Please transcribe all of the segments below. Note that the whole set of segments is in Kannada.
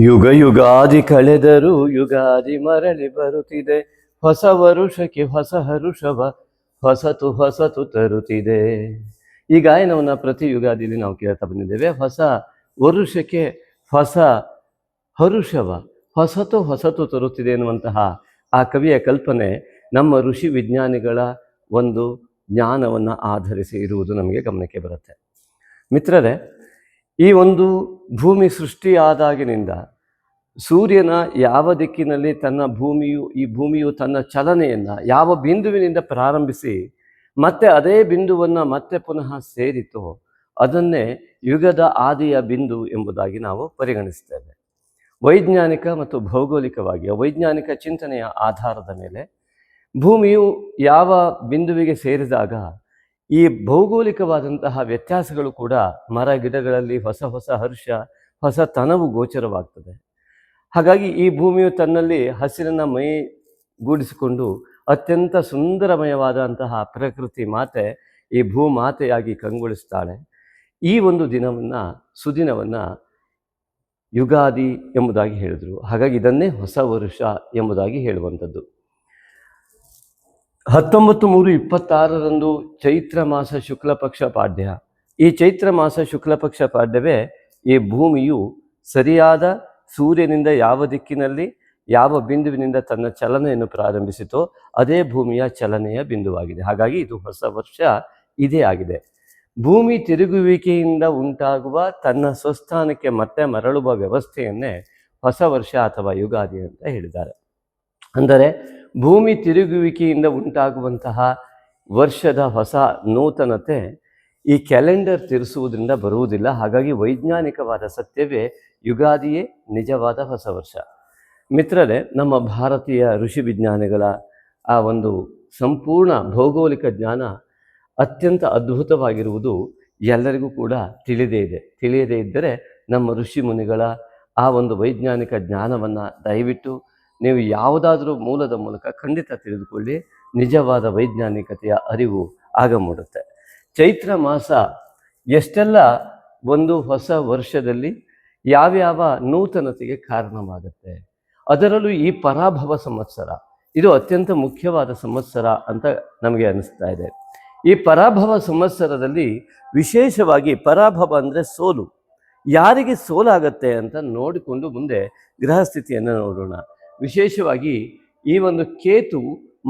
ಯುಗ ಯುಗಾದಿ ಕಳೆದರೂ ಯುಗಾದಿ ಮರಳಿ ಬರುತ್ತಿದೆ, ಹೊಸ ವರುಷಕ್ಕೆ ಹೊಸ ಹರುಷವ ಹೊಸತು ಹೊಸತು ತರುತ್ತಿದೆ. ಈ ಗಾಯನವನ್ನು ಪ್ರತಿ ಯುಗಾದಿಯಲ್ಲಿ ನಾವು ಕೇಳ್ತಾ ಬಂದಿದ್ದೇವೆ. ಹೊಸ ವರುಷಕ್ಕೆ ಹೊಸ ಹರುಷವ ಹೊಸತು ಹೊಸತು ತರುತ್ತಿದೆ ಎನ್ನುವಂತಹ ಆ ಕವಿಯ ಕಲ್ಪನೆ ನಮ್ಮ ಋಷಿ ವಿಜ್ಞಾನಿಗಳ ಒಂದು ಜ್ಞಾನವನ್ನು ಆಧರಿಸಿ ಇರುವುದು ನಮಗೆ ಗಮನಕ್ಕೆ ಬರುತ್ತೆ. ಮಿತ್ರರೇ, ಈ ಒಂದು ಭೂಮಿ ಸೃಷ್ಟಿಯಾದಾಗಿನಿಂದ ಸೂರ್ಯನ ಯಾವ ದಿಕ್ಕಿನಲ್ಲಿ ಈ ಭೂಮಿಯು ತನ್ನ ಚಲನೆಯನ್ನು ಯಾವ ಬಿಂದುವಿನಿಂದ ಪ್ರಾರಂಭಿಸಿ ಮತ್ತೆ ಅದೇ ಬಿಂದುವನ್ನು ಮತ್ತೆ ಪುನಃ ಸೇರಿತೋ ಅದನ್ನೇ ಯುಗದ ಆದಿಯ ಬಿಂದು ಎಂಬುದಾಗಿ ನಾವು ಪರಿಗಣಿಸ್ತೇವೆ. ವೈಜ್ಞಾನಿಕ ಮತ್ತು ಭೌಗೋಳಿಕವಾಗಿ ವೈಜ್ಞಾನಿಕ ಚಿಂತನೆಯ ಆಧಾರದ ಮೇಲೆ ಭೂಮಿಯು ಯಾವ ಬಿಂದುವಿಗೆ ಸೇರಿದಾಗ ಈ ಭೌಗೋಳಿಕವಾದಂತಹ ವ್ಯತ್ಯಾಸಗಳು ಕೂಡ ಮರ ಗಿಡಗಳಲ್ಲಿ ಹೊಸ ಹೊಸ ಹರ್ಷ, ಹೊಸ ತನವು ಗೋಚರವಾಗ್ತದೆ. ಹಾಗಾಗಿ ಈ ಭೂಮಿಯು ತನ್ನಲ್ಲಿ ಹಸಿರನ್ನು ಮೈಗೂಡಿಸಿಕೊಂಡು ಅತ್ಯಂತ ಸುಂದರಮಯವಾದಂತಹ ಪ್ರಕೃತಿ ಮಾತೆ ಈ ಭೂಮಾತೆಯಾಗಿ ಕಂಗೊಳಿಸ್ತಾಳೆ. ಈ ಒಂದು ದಿನವನ್ನು ಸುದಿನವನ್ನು ಯುಗಾದಿ ಎಂಬುದಾಗಿ ಹೇಳಿದರು. ಹಾಗಾಗಿ ಇದನ್ನೇ ಹೊಸ ವರುಷ ಎಂಬುದಾಗಿ ಹೇಳುವಂಥದ್ದು. 19/3/26 ಚೈತ್ರ ಮಾಸ ಶುಕ್ಲ ಪಕ್ಷ ಪಾಡ್ಯ. ಈ ಚೈತ್ರ ಮಾಸ ಶುಕ್ಲ ಪಕ್ಷ ಪಾಡ್ಯವೇ ಈ ಭೂಮಿಯು ಸರಿಯಾದ ಸೂರ್ಯನಿಂದ ಯಾವ ದಿಕ್ಕಿನಲ್ಲಿ ಯಾವ ಬಿಂದುವಿನಿಂದ ತನ್ನ ಚಲನೆಯನ್ನು ಪ್ರಾರಂಭಿಸಿತೋ ಅದೇ ಭೂಮಿಯ ಚಲನೆಯ ಬಿಂದುವಾಗಿದೆ. ಹಾಗಾಗಿ ಇದು ಹೊಸ ವರ್ಷ ಇದೇ ಆಗಿದೆ. ಭೂಮಿ ತಿರುಗುವಿಕೆಯಿಂದ ಉಂಟಾಗುವ ತನ್ನ ಸ್ವಸ್ಥಾನಕ್ಕೆ ಮತ್ತೆ ಮರಳುವ ವ್ಯವಸ್ಥೆಯನ್ನೇ ಹೊಸ ವರ್ಷ ಅಥವಾ ಯುಗಾದಿ ಅಂತ ಹೇಳಿದ್ದಾರೆ. ಅಂದರೆ ಭೂಮಿ ತಿರುಗುವಿಕೆಯಿಂದ ಉಂಟಾಗುವಂತಹ ವರ್ಷದ ಹೊಸ ನೂತನತೆ ಈ ಕ್ಯಾಲೆಂಡರ್ ತಿರುಸುವುದರಿಂದ ಬರುವುದಿಲ್ಲ. ಹಾಗಾಗಿ ವೈಜ್ಞಾನಿಕವಾದ ಸತ್ಯವೇ ಯುಗಾದಿಯೇ ನಿಜವಾದ ಹೊಸ ವರ್ಷ. ಮಿತ್ರರೇ, ನಮ್ಮ ಭಾರತೀಯ ಋಷಿ ವಿಜ್ಞಾನಿಗಳ ಆ ಒಂದು ಸಂಪೂರ್ಣ ಭೌಗೋಳಿಕ ಜ್ಞಾನ ಅತ್ಯಂತ ಅದ್ಭುತವಾಗಿರುವುದು ಎಲ್ಲರಿಗೂ ಕೂಡ ತಿಳಿಯದೇ ಇದ್ದರೆ ನಮ್ಮ ಋಷಿ ಮುನಿಗಳ ಆ ಒಂದು ವೈಜ್ಞಾನಿಕ ಜ್ಞಾನವನ್ನು ದಯವಿಟ್ಟು ನೀವು ಯಾವುದಾದ್ರೂ ಮೂಲದ ಮೂಲಕ ಖಂಡಿತ ತಿಳಿದುಕೊಳ್ಳಿ. ನಿಜವಾದ ವೈಜ್ಞಾನಿಕತೆಯ ಅರಿವು ಆಗ ಮೂಡುತ್ತೆ. ಚೈತ್ರ ಮಾಸ ಎಷ್ಟೆಲ್ಲ ಒಂದು ಹೊಸ ವರ್ಷದಲ್ಲಿ ಯಾವ್ಯಾವ ನೂತನತೆಗೆ ಕಾರಣವಾಗುತ್ತೆ. ಅದರಲ್ಲೂ ಈ ಪರಾಭವ ಸಂವತ್ಸರ ಇದು ಅತ್ಯಂತ ಮುಖ್ಯವಾದ ಸಂವತ್ಸರ ಅಂತ ನಮಗೆ ಅನಿಸ್ತಾ ಇದೆ. ಈ ಪರಾಭವ ಸಂವತ್ಸರದಲ್ಲಿ ವಿಶೇಷವಾಗಿ ಪರಾಭವ ಅಂದರೆ ಸೋಲು, ಯಾರಿಗೆ ಸೋಲಾಗತ್ತೆ ಅಂತ ನೋಡಿಕೊಂಡು ಮುಂದೆ ಗ್ರಹ ಸ್ಥಿತಿಯನ್ನು ನೋಡೋಣ. ವಿಶೇಷವಾಗಿ ಈ ಒಂದು ಕೇತು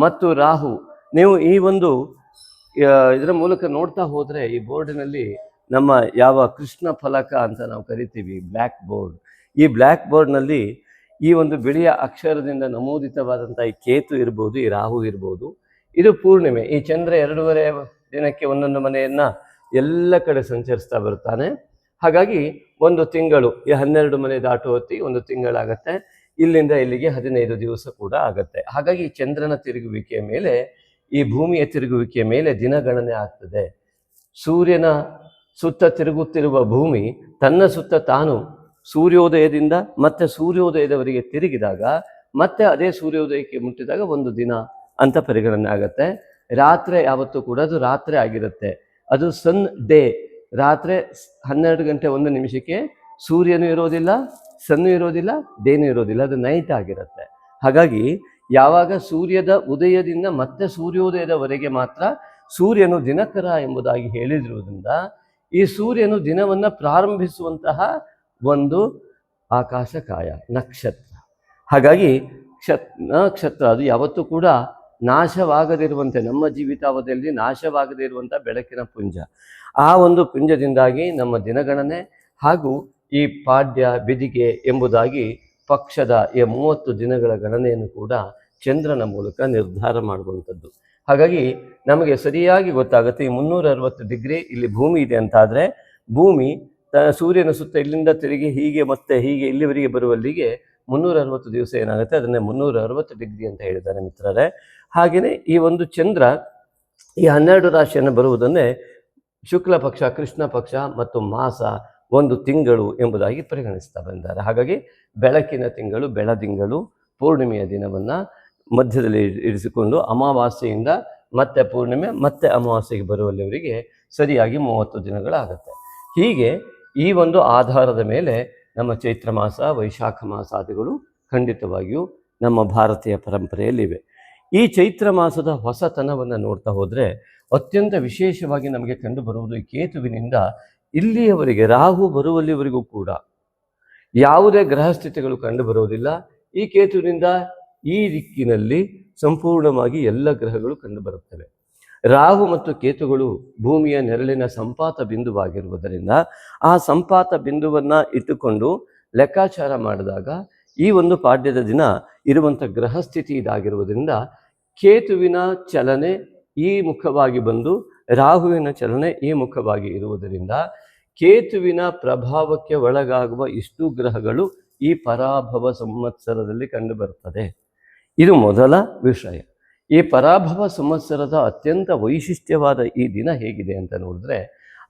ಮತ್ತು ರಾಹು, ನೀವು ಈ ಒಂದು ಇದರ ಮೂಲಕ ನೋಡ್ತಾ ಹೋದರೆ ಈ ಬೋರ್ಡಿನಲ್ಲಿ ನಮ್ಮ ಯಾವ ಕೃಷ್ಣ ಫಲಕ ಅಂತ ನಾವು ಕರಿತೀವಿ, ಬ್ಲ್ಯಾಕ್ ಬೋರ್ಡ್, ಈ ಬ್ಲ್ಯಾಕ್ ಬೋರ್ಡ್ನಲ್ಲಿ ಈ ಒಂದು ಬಿಳಿಯ ಅಕ್ಷರದಿಂದ ನಮೂದಿತವಾದಂಥ ಈ ಕೇತು ಇರ್ಬೋದು, ಈ ರಾಹು ಇರ್ಬೋದು. ಇದು ಪೂರ್ಣಿಮೆ. ಈ ಚಂದ್ರ 2.5 ದಿನಕ್ಕೆ ಒಂದೊಂದು ಮನೆಯನ್ನು ಎಲ್ಲ ಕಡೆ ಸಂಚರಿಸ್ತಾ ಬರ್ತಾನೆ. ಹಾಗಾಗಿ ಒಂದು ತಿಂಗಳು, ಈ 12 ಮನೆ ದಾಟುವ ಹೊತ್ತಿಗೆ ಒಂದು ತಿಂಗಳಾಗತ್ತೆ. ಇಲ್ಲಿಂದ ಇಲ್ಲಿಗೆ 15 ದಿವಸ ಕೂಡ ಆಗತ್ತೆ. ಹಾಗಾಗಿ ಚಂದ್ರನ ತಿರುಗುವಿಕೆಯ ಮೇಲೆ, ಈ ಭೂಮಿಯ ತಿರುಗುವಿಕೆಯ ಮೇಲೆ ದಿನಗಣನೆ ಆಗ್ತದೆ. ಸೂರ್ಯನ ಸುತ್ತ ತಿರುಗುತ್ತಿರುವ ಭೂಮಿ ತನ್ನ ಸುತ್ತ ತಾನು ಸೂರ್ಯೋದಯದಿಂದ ಮತ್ತೆ ಸೂರ್ಯೋದಯದವರೆಗೆ ತಿರುಗಿದಾಗ ಮತ್ತೆ ಅದೇ ಸೂರ್ಯೋದಯಕ್ಕೆ ಮುಟ್ಟಿದಾಗ ಒಂದು ದಿನ ಅಂತ ಪರಿಗಣನೆ ಆಗತ್ತೆ. ರಾತ್ರಿ ಯಾವತ್ತೂ ಕೂಡ ಅದು ರಾತ್ರಿ ಆಗಿರುತ್ತೆ. ಅದು ಸನ್ ಡೇ. ರಾತ್ರಿ 12:01 ಸೂರ್ಯನೂ ಇರೋದಿಲ್ಲ, ಸನ್ನು ಇರೋದಿಲ್ಲ, ಡೇನೂ ಇರೋದಿಲ್ಲ, ಅದು ನೈಟ್ ಆಗಿರುತ್ತೆ. ಹಾಗಾಗಿ ಯಾವಾಗ ಸೂರ್ಯದ ಉದಯದಿಂದ ಮತ್ತೆ ಸೂರ್ಯೋದಯದವರೆಗೆ ಮಾತ್ರ ಸೂರ್ಯನು ದಿನಕರ ಎಂಬುದಾಗಿ ಹೇಳಿರುವುದರಿಂದ ಈ ಸೂರ್ಯನು ದಿನವನ್ನು ಪ್ರಾರಂಭಿಸುವಂತಹ ಒಂದು ಆಕಾಶಕಾಯ ನಕ್ಷತ್ರ. ಹಾಗಾಗಿ ನಕ್ಷತ್ರ ಅದು ಯಾವತ್ತೂ ಕೂಡ ನಾಶವಾಗದಿರುವಂತೆ, ನಮ್ಮ ಜೀವಿತಾವಧಿಯಲ್ಲಿ ನಾಶವಾಗದೇ ಇರುವಂಥ ಬೆಳಕಿನ ಪುಂಜ. ಆ ಒಂದು ಪುಂಜದಿಂದಾಗಿ ನಮ್ಮ ದಿನಗಣನೆ ಹಾಗೂ ಈ ಪಾಡ್ಯ ಬಿದಿಗೆ ಎಂಬುದಾಗಿ ಪಕ್ಷದ ಈ 30 ದಿನಗಳ ಗಣನೆಯನ್ನು ಕೂಡ ಚಂದ್ರನ ಮೂಲಕ ನಿರ್ಧಾರ ಮಾಡುವಂಥದ್ದು. ಹಾಗಾಗಿ ನಮಗೆ ಸರಿಯಾಗಿ ಗೊತ್ತಾಗುತ್ತೆ, ಈ 360 ಡಿಗ್ರಿ ಇಲ್ಲಿ ಭೂಮಿ ಇದೆ ಅಂತಾದರೆ ಭೂಮಿ ಸೂರ್ಯನ ಸುತ್ತ ಇಲ್ಲಿಂದ ತಿರುಗಿ ಹೀಗೆ ಮತ್ತೆ ಹೀಗೆ ಇಲ್ಲಿವರೆಗೆ ಬರುವಲ್ಲಿಗೆ 360 ದಿವಸ ಏನಾಗುತ್ತೆ, ಅದನ್ನೇ 360 ಡಿಗ್ರಿ ಅಂತ ಹೇಳಿದ್ದಾರೆ ಮಿತ್ರರೇ. ಹಾಗೆಯೇ ಈ ಒಂದು ಚಂದ್ರ ಈ 12 ರಾಶಿಯನ್ನು ಬರುವುದನ್ನೇ ಶುಕ್ಲ ಪಕ್ಷ, ಕೃಷ್ಣ ಪಕ್ಷ ಮತ್ತು ಮಾಸ, ಒಂದು ತಿಂಗಳು ಎಂಬುದಾಗಿ ಪರಿಗಣಿಸ್ತಾ ಬಂದಿದ್ದಾರೆ. ಹಾಗಾಗಿ ಬೆಳಕಿನ ತಿಂಗಳು, ಬೆಳದಿಂಗಳು, ಪೂರ್ಣಿಮೆಯ ದಿನವನ್ನು ಮಧ್ಯದಲ್ಲಿ ಇರಿಸಿಕೊಂಡು ಅಮಾವಾಸ್ಯೆಯಿಂದ ಮತ್ತೆ ಪೂರ್ಣಿಮೆ ಮತ್ತೆ ಅಮಾವಾಸ್ಯೆಗೆ ಬರುವಲ್ಲಿವರೆಗೆ ಸರಿಯಾಗಿ 30 ದಿನಗಳಾಗುತ್ತೆ. ಹೀಗೆ ಈ ಒಂದು ಆಧಾರದ ಮೇಲೆ ನಮ್ಮ ಚೈತ್ರ ಮಾಸ, ವೈಶಾಖ ಮಾಸಾದಿಗಳು ಖಂಡಿತವಾಗಿಯೂ ನಮ್ಮ ಭಾರತೀಯ ಪರಂಪರೆಯಲ್ಲಿವೆ. ಈ ಚೈತ್ರ ಮಾಸದ ಹೊಸತನವನ್ನು ನೋಡ್ತಾ ಹೋದರೆ ಅತ್ಯಂತ ವಿಶೇಷವಾಗಿ ನಮಗೆ ಕಂಡು ಬರುವುದು ಈ ಕೇತುವಿನಿಂದ ಇಲ್ಲಿಯವರೆಗೆ ರಾಹು ಬರುವಲ್ಲಿವರೆಗೂ ಕೂಡ ಯಾವುದೇ ಗ್ರಹಸ್ಥಿತಿಗಳು ಕಂಡು ಬರುವುದಿಲ್ಲ. ಈ ಕೇತುವಿನಿಂದ ಈ ದಿಕ್ಕಿನಲ್ಲಿ ಸಂಪೂರ್ಣವಾಗಿ ಎಲ್ಲ ಗ್ರಹಗಳು ಕಂಡು ಬರುತ್ತವೆ. ರಾಹು ಮತ್ತು ಕೇತುಗಳು ಭೂಮಿಯ ನೆರಳಿನ ಸಂಪಾತ ಬಿಂದುವಾಗಿರುವುದರಿಂದ ಆ ಸಂಪಾತ ಬಿಂದುವನ್ನು ಇಟ್ಟುಕೊಂಡು ಲೆಕ್ಕಾಚಾರ ಮಾಡಿದಾಗ ಈ ಒಂದು ಪಾಡ್ಯದ ದಿನ ಇರುವಂಥ ಗ್ರಹಸ್ಥಿತಿ ಇದಾಗಿರುವುದರಿಂದ ಕೇತುವಿನ ಚಲನೆ ಈ ಮುಖವಾಗಿ ಬಂದು ರಾಹುವಿನ ಚಲನೆ ಈ ಮುಖವಾಗಿ ಇರುವುದರಿಂದ ಕೇತುವಿನ ಪ್ರಭಾವಕ್ಕೆ ಒಳಗಾಗುವ ಇಷ್ಟು ಗ್ರಹಗಳು ಈ ಪರಾಭವ ಸಂವತ್ಸರದಲ್ಲಿ ಕಂಡುಬರುತ್ತದೆ. ಇದು ಮೊದಲ ವಿಷಯ. ಈ ಪರಾಭವ ಸಂವತ್ಸರದ ಅತ್ಯಂತ ವೈಶಿಷ್ಟ್ಯವಾದ ಈ ದಿನ ಹೇಗಿದೆ ಅಂತ ನೋಡಿದ್ರೆ,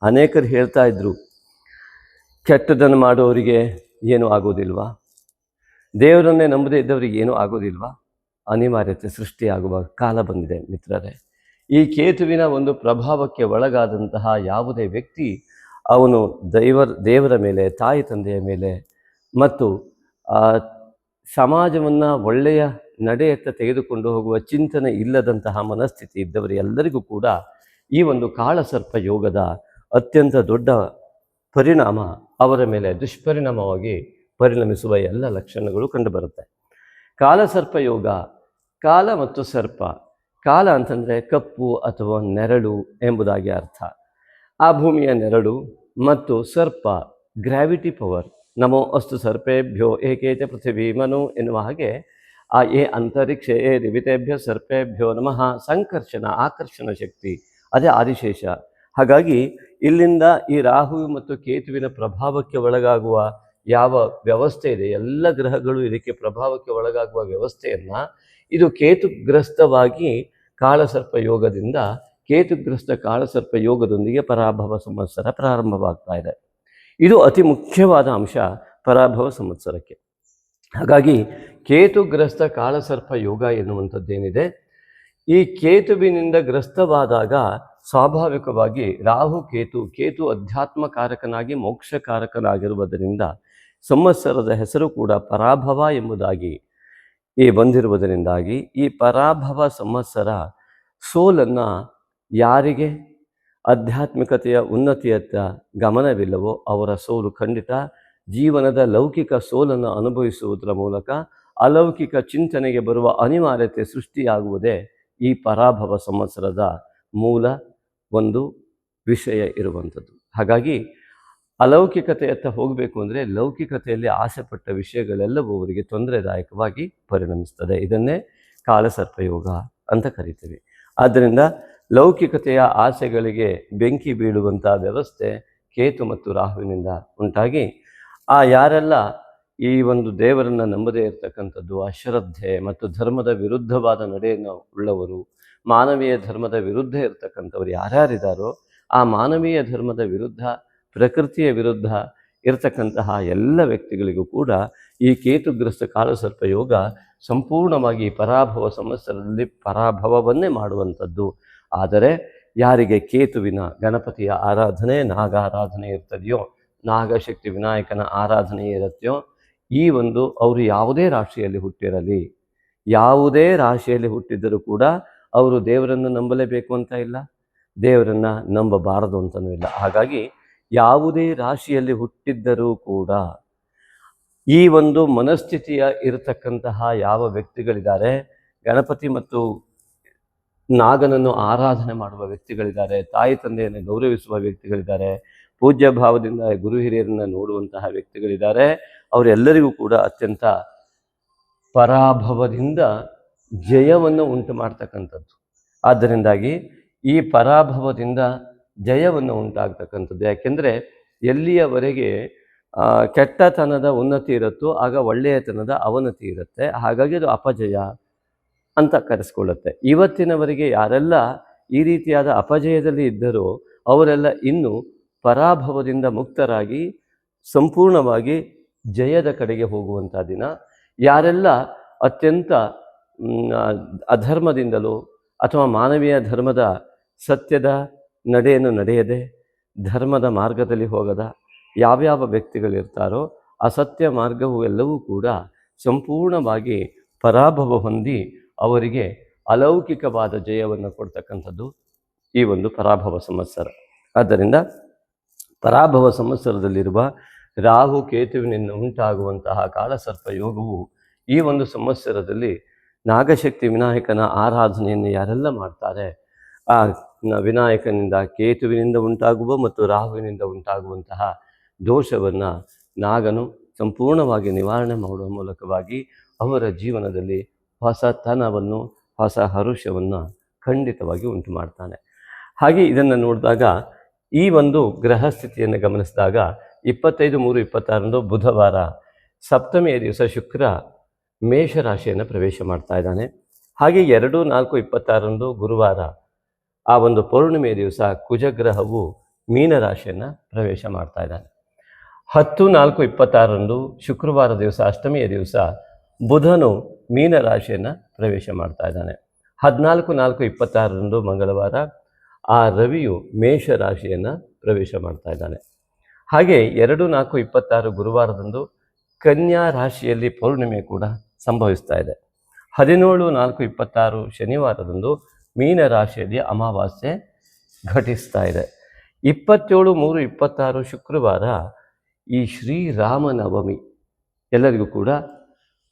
ಅನೇಕರು ಹೇಳ್ತಾ ಇದ್ರು, ಕೆಟ್ಟದನ್ನು ಮಾಡೋರಿಗೆ ಏನೂ ಆಗೋದಿಲ್ವಾ, ದೇವರನ್ನೇ ನಂಬದೇ ಇದ್ದವರಿಗೆ ಏನೂ ಆಗೋದಿಲ್ವಾ? ಅನಿವಾರ್ಯತೆ ಸೃಷ್ಟಿಯಾಗುವ ಕಾಲ ಬಂದಿದೆ ಮಿತ್ರರೇ. ಈ ಕೇತುವಿನ ಒಂದು ಪ್ರಭಾವಕ್ಕೆ ಒಳಗಾದಂತಹ ಯಾವುದೇ ವ್ಯಕ್ತಿ ಅವನು ದೇವರ ಮೇಲೆ, ತಾಯಿ ತಂದೆಯ ಮೇಲೆ ಮತ್ತು ಸಮಾಜವನ್ನು ಒಳ್ಳೆಯ ನಡೆಯತ್ತ ತೆಗೆದುಕೊಂಡು ಹೋಗುವ ಚಿಂತನೆ ಇಲ್ಲದಂತಹ ಮನಸ್ಥಿತಿ ಇದ್ದವರು ಎಲ್ಲರಿಗೂ ಕೂಡ ಈ ಒಂದು ಕಾಳಸರ್ಪ ಯೋಗದ ಅತ್ಯಂತ ದೊಡ್ಡ ಪರಿಣಾಮ ಅವರ ಮೇಲೆ ದುಷ್ಪರಿಣಾಮವಾಗಿ ಪರಿಣಮಿಸುವ ಎಲ್ಲ ಲಕ್ಷಣಗಳು ಕಂಡುಬರುತ್ತೆ. ಕಾಲಸರ್ಪ ಯೋಗ, ಕಾಲ ಮತ್ತು ಸರ್ಪ. ಕಾಲ ಅಂತಂದರೆ ಕಪ್ಪು ಅಥವಾ ನೆರಳು ಎಂಬುದಾಗಿ ಅರ್ಥ. ಆ ಭೂಮಿಯ ನೆರಳು ಮತ್ತು ಸರ್ಪ ಗ್ರಾವಿಟಿ ಪವರ್. ನಮೋ ಅಸ್ತು ಸರ್ಪೇಭ್ಯೋ ಏಕೇಚ ಪೃಥಿವೀ ಮನು ಎನ್ನುವ ಹಾಗೆ ಆ ಅಂತರಿಕ್ಷ ದಿವಿತೇಭ್ಯ ಸರ್ಪೇಭ್ಯೋ ನಮಃ ಸಂಕರ್ಷಣ, ಆಕರ್ಷಣ ಶಕ್ತಿ, ಅದೇ ಆದಿಶೇಷ. ಹಾಗಾಗಿ ಇಲ್ಲಿಂದ ಈ ರಾಹು ಮತ್ತು ಕೇತುವಿನ ಪ್ರಭಾವಕ್ಕೆ ಒಳಗಾಗುವ ಯಾವ ವ್ಯವಸ್ಥೆ ಇದೆ, ಎಲ್ಲ ಗ್ರಹಗಳು ಇದಕ್ಕೆ ಪ್ರಭಾವಕ್ಕೆ ಒಳಗಾಗುವ ವ್ಯವಸ್ಥೆಯನ್ನು ಇದು ಕೇತುಗ್ರಸ್ತವಾಗಿ ಕಾಳಸರ್ಪ ಯೋಗದಿಂದ, ಕೇತುಗ್ರಸ್ತ ಕಾಳಸರ್ಪ ಯೋಗದೊಂದಿಗೆ ಪರಾಭವ ಸಂವತ್ಸರ ಪ್ರಾರಂಭವಾಗ್ತಾ ಇದೆ. ಇದು ಅತಿ ಮುಖ್ಯವಾದ ಅಂಶ ಪರಾಭವ ಸಂವತ್ಸರಕ್ಕೆ. ಹಾಗಾಗಿ ಕೇತುಗ್ರಸ್ತ ಕಾಳಸರ್ಪ ಯೋಗ ಎನ್ನುವಂಥದ್ದೇನಿದೆ, ಈ ಕೇತುವಿನಿಂದ ಗ್ರಸ್ತವಾದಾಗ ಸ್ವಾಭಾವಿಕವಾಗಿ ಕೇತು ಅಧ್ಯಾತ್ಮಕಾರಕನಾಗಿ ಮೋಕ್ಷಕಾರಕನಾಗಿರುವುದರಿಂದ ಸಂವತ್ಸರದ ಹೆಸರು ಕೂಡ ಪರಾಭವ ಎಂಬುದಾಗಿ ಬಂದಿರುವುದರಿಂದಾಗಿ ಈ ಪರಾಭವ ಸಂವತ್ಸರ ಸೋಲನ್ನು, ಯಾರಿಗೆ ಆಧ್ಯಾತ್ಮಿಕತೆಯ ಉನ್ನತಿಯತ್ತ ಗಮನವಿಲ್ಲವೋ ಅವರ ಸೋಲು ಖಂಡಿತ. ಜೀವನದ ಲೌಕಿಕ ಸೋಲನ್ನು ಅನುಭವಿಸುವುದರ ಮೂಲಕ ಅಲೌಕಿಕ ಚಿಂತನೆಗೆ ಬರುವ ಅನಿವಾರ್ಯತೆ ಸೃಷ್ಟಿಯಾಗುವುದೇ ಈ ಪರಾಭವ ಸಂವತ್ಸರದ ಮೂಲ ಒಂದು ವಿಷಯ ಇರುವಂಥದ್ದು. ಹಾಗಾಗಿ ಅಲೌಕಿಕತೆಯತ್ತ ಹೋಗಬೇಕು ಅಂದರೆ ಲೌಕಿಕತೆಯಲ್ಲಿ ಆಸೆಪಟ್ಟ ವಿಷಯಗಳೆಲ್ಲವೂ ಅವರಿಗೆ ತೊಂದರೆದಾಯಕವಾಗಿ ಪರಿಣಮಿಸ್ತದೆ. ಇದನ್ನೇ ಕಾಳಸರ್ಪಯೋಗ ಅಂತ ಕರಿತೀವಿ. ಆದ್ದರಿಂದ ಲೌಕಿಕತೆಯ ಆಸೆಗಳಿಗೆ ಬೆಂಕಿ ಬೀಳುವಂಥ ವ್ಯವಸ್ಥೆ ಕೇತು ಮತ್ತು ರಾಹುವಿನಿಂದ ಉಂಟಾಗಿ ಯಾರೆಲ್ಲ ಈ ಒಂದು ದೇವರನ್ನು ನಂಬದೇ ಇರತಕ್ಕಂಥದ್ದು, ಅಶ್ರದ್ಧೆ ಮತ್ತು ಧರ್ಮದ ವಿರುದ್ಧವಾದ ನಡೆಯನ್ನು ಉಳ್ಳವರು, ಮಾನವೀಯ ಧರ್ಮದ ವಿರುದ್ಧ ಇರತಕ್ಕಂಥವ್ರು ಯಾರ್ಯಾರಿದ್ದಾರೋ ಆ ಮಾನವೀಯ ಧರ್ಮದ ವಿರುದ್ಧ, ಪ್ರಕೃತಿಯ ವಿರುದ್ಧ ಇರತಕ್ಕಂತಹ ಎಲ್ಲ ವ್ಯಕ್ತಿಗಳಿಗೂ ಕೂಡ ಈ ಕೇತುಗ್ರಸ್ತ ಕಾಳಸರ್ಪ ಯೋಗ ಸಂಪೂರ್ಣವಾಗಿ ಪರಾಭವ ಸಂವತ್ಸರದಲ್ಲಿ ಪರಾಭವವನ್ನೇ ಮಾಡುವಂಥದ್ದು. ಆದರೆ ಯಾರಿಗೆ ಕೇತುವಿನ ಗಣಪತಿಯ ಆರಾಧನೆ, ನಾಗ ಆರಾಧನೆ ಇರ್ತದೆಯೋ, ನಾಗಶಕ್ತಿ ವಿನಾಯಕನ ಆರಾಧನೆ ಇರುತ್ತೆಯೋ, ಅವರು ಯಾವುದೇ ರಾಶಿಯಲ್ಲಿ ಹುಟ್ಟಿರಲಿ, ಯಾವುದೇ ರಾಶಿಯಲ್ಲಿ ಹುಟ್ಟಿದ್ದರೂ ಕೂಡ ಅವರು ದೇವರನ್ನು ನಂಬಲೇಬೇಕು ಅಂತ ಇಲ್ಲ, ದೇವರನ್ನು ನಂಬಬಾರದು ಅಂತಲೂ ಇಲ್ಲ. ಹಾಗಾಗಿ ಯಾವುದೇ ರಾಶಿಯಲ್ಲಿ ಹುಟ್ಟಿದ್ದರೂ ಕೂಡ ಈ ಒಂದು ಮನಸ್ಥಿತಿಯ ಇರತಕ್ಕಂತಹ ಯಾವ ವ್ಯಕ್ತಿಗಳಿದ್ದಾರೆ, ಗಣಪತಿ ಮತ್ತು ನಾಗನನ್ನು ಆರಾಧನೆ ಮಾಡುವ ವ್ಯಕ್ತಿಗಳಿದ್ದಾರೆ, ತಾಯಿ ತಂದೆಯನ್ನು ಗೌರವಿಸುವ ವ್ಯಕ್ತಿಗಳಿದ್ದಾರೆ, ಪೂಜ್ಯ ಭಾವದಿಂದ ಗುರು ಹಿರಿಯರನ್ನು ನೋಡುವಂತಹ ವ್ಯಕ್ತಿಗಳಿದ್ದಾರೆ, ಅವರೆಲ್ಲರಿಗೂ ಕೂಡ ಅತ್ಯಂತ ಪರಾಭವದಿಂದ ಜಯವನ್ನು ಉಂಟು ಮಾಡ್ತಕ್ಕಂಥದ್ದು. ಆದ್ದರಿಂದಾಗಿ ಈ ಪರಾಭವದಿಂದ ಜಯವನ್ನು ಉಂಟಾಗ್ತಕ್ಕಂಥದ್ದು. ಯಾಕೆಂದರೆ ಎಲ್ಲಿಯವರೆಗೆ ಕೆಟ್ಟತನದ ಉನ್ನತಿ ಇರುತ್ತೋ ಆಗ ಒಳ್ಳೆಯತನದ ಅವನತಿ ಇರುತ್ತೆ. ಹಾಗಾಗಿ ಅದು ಅಪಜಯ ಅಂತ ಕರೆಸ್ಕೊಳ್ಳುತ್ತೆ. ಇವತ್ತಿನವರೆಗೆ ಯಾರೆಲ್ಲ ಈ ರೀತಿಯಾದ ಅಪಜಯದಲ್ಲಿ ಇದ್ದರೋ ಅವರೆಲ್ಲ ಇನ್ನು ಪರಾಭವದಿಂದ ಮುಕ್ತರಾಗಿ ಸಂಪೂರ್ಣವಾಗಿ ಜಯದ ಕಡೆಗೆ ಹೋಗುವಂಥ ದಿನ. ಯಾರೆಲ್ಲ ಅತ್ಯಂತ ಅಧರ್ಮದಿಂದಲೋ ಅಥವಾ ಮಾನವೀಯ ಧರ್ಮದ ಸತ್ಯದ ನಡೆಯನ್ನು ನಡೆಯದೆ ಧರ್ಮದ ಮಾರ್ಗದಲ್ಲಿ ಹೋಗದ ಯಾವ್ಯಾವ ವ್ಯಕ್ತಿಗಳಿರ್ತಾರೋ ಅಸತ್ಯ ಮಾರ್ಗವು ಎಲ್ಲವೂ ಕೂಡ ಸಂಪೂರ್ಣವಾಗಿ ಪರಾಭವ ಹೊಂದಿ ಅವರಿಗೆ ಅಲೌಕಿಕವಾದ ಜಯವನ್ನು ಕೊಡ್ತಕ್ಕಂಥದ್ದು ಈ ಒಂದು ಪರಾಭವ ಸಂವತ್ಸರ. ಆದ್ದರಿಂದ ಪರಾಭವ ಸಂವತ್ಸರದಲ್ಲಿರುವ ರಾಹು ಕೇತುವಿನಿಂದ ಉಂಟಾಗುವಂತಹ ಕಾಲಸರ್ಪ ಯೋಗವು ಈ ಒಂದು ಸಂವತ್ಸರದಲ್ಲಿ ನಾಗಶಕ್ತಿ ವಿನಾಯಕನ ಆರಾಧನೆಯನ್ನು ಯಾರೆಲ್ಲ ಮಾಡ್ತಾರೆ, ಆ ವಿನಾಯಕನಿಂದ, ಕೇತುವಿನಿಂದ ಉಂಟಾಗುವ ಮತ್ತು ರಾಹುವಿನಿಂದ ಉಂಟಾಗುವಂತಹ ದೋಷವನ್ನು ನಾಗನು ಸಂಪೂರ್ಣವಾಗಿ ನಿವಾರಣೆ ಮಾಡುವ ಮೂಲಕವಾಗಿ ಅವರ ಜೀವನದಲ್ಲಿ ಹೊಸತನವನ್ನು, ಹೊಸ ಹರುಷವನ್ನು ಖಂಡಿತವಾಗಿ ಉಂಟು ಮಾಡ್ತಾನೆ. ಹಾಗೆ ಇದನ್ನು ನೋಡಿದಾಗ ಈ ಒಂದು ಗ್ರಹ ಸ್ಥಿತಿಯನ್ನು ಗಮನಿಸಿದಾಗ 25/3/26 ಬುಧವಾರ ಸಪ್ತಮಿಯ ದಿವಸ ಶುಕ್ರ ಮೇಷರಾಶಿಯನ್ನು ಪ್ರವೇಶ ಮಾಡ್ತಾ ಇದ್ದಾನೆ. ಹಾಗೆ 2/4/26 ಗುರುವಾರ ಆ ಒಂದು ಪೌರ್ಣಿಮೆಯ ದಿವಸ ಕುಜಗ್ರಹವು ಮೀನರಾಶಿಯನ್ನು ಪ್ರವೇಶ ಮಾಡ್ತಾ ಇದ್ದಾನೆ. 10/4/26 ಶುಕ್ರವಾರ ದಿವಸ ಅಷ್ಟಮಿಯ ದಿವಸ ಬುಧನು ಮೀನರಾಶಿಯನ್ನು ಪ್ರವೇಶ ಮಾಡ್ತಾ ಇದ್ದಾನೆ. 14/4/26 ಮಂಗಳವಾರ ಆ ರವಿಯು ಮೇಷರಾಶಿಯನ್ನು ಪ್ರವೇಶ ಮಾಡ್ತಾ ಇದ್ದಾನೆ. ಹಾಗೆ 2/4/26 ಗುರುವಾರದಂದು ಕನ್ಯಾ ರಾಶಿಯಲ್ಲಿ ಪೌರ್ಣಿಮೆ ಕೂಡ ಸಂಭವಿಸ್ತಾ ಇದೆ. 17/4/26 ಶನಿವಾರದಂದು ಮೀನ ರಾಶಿಯಲ್ಲಿ ಅಮಾವಾಸ್ಯೆ ಘಟಿಸ್ತಾ ಇದೆ. 27/3/26 ಶುಕ್ರವಾರ ಈ ಶ್ರೀರಾಮನವಮಿ. ಎಲ್ಲರಿಗೂ ಕೂಡ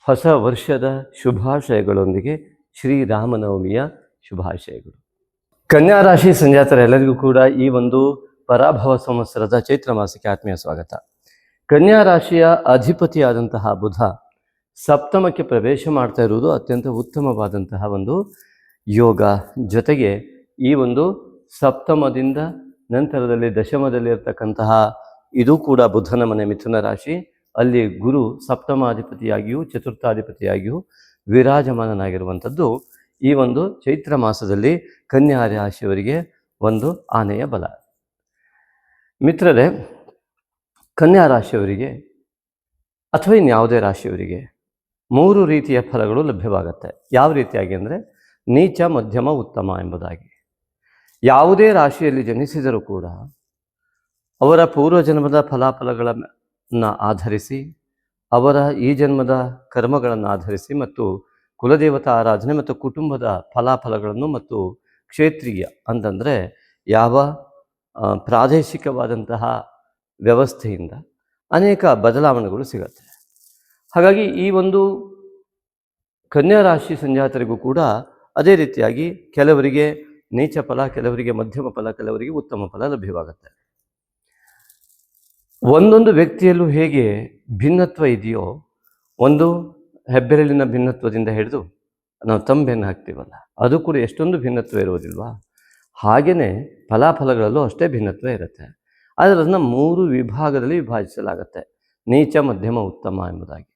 ಹೊಸ ವರ್ಷದ ಶುಭಾಶಯಗಳೊಂದಿಗೆ ಶ್ರೀರಾಮನವಮಿಯ ಶುಭಾಶಯಗಳು. ಕನ್ಯಾ ರಾಶಿ ಸಂಜಾತರ ಎಲ್ಲರಿಗೂ ಕೂಡ ಈ ಒಂದು ಪರಾಭವ ಸಂವತ್ಸರದ ಚೈತ್ರ ಮಾಸಕ್ಕೆ ಆತ್ಮೀಯ ಸ್ವಾಗತ. ಕನ್ಯಾ ರಾಶಿಯ ಅಧಿಪತಿಯಾದಂತಹ ಬುಧ ಸಪ್ತಮಕ್ಕೆ ಪ್ರವೇಶ ಮಾಡ್ತಾ ಇರುವುದು ಅತ್ಯಂತ ಉತ್ತಮವಾದಂತಹ ಒಂದು ಯೋಗ. ಜೊತೆಗೆ ಈ ಒಂದು ಸಪ್ತಮದಿಂದ ನಂತರದಲ್ಲಿ ದಶಮದಲ್ಲಿರ್ತಕ್ಕಂತಹ ಇದು ಕೂಡ ಬುಧನ ಮನೆ ಮಿಥುನ ರಾಶಿ. ಅಲ್ಲಿ ಗುರು ಸಪ್ತಮಾಧಿಪತಿಯಾಗಿಯೂ ಚತುರ್ಥಾಧಿಪತಿಯಾಗಿಯೂ ವಿರಾಜಮಾನನಾಗಿರುವಂಥದ್ದು ಈ ಒಂದು ಚೈತ್ರ ಮಾಸದಲ್ಲಿ ಕನ್ಯಾ ರಾಶಿಯವರಿಗೆ ಒಂದು ಆನೆಯ ಬಲ. ಮಿತ್ರರೇ, ಕನ್ಯಾ ರಾಶಿಯವರಿಗೆ ಅಥವಾ ಇನ್ಯಾವುದೇ ರಾಶಿಯವರಿಗೆ 3 ರೀತಿಯ ಫಲಗಳು ಲಭ್ಯವಾಗುತ್ತೆ. ಯಾವ ರೀತಿಯಾಗಿ ಅಂದರೆ ನೀಚ, ಮಧ್ಯಮ, ಉತ್ತಮ ಎಂಬುದಾಗಿ. ಯಾವುದೇ ರಾಶಿಯಲ್ಲಿ ಜನಿಸಿದರೂ ಕೂಡ ಅವರ ಪೂರ್ವಜನ್ಮದ ಫಲಾಫಲಗಳನ್ನು ಆಧರಿಸಿ, ಅವರ ಈ ಜನ್ಮದ ಕರ್ಮಗಳನ್ನು ಆಧರಿಸಿ ಮತ್ತು ಕುಲದೇವತಾ ಆರಾಧನೆ ಮತ್ತು ಕುಟುಂಬದ ಫಲಾಫಲಗಳನ್ನು ಮತ್ತು ಕ್ಷೇತ್ರೀಯ ಅಂತಂದರೆ ಯಾವ ಪ್ರಾದೇಶಿಕವಾದಂತಹ ವ್ಯವಸ್ಥೆಯಿಂದ ಅನೇಕ ಬದಲಾವಣೆಗಳು ಸಿಗುತ್ತೆ. ಹಾಗಾಗಿ ಈ ಒಂದು ಕನ್ಯಾ ರಾಶಿ ಸಂಜಾತರಿಗೂ ಕೂಡ ಅದೇ ರೀತಿಯಾಗಿ ಕೆಲವರಿಗೆ ನೀಚ ಫಲ, ಕೆಲವರಿಗೆ ಮಧ್ಯಮ ಫಲ, ಕೆಲವರಿಗೆ ಉತ್ತಮ ಫಲ ಲಭ್ಯವಾಗುತ್ತೆ. ಒಂದೊಂದು ವ್ಯಕ್ತಿಯಲ್ಲೂ ಹೇಗೆ ಭಿನ್ನತ್ವ ಇದೆಯೋ, ಒಂದು ಹೆಬ್ಬೆರಳಿನ ಭಿನ್ನತ್ವದಿಂದ ಹಿಡಿದು ನಾವು ತಂಬೆಯನ್ನು ಹಾಕ್ತೀವಲ್ಲ, ಅದು ಕೂಡ ಎಷ್ಟೊಂದು ಭಿನ್ನತ್ವ ಇರುವುದಿಲ್ವಾ? ಹಾಗೆಯೇ ಫಲಾಫಲಗಳಲ್ಲೂ ಅಷ್ಟೇ ಭಿನ್ನತ್ವ ಇರುತ್ತೆ. ಆದರೆ ಅದನ್ನು 3 ವಿಭಾಗದಲ್ಲಿ ವಿಭಜಿಸಲಾಗುತ್ತೆ, ನೀಚ, ಮಧ್ಯಮ, ಉತ್ತಮ ಎಂಬುದಾಗಿ.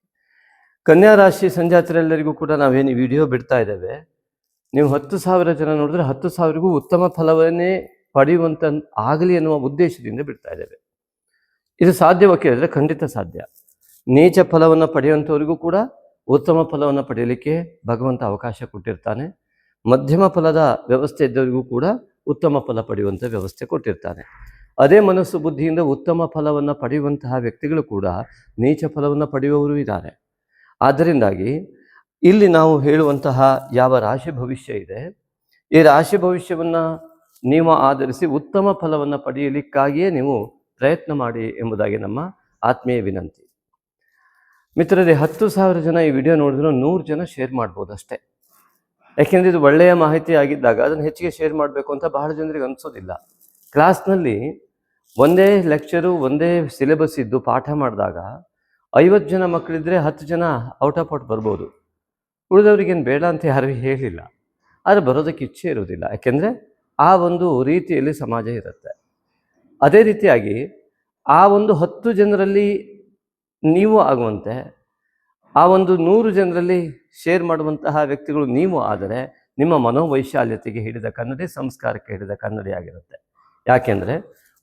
ಕನ್ಯಾ ರಾಶಿ ಸಂಜಾತರೆಲ್ಲರಿಗೂ ಕೂಡ ನಾವೇನು ವಿಡಿಯೋ ಬಿಡ್ತಾ ಇದ್ದೇವೆ, ನೀವು 10,000 ಜನ ನೋಡಿದ್ರೆ 10,000ಗೂ ಉತ್ತಮ ಫಲವನ್ನೇ ಪಡೆಯುವಂಥ ಆಗಲಿ ಎನ್ನುವ ಉದ್ದೇಶದಿಂದ ಬಿಡ್ತಾ ಇದ್ದೇವೆ. ಇದು ಸಾಧ್ಯವ ಕೇಳಿದ್ರೆ ಖಂಡಿತ ಸಾಧ್ಯ. ನೀಚ ಫಲವನ್ನು ಪಡೆಯುವಂಥವರಿಗೂ ಕೂಡ ಉತ್ತಮ ಫಲವನ್ನು ಪಡೆಯಲಿಕ್ಕೆ ಭಗವಂತ ಅವಕಾಶ ಕೊಟ್ಟಿರ್ತಾನೆ. ಮಧ್ಯಮ ಫಲದ ವ್ಯವಸ್ಥೆ ಇದ್ದವರಿಗೂ ಕೂಡ ಉತ್ತಮ ಫಲ ಪಡೆಯುವಂಥ ವ್ಯವಸ್ಥೆ ಕೊಟ್ಟಿರ್ತಾನೆ. ಅದೇ ಮನಸ್ಸು ಬುದ್ಧಿಯಿಂದ ಉತ್ತಮ ಫಲವನ್ನು ಪಡೆಯುವಂತಹ ವ್ಯಕ್ತಿಗಳು ಕೂಡ ನೀಚ ಫಲವನ್ನು ಪಡೆಯುವವರು ಇದ್ದಾರೆ. ಆದ್ದರಿಂದಾಗಿ ಇಲ್ಲಿ ನಾವು ಹೇಳುವಂತಹ ಯಾವ ರಾಶಿ ಭವಿಷ್ಯ ಇದೆ, ಈ ರಾಶಿ ಭವಿಷ್ಯವನ್ನು ನೀವು ಆಧರಿಸಿ ಉತ್ತಮ ಫಲವನ್ನು ಪಡೆಯಲಿಕ್ಕಾಗಿಯೇ ನೀವು ಪ್ರಯತ್ನ ಮಾಡಿ ಎಂಬುದಾಗಿ ನಮ್ಮ ಆತ್ಮೀಯ ವಿನಂತಿ. ಮಿತ್ರರೇ, 10,000 ಜನ ಈ ವಿಡಿಯೋ ನೋಡಿದ್ರು 100 ಜನ ಶೇರ್ ಮಾಡ್ಬೋದು ಅಷ್ಟೇ. ಯಾಕೆಂದರೆ ಇದು ಒಳ್ಳೆಯ ಮಾಹಿತಿ ಆಗಿದ್ದಾಗ ಅದನ್ನು ಹೆಚ್ಚಿಗೆ ಶೇರ್ ಮಾಡಬೇಕು ಅಂತ ಬಹಳ ಜನರಿಗೆ ಅನಿಸೋದಿಲ್ಲ. ಕ್ಲಾಸ್ನಲ್ಲಿ ಒಂದೇ ಲೆಕ್ಚರು, ಒಂದೇ ಸಿಲೆಬಸ್ ಇದ್ದು ಪಾಠ ಮಾಡಿದಾಗ 50 ಜನ ಮಕ್ಕಳಿದ್ರೆ 10 ಜನ ಔಟ್ ಆಫ್ ಔಟ್ ಬರ್ಬೋದು. ಉಳಿದವ್ರಿಗೇನು ಬೇಡ ಅಂತ ಯಾರೂ ಹೇಳಿಲ್ಲ, ಆದರೆ ಬರೋದಕ್ಕೆ ಇಚ್ಛೆ ಇರೋದಿಲ್ಲ. ಯಾಕೆಂದರೆ ಆ ಒಂದು ರೀತಿಯಲ್ಲಿ ಸಮಾಜ ಇರುತ್ತೆ. ಅದೇ ರೀತಿಯಾಗಿ ಆ ಒಂದು 10 ಜನರಲ್ಲಿ ನೀವು ಆಗುವಂತೆ ಆ ಒಂದು 100 ಜನರಲ್ಲಿ ಶೇರ್ ಮಾಡುವಂತಹ ವ್ಯಕ್ತಿಗಳು ನೀವು ಆದರೆ ನಿಮ್ಮ ಮನೋವೈಶಾಲ್ಯತೆಗೆ ಹಿಡಿದ ಕನ್ನಡಿ, ಸಂಸ್ಕಾರಕ್ಕೆ ಹಿಡಿದ ಕನ್ನಡಿ ಆಗಿರುತ್ತೆ. ಯಾಕೆಂದರೆ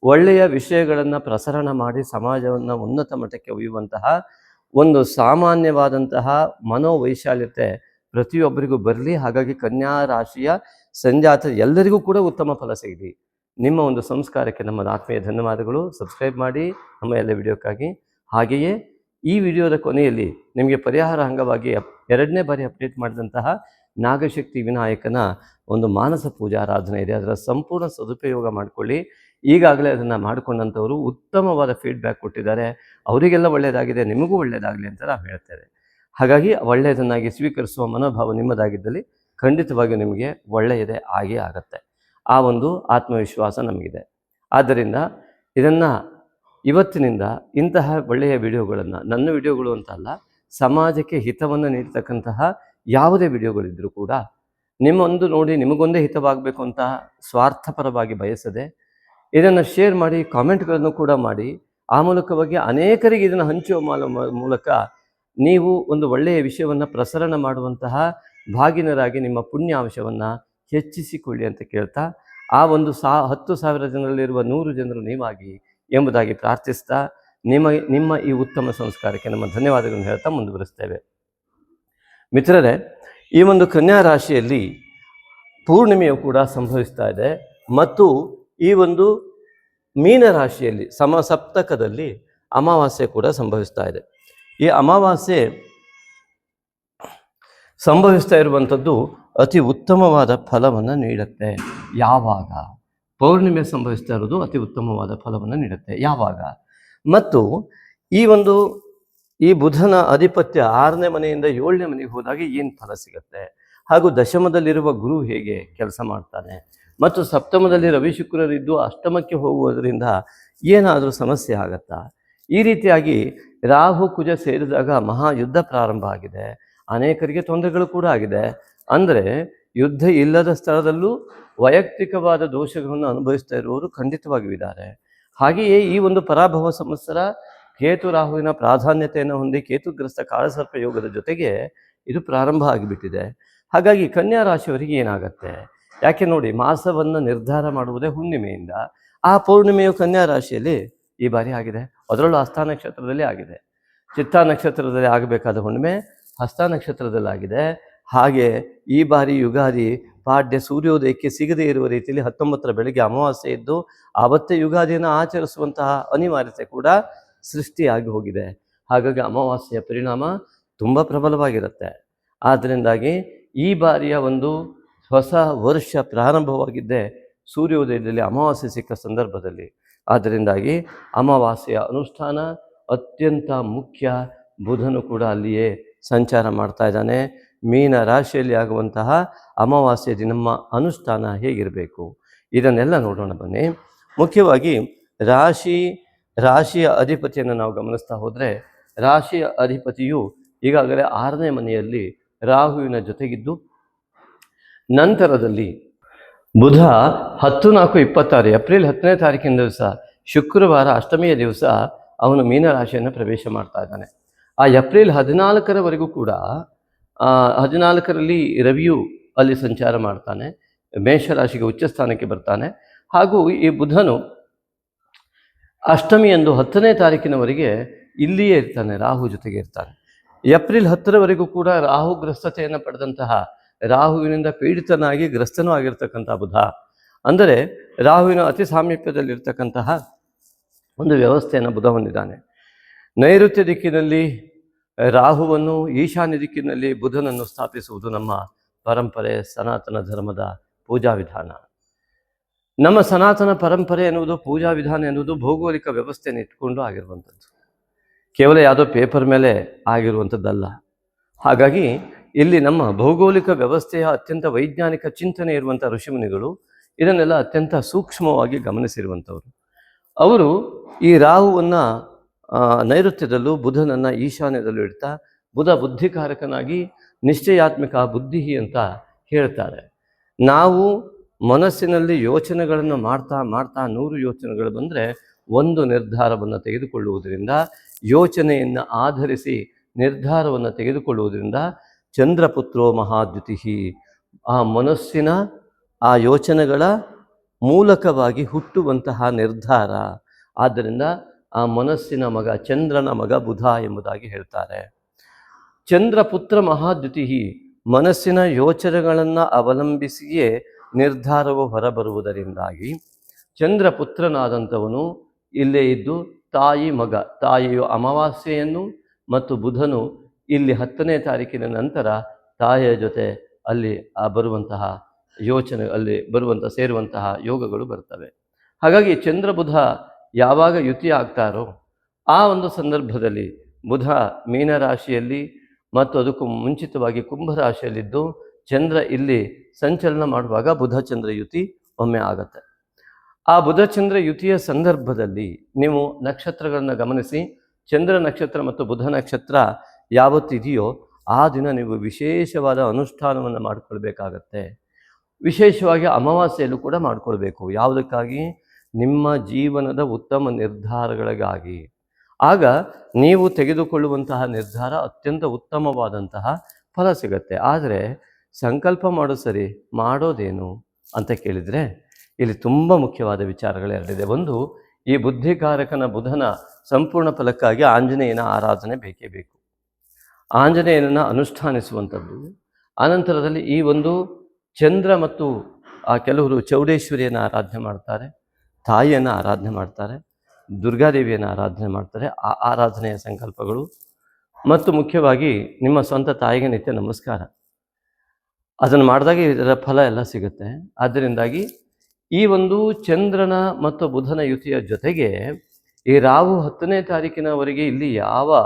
ಒಳ್ಳೆಯ ವಿಷಯಗಳನ್ನು ಪ್ರಸರಣ ಮಾಡಿ ಸಮಾಜವನ್ನು ಉನ್ನತ ಮಟ್ಟಕ್ಕೆ ಒಯ್ಯುವಂತಹ ಒಂದು ಸಾಮಾನ್ಯವಾದಂತಹ ಮನೋವೈಶಾಲ್ಯತೆ ಪ್ರತಿಯೊಬ್ಬರಿಗೂ ಬರಲಿ. ಹಾಗಾಗಿ ಕನ್ಯಾ ರಾಶಿಯ ಸಂಜಾತ ಎಲ್ಲರಿಗೂ ಕೂಡ ಉತ್ತಮ ಫಲ ಸಿಗಲಿ. ನಿಮ್ಮ ಒಂದು ಸಂಸ್ಕಾರಕ್ಕೆ ನಮ್ಮ ಆತ್ಮೀಯ ಧನ್ಯವಾದಗಳು. ಸಬ್ಸ್ಕ್ರೈಬ್ ಮಾಡಿ ನಮ್ಮ ಎಲ್ಲ ವಿಡಿಯೋಕ್ಕಾಗಿ. ಹಾಗೆಯೇ ಈ ವಿಡಿಯೋದ ಕೊನೆಯಲ್ಲಿ ನಿಮಗೆ ಪರಿಹಾರ ಅಂಗವಾಗಿ 2ನೇ ಬಾರಿ ಅಪ್ಡೇಟ್ ಮಾಡಿದಂತಹ ನಾಗಶಕ್ತಿ ವಿನಾಯಕನ ಒಂದು ಮಾನಸ ಪೂಜಾ ಆರಾಧನೆ ಇದೆ. ಅದರ ಸಂಪೂರ್ಣ ಸದುಪಯೋಗ ಮಾಡಿಕೊಳ್ಳಿ. ಈಗಾಗಲೇ ಅದನ್ನು ಮಾಡಿಕೊಂಡಂಥವರು ಉತ್ತಮವಾದ ಫೀಡ್ಬ್ಯಾಕ್ ಕೊಟ್ಟಿದ್ದಾರೆ. ಅವರಿಗೆಲ್ಲ ಒಳ್ಳೆಯದಾಗಿದೆ, ನಿಮಗೂ ಒಳ್ಳೆಯದಾಗಲಿ ಅಂತ ನಾವು ಹೇಳ್ತೇವೆ. ಹಾಗಾಗಿ ಒಳ್ಳೆಯದನ್ನಾಗಿ ಸ್ವೀಕರಿಸುವ ಮನೋಭಾವ ನಿಮ್ಮದಾಗಿದ್ದಲ್ಲಿ ಖಂಡಿತವಾಗಿಯೂ ನಿಮಗೆ ಒಳ್ಳೆಯದೇ ಆಗೇ ಆಗುತ್ತೆ. ಆ ಒಂದು ಆತ್ಮವಿಶ್ವಾಸ ನಮಗಿದೆ. ಆದ್ದರಿಂದ ಇದನ್ನು ಇವತ್ತಿನಿಂದ ಇಂತಹ ಒಳ್ಳೆಯ ವಿಡಿಯೋಗಳನ್ನು, ನನ್ನ ವಿಡಿಯೋಗಳು ಅಂತ ಅಲ್ಲ, ಸಮಾಜಕ್ಕೆ ಹಿತವನ್ನು ನೀಡ್ತಕ್ಕಂತಹ ಯಾವುದೇ ವಿಡಿಯೋಗಳಿದ್ದರೂ ಕೂಡ ನಿಮ್ಮೊಂದು ನೋಡಿ ನಿಮಗೊಂದೇ ಹಿತವಾಗಬೇಕು ಅಂತ ಸ್ವಾರ್ಥಪರವಾಗಿ ಬಯಸದೆ ಇದನ್ನು ಶೇರ್ ಮಾಡಿ, ಕಾಮೆಂಟ್ಗಳನ್ನು ಕೂಡ ಮಾಡಿ, ಆ ಮೂಲಕವಾಗಿ ಅನೇಕರಿಗೆ ಇದನ್ನು ಹಂಚುವ ಮೂಲಕ ನೀವು ಒಂದು ಒಳ್ಳೆಯ ವಿಷಯವನ್ನು ಪ್ರಸರಣ ಮಾಡುವಂತಹ ಭಾಗಿನರಾಗಿ ನಿಮ್ಮ ಪುಣ್ಯಾಂಶವನ್ನು ಹೆಚ್ಚಿಸಿಕೊಳ್ಳಿ ಅಂತ ಕೇಳ್ತಾ, ಆ ಒಂದು 10,000 ಜನರಲ್ಲಿರುವ 100 ಜನರು ನೀವಾಗಿ ಎಂಬುದಾಗಿ ಪ್ರಾರ್ಥಿಸ್ತಾ ನಿಮ್ಮ ಈ ಉತ್ತಮ ಸಂಸ್ಕಾರಕ್ಕೆ ನಮ್ಮ ಧನ್ಯವಾದಗಳನ್ನು ಹೇಳ್ತಾ ಮುಂದುವರಿಸ್ತೇವೆ. ಮಿತ್ರರೇ, ಈ ಒಂದು ಕನ್ಯಾ ರಾಶಿಯಲ್ಲಿ ಪೂರ್ಣಿಮೆಯು ಕೂಡ ಸಂಭವಿಸ್ತಾ ಇದೆ ಮತ್ತು ಈ ಒಂದು ಮೀನ ರಾಶಿಯಲ್ಲಿ ಸಮಸಪ್ತಕದಲ್ಲಿ ಅಮಾವಾಸ್ಯೆ ಕೂಡ ಸಂಭವಿಸ್ತಾ ಇದೆ. ಈ ಅಮಾವಾಸ್ಯೆ ಸಂಭವಿಸ್ತಾ ಇರುವಂಥದ್ದು ಅತಿ ಉತ್ತಮವಾದ ಫಲವನ್ನು ನೀಡುತ್ತೆ. ಯಾವಾಗ? ಪೌರ್ಣಿಮೆ ಸಂಭವಿಸ್ತಾ ಇರೋದು ಅತಿ ಉತ್ತಮವಾದ ಫಲವನ್ನು ನೀಡುತ್ತೆ. ಯಾವಾಗ? ಮತ್ತು ಈ ಬುಧನ ಆಧಿಪತ್ಯ 6ನೇ ಮನೆಯಿಂದ 7ನೇ ಮನೆಗೆ ಹೋದಾಗ ಏನು ಫಲ ಸಿಗುತ್ತೆ, ಹಾಗೂ ದಶಮದಲ್ಲಿರುವ ಗುರು ಹೇಗೆ ಕೆಲಸ ಮಾಡ್ತಾನೆ, ಮತ್ತು ಸಪ್ತಮದಲ್ಲಿ ರವಿ ಶುಕ್ರರಿದ್ದು ಅಷ್ಟಮಕ್ಕೆ ಹೋಗುವುದರಿಂದ ಏನಾದರೂ ಸಮಸ್ಯೆ ಆಗತ್ತಾ? ಈ ರೀತಿಯಾಗಿ ರಾಹು ಕುಜ ಸೇರಿದಾಗ ಮಹಾಯುದ್ಧ ಪ್ರಾರಂಭ ಆಗಿದೆ. ಅನೇಕರಿಗೆ ತೊಂದರೆಗಳು ಕೂಡ ಆಗಿದೆ. ಅಂದರೆ ಯುದ್ಧ ಇಲ್ಲದ ಸ್ಥಳದಲ್ಲೂ ವೈಯಕ್ತಿಕವಾದ ದೋಷಗಳನ್ನು ಅನುಭವಿಸ್ತಾ ಇರುವವರು ಖಂಡಿತವಾಗಿಯೂ ಇದ್ದಾರೆ. ಹಾಗೆಯೇ ಈ ಒಂದು ಪರಾಭವ ಸಂವತ್ಸರ ಕೇತು ರಾಹುವಿನ ಪ್ರಾಧಾನ್ಯತೆಯನ್ನು ಹೊಂದಿ ಕೇತುಗ್ರಸ್ತ ಕಾಳಸರ್ಪ ಯೋಗದ ಜೊತೆಗೆ ಇದು ಪ್ರಾರಂಭ ಆಗಿಬಿಟ್ಟಿದೆ. ಹಾಗಾಗಿ ಕನ್ಯಾ ರಾಶಿಯವರಿಗೆ ಏನಾಗತ್ತೆ? ಯಾಕೆ ನೋಡಿ, ಮಾಸವನ್ನು ನಿರ್ಧಾರ ಮಾಡುವುದೇ ಹುಣ್ಣಿಮೆಯಿಂದ. ಆ ಪೌರ್ಣಿಮೆಯು ಕನ್ಯಾ ರಾಶಿಯಲ್ಲಿ ಈ ಬಾರಿ ಆಗಿದೆ. ಅದರಲ್ಲೂ ಹಸ್ತ ನಕ್ಷತ್ರದಲ್ಲಿ ಆಗಿದೆ. ಚಿತ್ತಾ ನಕ್ಷತ್ರದಲ್ಲಿ ಆಗಬೇಕಾದ ಹುಣ್ಣಿಮೆ ಹಸ್ತ ನಕ್ಷತ್ರದಲ್ಲಾಗಿದೆ. ಹಾಗೆ ಈ ಬಾರಿ ಯುಗಾದಿ ಪಾಡ್ಯ ಸೂರ್ಯೋದಯಕ್ಕೆ ಸಿಗದೇ ಇರುವ ರೀತಿಯಲ್ಲಿ 19ರ ಬೆಳಗ್ಗೆ ಅಮಾವಾಸ್ಯೆ ಇದ್ದು ಆವತ್ತೇ ಯುಗಾದಿಯನ್ನು ಆಚರಿಸುವಂತಹ ಅನಿವಾರ್ಯತೆ ಕೂಡ ಸೃಷ್ಟಿಯಾಗಿ ಹೋಗಿದೆ. ಹಾಗಾಗಿ ಅಮಾವಾಸ್ಯೆಯ ಪರಿಣಾಮ ತುಂಬ ಪ್ರಬಲವಾಗಿರುತ್ತೆ. ಆದ್ದರಿಂದಾಗಿ ಈ ಬಾರಿಯ ಒಂದು ಹೊಸ ವರ್ಷ ಪ್ರಾರಂಭವಾಗಿದ್ದೇ ಸೂರ್ಯೋದಯದಲ್ಲಿ ಅಮಾವಾಸ್ಯೆ ಸಿಕ್ಕ ಸಂದರ್ಭದಲ್ಲಿ. ಆದ್ದರಿಂದಾಗಿ ಅಮಾವಾಸ್ಯೆಯ ಅನುಷ್ಠಾನ ಅತ್ಯಂತ ಮುಖ್ಯ. ಬುಧನು ಕೂಡ ಅಲ್ಲಿಯೇ ಸಂಚಾರ ಮಾಡ್ತಾ ಇದ್ದಾನೆ. ಮೀನ ರಾಶಿಯಲ್ಲಿ ಆಗುವಂತಹ ಅಮಾವಾಸ್ಯೆ ನಮ್ಮ ಅನುಷ್ಠಾನ ಹೇಗಿರಬೇಕು ಇದನ್ನೆಲ್ಲ ನೋಡೋಣ ಬನ್ನಿ. ಮುಖ್ಯವಾಗಿ ರಾಶಿಯ ಅಧಿಪತಿಯನ್ನು ನಾವು ಗಮನಿಸ್ತಾ ಹೋದರೆ, ರಾಶಿಯ ಅಧಿಪತಿಯು ಈಗಾಗಲೇ 6ನೇ ಮನೆಯಲ್ಲಿ ರಾಹುವಿನ ಜೊತೆಗಿದ್ದು, ನಂತರದಲ್ಲಿ ಬುಧ 10-4-26 ಏಪ್ರಿಲ್ 10ನೇ ತಾರೀಕಿನ ದಿವಸ ಶುಕ್ರವಾರ ಅಷ್ಟಮಿಯ ದಿವಸ ಅವನು ಮೀನರಾಶಿಯನ್ನು ಪ್ರವೇಶ ಮಾಡ್ತಾ ಇದ್ದಾನೆ. ಆ ಏಪ್ರಿಲ್ 14ರವರೆಗೂ ಕೂಡ 14ರಲ್ಲಿ ರವಿಯು ಅಲ್ಲಿ ಸಂಚಾರ ಮಾಡ್ತಾನೆ, ಮೇಷರಾಶಿಗೆ ಉಚ್ಚ ಸ್ಥಾನಕ್ಕೆ ಬರ್ತಾನೆ. ಹಾಗೂ ಈ ಬುಧನು ಅಷ್ಟಮಿಯಂದು 10ನೇ ತಾರೀಕಿನವರೆಗೆ ಇಲ್ಲಿಯೇ ಇರ್ತಾನೆ, ರಾಹು ಜೊತೆಗೆ ಇರ್ತಾನೆ. ಏಪ್ರಿಲ್ 10ರವರೆಗೂ ಕೂಡ ರಾಹು ಗ್ರಸ್ತತೆಯನ್ನು ಪಡೆದಂತಹ, ರಾಹುವಿನಿಂದ ಪೀಡಿತನಾಗಿ ಗ್ರಸ್ತನೂ ಆಗಿರ್ತಕ್ಕಂಥ ಬುಧ, ಅಂದರೆ ರಾಹುವಿನ ಅತಿ ಸಾಮೀಪ್ಯದಲ್ಲಿರ್ತಕ್ಕಂತಹ ಒಂದು ವ್ಯವಸ್ಥೆಯನ್ನು ಬುಧ ಹೊಂದಿದ್ದಾನೆ. ನೈಋತ್ಯ ದಿಕ್ಕಿನಲ್ಲಿ ರಾಹುವನ್ನು, ಈಶಾನ್ಯ ದಿಕ್ಕಿನಲ್ಲಿ ಬುಧನನ್ನು ಸ್ಥಾಪಿಸುವುದು ನಮ್ಮ ಪರಂಪರೆ, ಸನಾತನ ಧರ್ಮದ ಪೂಜಾ ವಿಧಾನ. ನಮ್ಮ ಸನಾತನ ಪರಂಪರೆ ಎನ್ನುವುದು, ಪೂಜಾ ವಿಧಾನ ಎನ್ನುವುದು ಭೌಗೋಳಿಕ ವ್ಯವಸ್ಥೆಯನ್ನು ಇಟ್ಕೊಂಡು ಆಗಿರುವಂಥದ್ದು, ಕೇವಲ ಯಾವುದೋ ಪೇಪರ್ ಮೇಲೆ ಆಗಿರುವಂಥದ್ದಲ್ಲ. ಹಾಗಾಗಿ ಇಲ್ಲಿ ನಮ್ಮ ಭೌಗೋಳಿಕ ವ್ಯವಸ್ಥೆಯ ಅತ್ಯಂತ ವೈಜ್ಞಾನಿಕ ಚಿಂತನೆ ಇರುವಂಥ ಋಷಿಮುನಿಗಳು ಇದನ್ನೆಲ್ಲ ಅತ್ಯಂತ ಸೂಕ್ಷ್ಮವಾಗಿ ಗಮನಿಸಿರುವಂಥವರು. ಅವರು ಈ ರಾಹುವನ್ನು ನೈಋತ್ಯದಲ್ಲೂ ಬುಧನನ್ನು ಈಶಾನ್ಯದಲ್ಲೂ ಇಡ್ತಾ, ಬುಧ ಬುದ್ಧಿಕಾರಕನಾಗಿ ನಿಶ್ಚಯಾತ್ಮಕ ಬುದ್ಧಿ ಅಂತ ಹೇಳ್ತಾರೆ. ನಾವು ಮನಸ್ಸಿನಲ್ಲಿ ಯೋಚನೆಗಳನ್ನು ಮಾಡ್ತಾ 100 ಯೋಚನೆಗಳು ಬಂದರೆ ಒಂದು ನಿರ್ಧಾರವನ್ನು ತೆಗೆದುಕೊಳ್ಳುವುದರಿಂದ, ಯೋಚನೆಯನ್ನು ಆಧರಿಸಿ ನಿರ್ಧಾರವನ್ನು ತೆಗೆದುಕೊಳ್ಳುವುದರಿಂದ ಚಂದ್ರಪುತ್ರೋ ಮಹಾದ್ಯುತಿ, ಆ ಮನಸ್ಸಿನ ಆ ಯೋಚನೆಗಳ ಮೂಲಕವಾಗಿ ಹುಟ್ಟುವಂತಹ ನಿರ್ಧಾರ. ಆದ್ದರಿಂದ ಆ ಮನಸ್ಸಿನ ಮಗ, ಚಂದ್ರನ ಮಗ ಬುಧ ಎಂಬುದಾಗಿ ಹೇಳ್ತಾರೆ. ಚಂದ್ರಪುತ್ರ ಮಹಾದ್ಯುತಿ, ಮನಸ್ಸಿನ ಯೋಚನೆಗಳನ್ನು ಅವಲಂಬಿಸಿಯೇ ನಿರ್ಧಾರವು ಹೊರಬರುವುದರಿಂದಾಗಿ ಚಂದ್ರಪುತ್ರನಾದಂಥವನು ಇಲ್ಲೇ ಇದ್ದು ತಾಯಿ ಮಗ, ತಾಯಿಯು ಅಮಾವಾಸ್ಯೆಯನ್ನು ಮತ್ತು ಬುಧನು ಇಲ್ಲಿ 10ನೇ ತಾರೀಕಿನ ನಂತರ ತಾಯಿಯ ಜೊತೆ ಅಲ್ಲಿ ಬರುವಂತಹ ಯೋಚನೆ, ಅಲ್ಲಿ ಸೇರುವಂತಹ ಯೋಗಗಳು ಬರ್ತವೆ. ಹಾಗಾಗಿ ಚಂದ್ರ ಬುಧ ಯಾವಾಗ ಯುತಿ ಆಗ್ತಾರೋ ಆ ಒಂದು ಸಂದರ್ಭದಲ್ಲಿ ಬುಧ ಮೀನರಾಶಿಯಲ್ಲಿ ಮತ್ತು ಅದಕ್ಕೂ ಮುಂಚಿತವಾಗಿ ಕುಂಭರಾಶಿಯಲ್ಲಿದ್ದು ಚಂದ್ರ ಇಲ್ಲಿ ಸಂಚಲನ ಮಾಡುವಾಗ ಬುಧ ಚಂದ್ರ ಯುತಿ ಒಮ್ಮೆ ಆಗತ್ತೆ. ಆ ಬುಧ ಚಂದ್ರ ಯುತಿಯ ಸಂದರ್ಭದಲ್ಲಿ ನೀವು ನಕ್ಷತ್ರಗಳನ್ನು ಗಮನಿಸಿ. ಚಂದ್ರ ನಕ್ಷತ್ರ ಮತ್ತು ಬುಧ ನಕ್ಷತ್ರ ಯಾವತ್ತಿದೆಯೋ ಆ ದಿನ ನೀವು ವಿಶೇಷವಾದ ಅನುಷ್ಠಾನವನ್ನು ಮಾಡಿಕೊಳ್ಬೇಕಾಗತ್ತೆ. ವಿಶೇಷವಾಗಿ ಅಮಾವಾಸ್ಯೆಯಲ್ಲೂ ಕೂಡ ಮಾಡಿಕೊಳ್ಬೇಕು. ಯಾವುದಕ್ಕಾಗಿ? ನಿಮ್ಮ ಜೀವನದ ಉತ್ತಮ ನಿರ್ಧಾರಗಳಿಗಾಗಿ. ಆಗ ನೀವು ತೆಗೆದುಕೊಳ್ಳುವಂತಹ ನಿರ್ಧಾರ ಅತ್ಯಂತ ಉತ್ತಮವಾದಂತಹ ಫಲ ಸಿಗತ್ತೆ. ಆದರೆ ಸಂಕಲ್ಪ ಮಾಡೋದು ಸರಿ, ಮಾಡೋದೇನು ಅಂತ ಕೇಳಿದರೆ ಇಲ್ಲಿ ತುಂಬ ಮುಖ್ಯವಾದ ವಿಚಾರಗಳೆರಡಿದೆ. ಒಂದು, ಈ ಬುದ್ಧಿಕಾರಕನ ಬುಧನ ಸಂಪೂರ್ಣ ಫಲಕ್ಕಾಗಿ ಆಂಜನೇಯನ ಆರಾಧನೆ ಬೇಕೇ ಬೇಕು. ಆಂಜನೇಯನನ್ನು ಅನುಷ್ಠಾನಿಸುವಂಥದ್ದು. ಆನಂತರದಲ್ಲಿ ಈ ಒಂದು ಚಂದ್ರ ಮತ್ತು ಕೆಲವರು ಚೌಡೇಶ್ವರಿಯನ್ನು ಆರಾಧನೆ ಮಾಡ್ತಾರೆ, ತಾಯಿಯನ್ನು ಆರಾಧನೆ ಮಾಡ್ತಾರೆ, ದುರ್ಗಾದೇವಿಯನ್ನು ಆರಾಧನೆ ಮಾಡ್ತಾರೆ. ಆ ಆರಾಧನೆಯ ಸಂಕಲ್ಪಗಳು ಮತ್ತು ಮುಖ್ಯವಾಗಿ ನಿಮ್ಮ ಸ್ವಂತ ತಾಯಿಗೆ ನಿತ್ಯ ನಮಸ್ಕಾರ, ಅದನ್ನು ಮಾಡಿದಾಗ ಇದರ ಫಲ ಎಲ್ಲ ಸಿಗುತ್ತೆ. ಆದ್ದರಿಂದಾಗಿ ಈ ಒಂದು ಚಂದ್ರನ ಮತ್ತು ಬುಧನ ಯುತಿಯ ಜೊತೆಗೆ ಈ ರಾಹು 10ನೇ ತಾರೀಕಿನವರೆಗೆ ಇಲ್ಲಿ ಯಾವ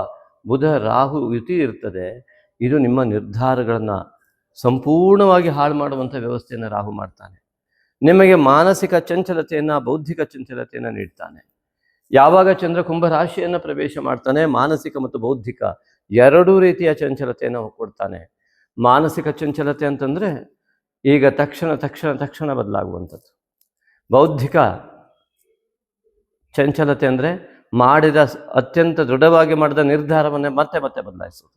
ಬುಧ ರಾಹು ಯುತಿ ಇರ್ತದೆ, ಇದು ನಿಮ್ಮ ನಿರ್ಧಾರಗಳನ್ನು ಸಂಪೂರ್ಣವಾಗಿ ಹಾಳು ಮಾಡುವಂಥ ವ್ಯವಸ್ಥೆಯನ್ನು ರಾಹು ಮಾಡ್ತಾನೆ. ನಿಮಗೆ ಮಾನಸಿಕ ಚಂಚಲತೆಯನ್ನು, ಬೌದ್ಧಿಕ ಚಂಚಲತೆಯನ್ನು ನೀಡ್ತಾನೆ. ಯಾವಾಗ ಚಂದ್ರ ಕುಂಭ ರಾಶಿಯನ್ನು ಪ್ರವೇಶ ಮಾಡ್ತಾನೆ, ಮಾನಸಿಕ ಮತ್ತು ಬೌದ್ಧಿಕ ಎರಡೂ ರೀತಿಯ ಚಂಚಲತೆಯನ್ನು ಕೊಡ್ತಾನೆ. ಮಾನಸಿಕ ಚಂಚಲತೆ ಅಂತಂದರೆ ಈಗ ತಕ್ಷಣ ಬದಲಾಗುವಂಥದ್ದು. ಬೌದ್ಧಿಕ ಚಂಚಲತೆ ಅಂದರೆ ಮಾಡಿದ ಅತ್ಯಂತ ದೃಢವಾಗಿ ಮಾಡಿದ ನಿರ್ಧಾರವನ್ನೇ ಮತ್ತೆ ಬದಲಾಯಿಸೋದು.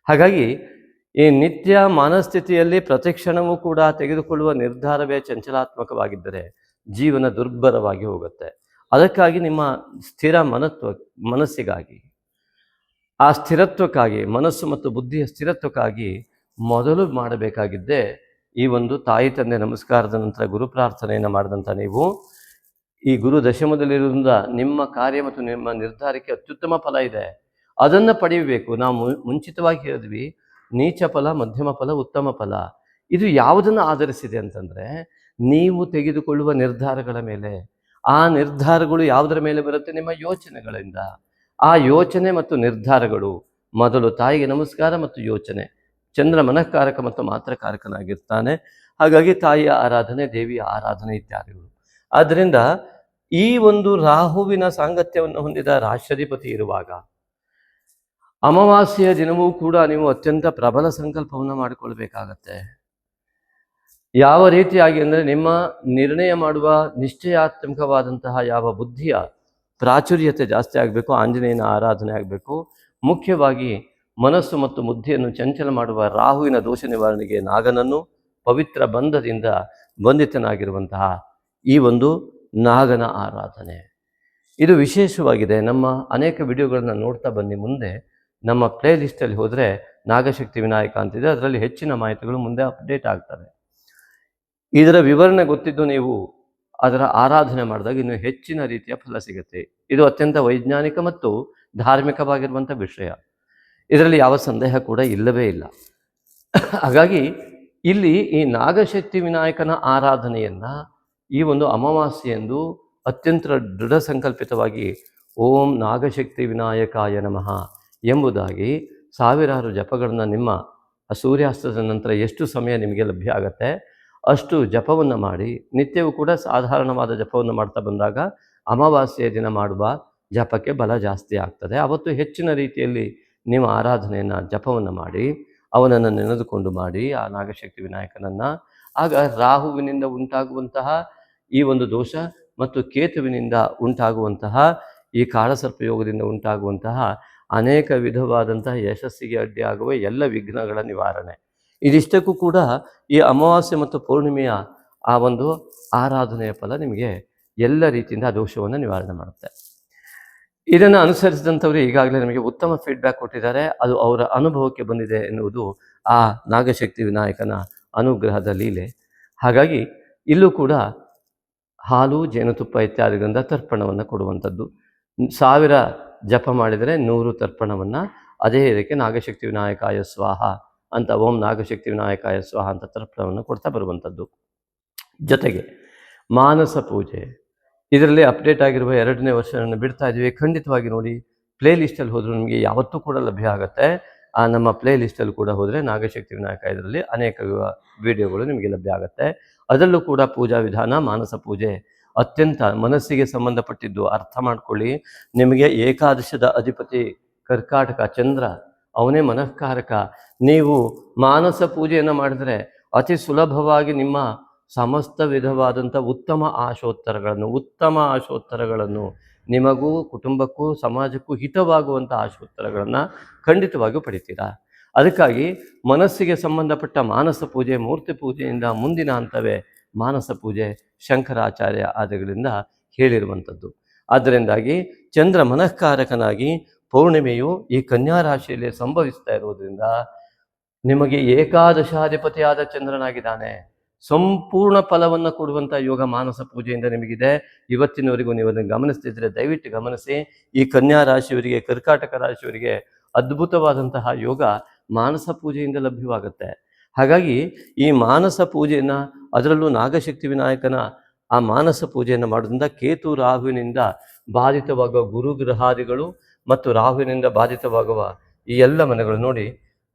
ಹಾಗಾಗಿ ಈ ನಿತ್ಯ ಮನಸ್ಥಿತಿಯಲ್ಲಿ ಪ್ರತಿಕ್ಷಣವೂ ಕೂಡ ತೆಗೆದುಕೊಳ್ಳುವ ನಿರ್ಧಾರವೇ ಚಂಚಲಾತ್ಮಕವಾಗಿದ್ದರೆ ಜೀವನ ದುರ್ಬರವಾಗಿ ಹೋಗುತ್ತೆ. ಅದಕ್ಕಾಗಿ ನಿಮ್ಮ ಸ್ಥಿರ ಮನಸ್ಸಿಗಾಗಿ, ಆ ಸ್ಥಿರತ್ವಕ್ಕಾಗಿ, ಮನಸ್ಸು ಮತ್ತು ಬುದ್ಧಿಯ ಸ್ಥಿರತ್ವಕ್ಕಾಗಿ ಮೊದಲು ಮಾಡಬೇಕಾಗಿದ್ದೇ ಈ ಒಂದು ತಾಯಿ ತಂದೆ ನಮಸ್ಕಾರದ ನಂತರ ಗುರು ಪ್ರಾರ್ಥನೆಯನ್ನು ಮಾಡಿದಂಥ ನೀವು ಈ ಗುರು ದಶಮದಲ್ಲಿರುವುದರಿಂದ ನಿಮ್ಮ ಕಾರ್ಯ ಮತ್ತು ನಿಮ್ಮ ನಿರ್ಧಾರಕ್ಕೆ ಅತ್ಯುತ್ತಮ ಫಲ ಇದೆ. ಅದನ್ನು ಪಡೆಯಬೇಕು. ನಾವು ಮುಂಚಿತವಾಗಿ ಹೇಳಿದ್ವಿ, ನೀಚ ಫಲ, ಮಧ್ಯಮ ಫಲ, ಉತ್ತಮ ಫಲ. ಇದು ಯಾವುದನ್ನು ಆಧರಿಸಿದೆ ಅಂತಂದರೆ ನೀವು ತೆಗೆದುಕೊಳ್ಳುವ ನಿರ್ಧಾರಗಳ ಮೇಲೆ. ಆ ನಿರ್ಧಾರಗಳು ಯಾವುದರ ಮೇಲೆ ಬರುತ್ತೆ? ನಿಮ್ಮ ಯೋಚನೆಗಳಿಂದ. ಆ ಯೋಚನೆ ಮತ್ತು ನಿರ್ಧಾರಗಳು ಮೊದಲು ತಾಯಿಗೆ ನಮಸ್ಕಾರ ಮತ್ತು ಯೋಚನೆ. ಚಂದ್ರ ಮನಃಕಾರಕ ಮತ್ತು ಮಾತ್ರಕಾರಕನಾಗಿರ್ತಾನೆ. ಹಾಗಾಗಿ ತಾಯಿಯ ಆರಾಧನೆ, ದೇವಿಯ ಆರಾಧನೆ ಇತ್ಯಾದಿಗಳು. ಆದ್ದರಿಂದ ಈ ಒಂದು ರಾಹುವಿನ ಸಾಂಗತ್ಯವನ್ನು ಹೊಂದಿದ ರಾಷ್ಟ್ರಾಧಿಪತಿ ಇರುವಾಗ ಅಮಾವಾಸ್ಯೆಯ ದಿನವೂ ಕೂಡ ನೀವು ಅತ್ಯಂತ ಪ್ರಬಲ ಸಂಕಲ್ಪವನ್ನು ಮಾಡಿಕೊಳ್ಬೇಕಾಗತ್ತೆ. ಯಾವ ರೀತಿಯಾಗಿ ಅಂದರೆ ನಿಮ್ಮ ನಿರ್ಣಯ ಮಾಡುವ ನಿಶ್ಚಯಾತ್ಮಕವಾದಂತಹ ಯಾವ ಬುದ್ಧಿಯ ಪ್ರಾಚುರ್ಯತೆ ಜಾಸ್ತಿ ಆಗಬೇಕು, ಆಂಜನೇಯನ ಆರಾಧನೆ ಆಗಬೇಕು. ಮುಖ್ಯವಾಗಿ ಮನಸ್ಸು ಮತ್ತು ಬುದ್ಧಿಯನ್ನು ಚಂಚಲ ಮಾಡುವ ರಾಹುವಿನ ದೋಷ ನಿವಾರಣೆಗೆ ನಾಗನನ್ನು ಪವಿತ್ರ ಬಂಧದಿಂದ ಬಂಧಿತನಾಗಿರುವಂತಹ ಈ ಒಂದು ನಾಗನ ಆರಾಧನೆ ಇದು ವಿಶೇಷವಾಗಿದೆ. ನಮ್ಮ ಅನೇಕ ವಿಡಿಯೋಗಳನ್ನು ನೋಡ್ತಾ ಬನ್ನಿ. ಮುಂದೆ ನಮ್ಮ ಪ್ಲೇ ಲಿಸ್ಟಲ್ಲಿ ಹೋದರೆ ನಾಗಶಕ್ತಿ ವಿನಾಯಕ ಅಂತಿದೆ, ಅದರಲ್ಲಿ ಹೆಚ್ಚಿನ ಮಾಹಿತಿಗಳು ಮುಂದೆ ಅಪ್ಡೇಟ್ ಆಗ್ತವೆ. ಇದರ ವಿವರಣೆ ಗೊತ್ತಿದ್ದು ನೀವು ಅದರ ಆರಾಧನೆ ಮಾಡಿದಾಗ ಇನ್ನೂ ಹೆಚ್ಚಿನ ರೀತಿಯ ಫಲ ಸಿಗುತ್ತೆ. ಇದು ಅತ್ಯಂತ ವೈಜ್ಞಾನಿಕ ಮತ್ತು ಧಾರ್ಮಿಕವಾಗಿರುವಂಥ ವಿಷಯ, ಇದರಲ್ಲಿ ಯಾವ ಸಂದೇಹ ಕೂಡ ಇಲ್ಲವೇ ಇಲ್ಲ. ಹಾಗಾಗಿ ಇಲ್ಲಿ ಈ ನಾಗಶಕ್ತಿ ವಿನಾಯಕನ ಆರಾಧನೆಯನ್ನು ಈ ಒಂದು ಅಮಾವಾಸ್ಯೆಯಂದು ಅತ್ಯಂತ ದೃಢ ಸಂಕಲ್ಪಿತವಾಗಿ ಓಂ ನಾಗಶಕ್ತಿ ವಿನಾಯಕಾಯ ನಮಃ ಎಂಬುದಾಗಿ ಸಾವಿರಾರು ಜಪಗಳನ್ನು ನಿಮ್ಮ ಸೂರ್ಯಾಸ್ತದ ನಂತರ ಎಷ್ಟು ಸಮಯ ನಿಮಗೆ ಲಭ್ಯ ಆಗುತ್ತೆ ಅಷ್ಟು ಜಪವನ್ನು ಮಾಡಿ, ನಿತ್ಯವೂ ಕೂಡ ಸಾಧಾರಣವಾದ ಜಪವನ್ನು ಮಾಡ್ತಾ ಬಂದಾಗ ಅಮಾವಾಸ್ಯೆಯ ದಿನ ಮಾಡುವ ಜಪಕ್ಕೆ ಬಲ ಜಾಸ್ತಿ ಆಗ್ತದೆ. ಅವತ್ತು ಹೆಚ್ಚಿನ ರೀತಿಯಲ್ಲಿ ನೀವು ಆರಾಧನೆಯನ್ನು ಜಪವನ್ನು ಮಾಡಿ ಅವನನ್ನು ನೆನೆದುಕೊಂಡು ಮಾಡಿ ಆ ನಾಗಶಕ್ತಿ ವಿನಾಯಕನನ್ನು. ಆಗ ರಾಹುವಿನಿಂದ ಉಂಟಾಗುವಂತಹ ಈ ಒಂದು ದೋಷ ಮತ್ತು ಕೇತುವಿನಿಂದ ಉಂಟಾಗುವಂತಹ ಈ ಕಾಳಸರ್ಪಯೋಗದಿಂದ ಉಂಟಾಗುವಂತಹ ಅನೇಕ ವಿಧವಾದಂತಹ ಯಶಸ್ಸಿಗೆ ಅಡ್ಡಿಯಾಗುವ ಎಲ್ಲ ವಿಘ್ನಗಳ ನಿವಾರಣೆ. ಇದಿಷ್ಟಕ್ಕೂ ಕೂಡ ಈ ಅಮಾವಾಸ್ಯೆ ಮತ್ತು ಪೌರ್ಣಿಮೆಯ ಆ ಒಂದು ಆರಾಧನೆಯ ಫಲ ನಿಮಗೆ ಎಲ್ಲ ರೀತಿಯಿಂದ ಆ ದೋಷವನ್ನು ನಿವಾರಣೆ ಮಾಡುತ್ತೆ. ಇದನ್ನು ಅನುಸರಿಸಿದಂಥವರು ಈಗಾಗಲೇ ನಮಗೆ ಉತ್ತಮ ಫೀಡ್ಬ್ಯಾಕ್ ಕೊಟ್ಟಿದ್ದಾರೆ. ಅದು ಅವರ ಅನುಭವಕ್ಕೆ ಬಂದಿದೆ ಎನ್ನುವುದು ಆ ನಾಗಶಕ್ತಿ ವಿನಾಯಕನ ಅನುಗ್ರಹದ ಲೀಲೆ. ಹಾಗಾಗಿ ಇಲ್ಲೂ ಕೂಡ ಹಾಲು, ಜೇನುತುಪ್ಪ ಇತ್ಯಾದಿಗಳಿಂದ ತರ್ಪಣವನ್ನು ಕೊಡುವಂಥದ್ದು. 1000 ಜಪ ಮಾಡಿದರೆ 100 ತರ್ಪಣವನ್ನು ಅದೇ ಇದಕ್ಕೆ ನಾಗಶಕ್ತಿ ವಿನಾಯಕಾಯ ಸ್ವಾಹ ಅಂತ ಓಂ ನಾಗಶಕ್ತಿ ವಿನಾಯಕಾಯ ಸ್ವಾಹ ಅಂತ ತರ್ಪಣವನ್ನು ಕೊಡ್ತಾ ಬರುವಂಥದ್ದು. ಜೊತೆಗೆ ಮಾನಸ ಪೂಜೆ, ಇದರಲ್ಲಿ ಅಪ್ಡೇಟ್ ಆಗಿರುವ 2ನೇ ವರ್ಷವನ್ನು ಬಿಡ್ತಾ ಇದ್ದೀವಿ. ಖಂಡಿತವಾಗಿ ನೋಡಿ, ಪ್ಲೇ ಲಿಸ್ಟಲ್ಲಿ ಹೋದರೂ ನಿಮಗೆ ಯಾವತ್ತೂ ಕೂಡ ಲಭ್ಯ ಆಗುತ್ತೆ. ಆ ನಮ್ಮ ಪ್ಲೇ ಲಿಸ್ಟಲ್ಲಿ ಕೂಡ ಹೋದರೆ ನಾಗಶಕ್ತಿ ವಿನಾಯಕ ಇದರಲ್ಲಿ ಅನೇಕ ವಿಡಿಯೋಗಳು ನಿಮಗೆ ಲಭ್ಯ ಆಗುತ್ತೆ. ಅದರಲ್ಲೂ ಕೂಡ ಪೂಜಾ ವಿಧಾನ ಮಾನಸ ಪೂಜೆ ಅತ್ಯಂತ ಮನಸ್ಸಿಗೆ ಸಂಬಂಧಪಟ್ಟಿದ್ದು. ಅರ್ಥ ಮಾಡ್ಕೊಳ್ಳಿ, ನಿಮಗೆ ಏಕಾದಶದ ಅಧಿಪತಿ ಕರ್ಕಾಟಕ ಚಂದ್ರ, ಅವನೇ ಮನಃಕಾರಕ. ನೀವು ಮಾನಸ ಪೂಜೆಯನ್ನು ಮಾಡಿದರೆ ಅತಿ ಸುಲಭವಾಗಿ ನಿಮ್ಮ ಸಮಸ್ತ ವಿಧವಾದಂಥ ಉತ್ತಮ ಆಶೋತ್ತರಗಳನ್ನು ನಿಮಗೂ ಕುಟುಂಬಕ್ಕೂ ಸಮಾಜಕ್ಕೂ ಹಿತವಾಗುವಂಥ ಆಶೋತ್ತರಗಳನ್ನು ಖಂಡಿತವಾಗಿಯೂ ಪಡಿತೀರಾ. ಅದಕ್ಕಾಗಿ ಮನಸ್ಸಿಗೆ ಸಂಬಂಧಪಟ್ಟ ಮಾನಸ ಪೂಜೆ, ಮೂರ್ತಿ ಪೂಜೆಯಿಂದ ಮುಂದಿನ ಹಂತವೇ ಮಾನಸ ಪೂಜೆ, ಶಂಕರಾಚಾರ್ಯ ಆದಿಗಳಿಂದ ಹೇಳಿರುವಂಥದ್ದು. ಆದ್ದರಿಂದಾಗಿ ಚಂದ್ರ ಮನಃಕಾರಕನಾಗಿ ಪೌರ್ಣಿಮೆಯು ಈ ಕನ್ಯಾ ರಾಶಿಯಲ್ಲಿ ಸಂಭವಿಸ್ತಾ ಇರೋದ್ರಿಂದ ನಿಮಗೆ ಏಕಾದಶಾಧಿಪತಿಯಾದ ಚಂದ್ರನಾಗಿದ್ದಾನೆ. ಸಂಪೂರ್ಣ ಫಲವನ್ನು ಕೊಡುವಂಥ ಯೋಗ ಮಾನಸ ಪೂಜೆಯಿಂದ ನಿಮಗಿದೆ. ಇವತ್ತಿನವರೆಗೂ ನೀವು ಅದನ್ನು ಗಮನಿಸ್ತಿದ್ರೆ ದಯವಿಟ್ಟು ಗಮನಿಸಿ. ಈ ಕನ್ಯಾ ರಾಶಿಯವರಿಗೆ, ಕರ್ಕಾಟಕ ರಾಶಿಯವರಿಗೆ ಅದ್ಭುತವಾದಂತಹ ಯೋಗ ಮಾನಸ ಪೂಜೆಯಿಂದ ಲಭ್ಯವಾಗುತ್ತೆ. ಹಾಗಾಗಿ ಈ ಮಾನಸ ಪೂಜೆಯನ್ನು, ಅದರಲ್ಲೂ ನಾಗಶಕ್ತಿ ವಿನಾಯಕನ ಆ ಮಾನಸ ಪೂಜೆಯನ್ನು ಮಾಡೋದ್ರಿಂದ ಕೇತು ರಾಹುವಿನಿಂದ ಬಾಧಿತವಾಗುವ ಗುರುಗ್ರಹಾದಿಗಳು ಮತ್ತು ರಾಹುವಿನಿಂದ ಬಾಧಿತವಾಗುವ ಈ ಎಲ್ಲ ಮನೆಗಳು ನೋಡಿ,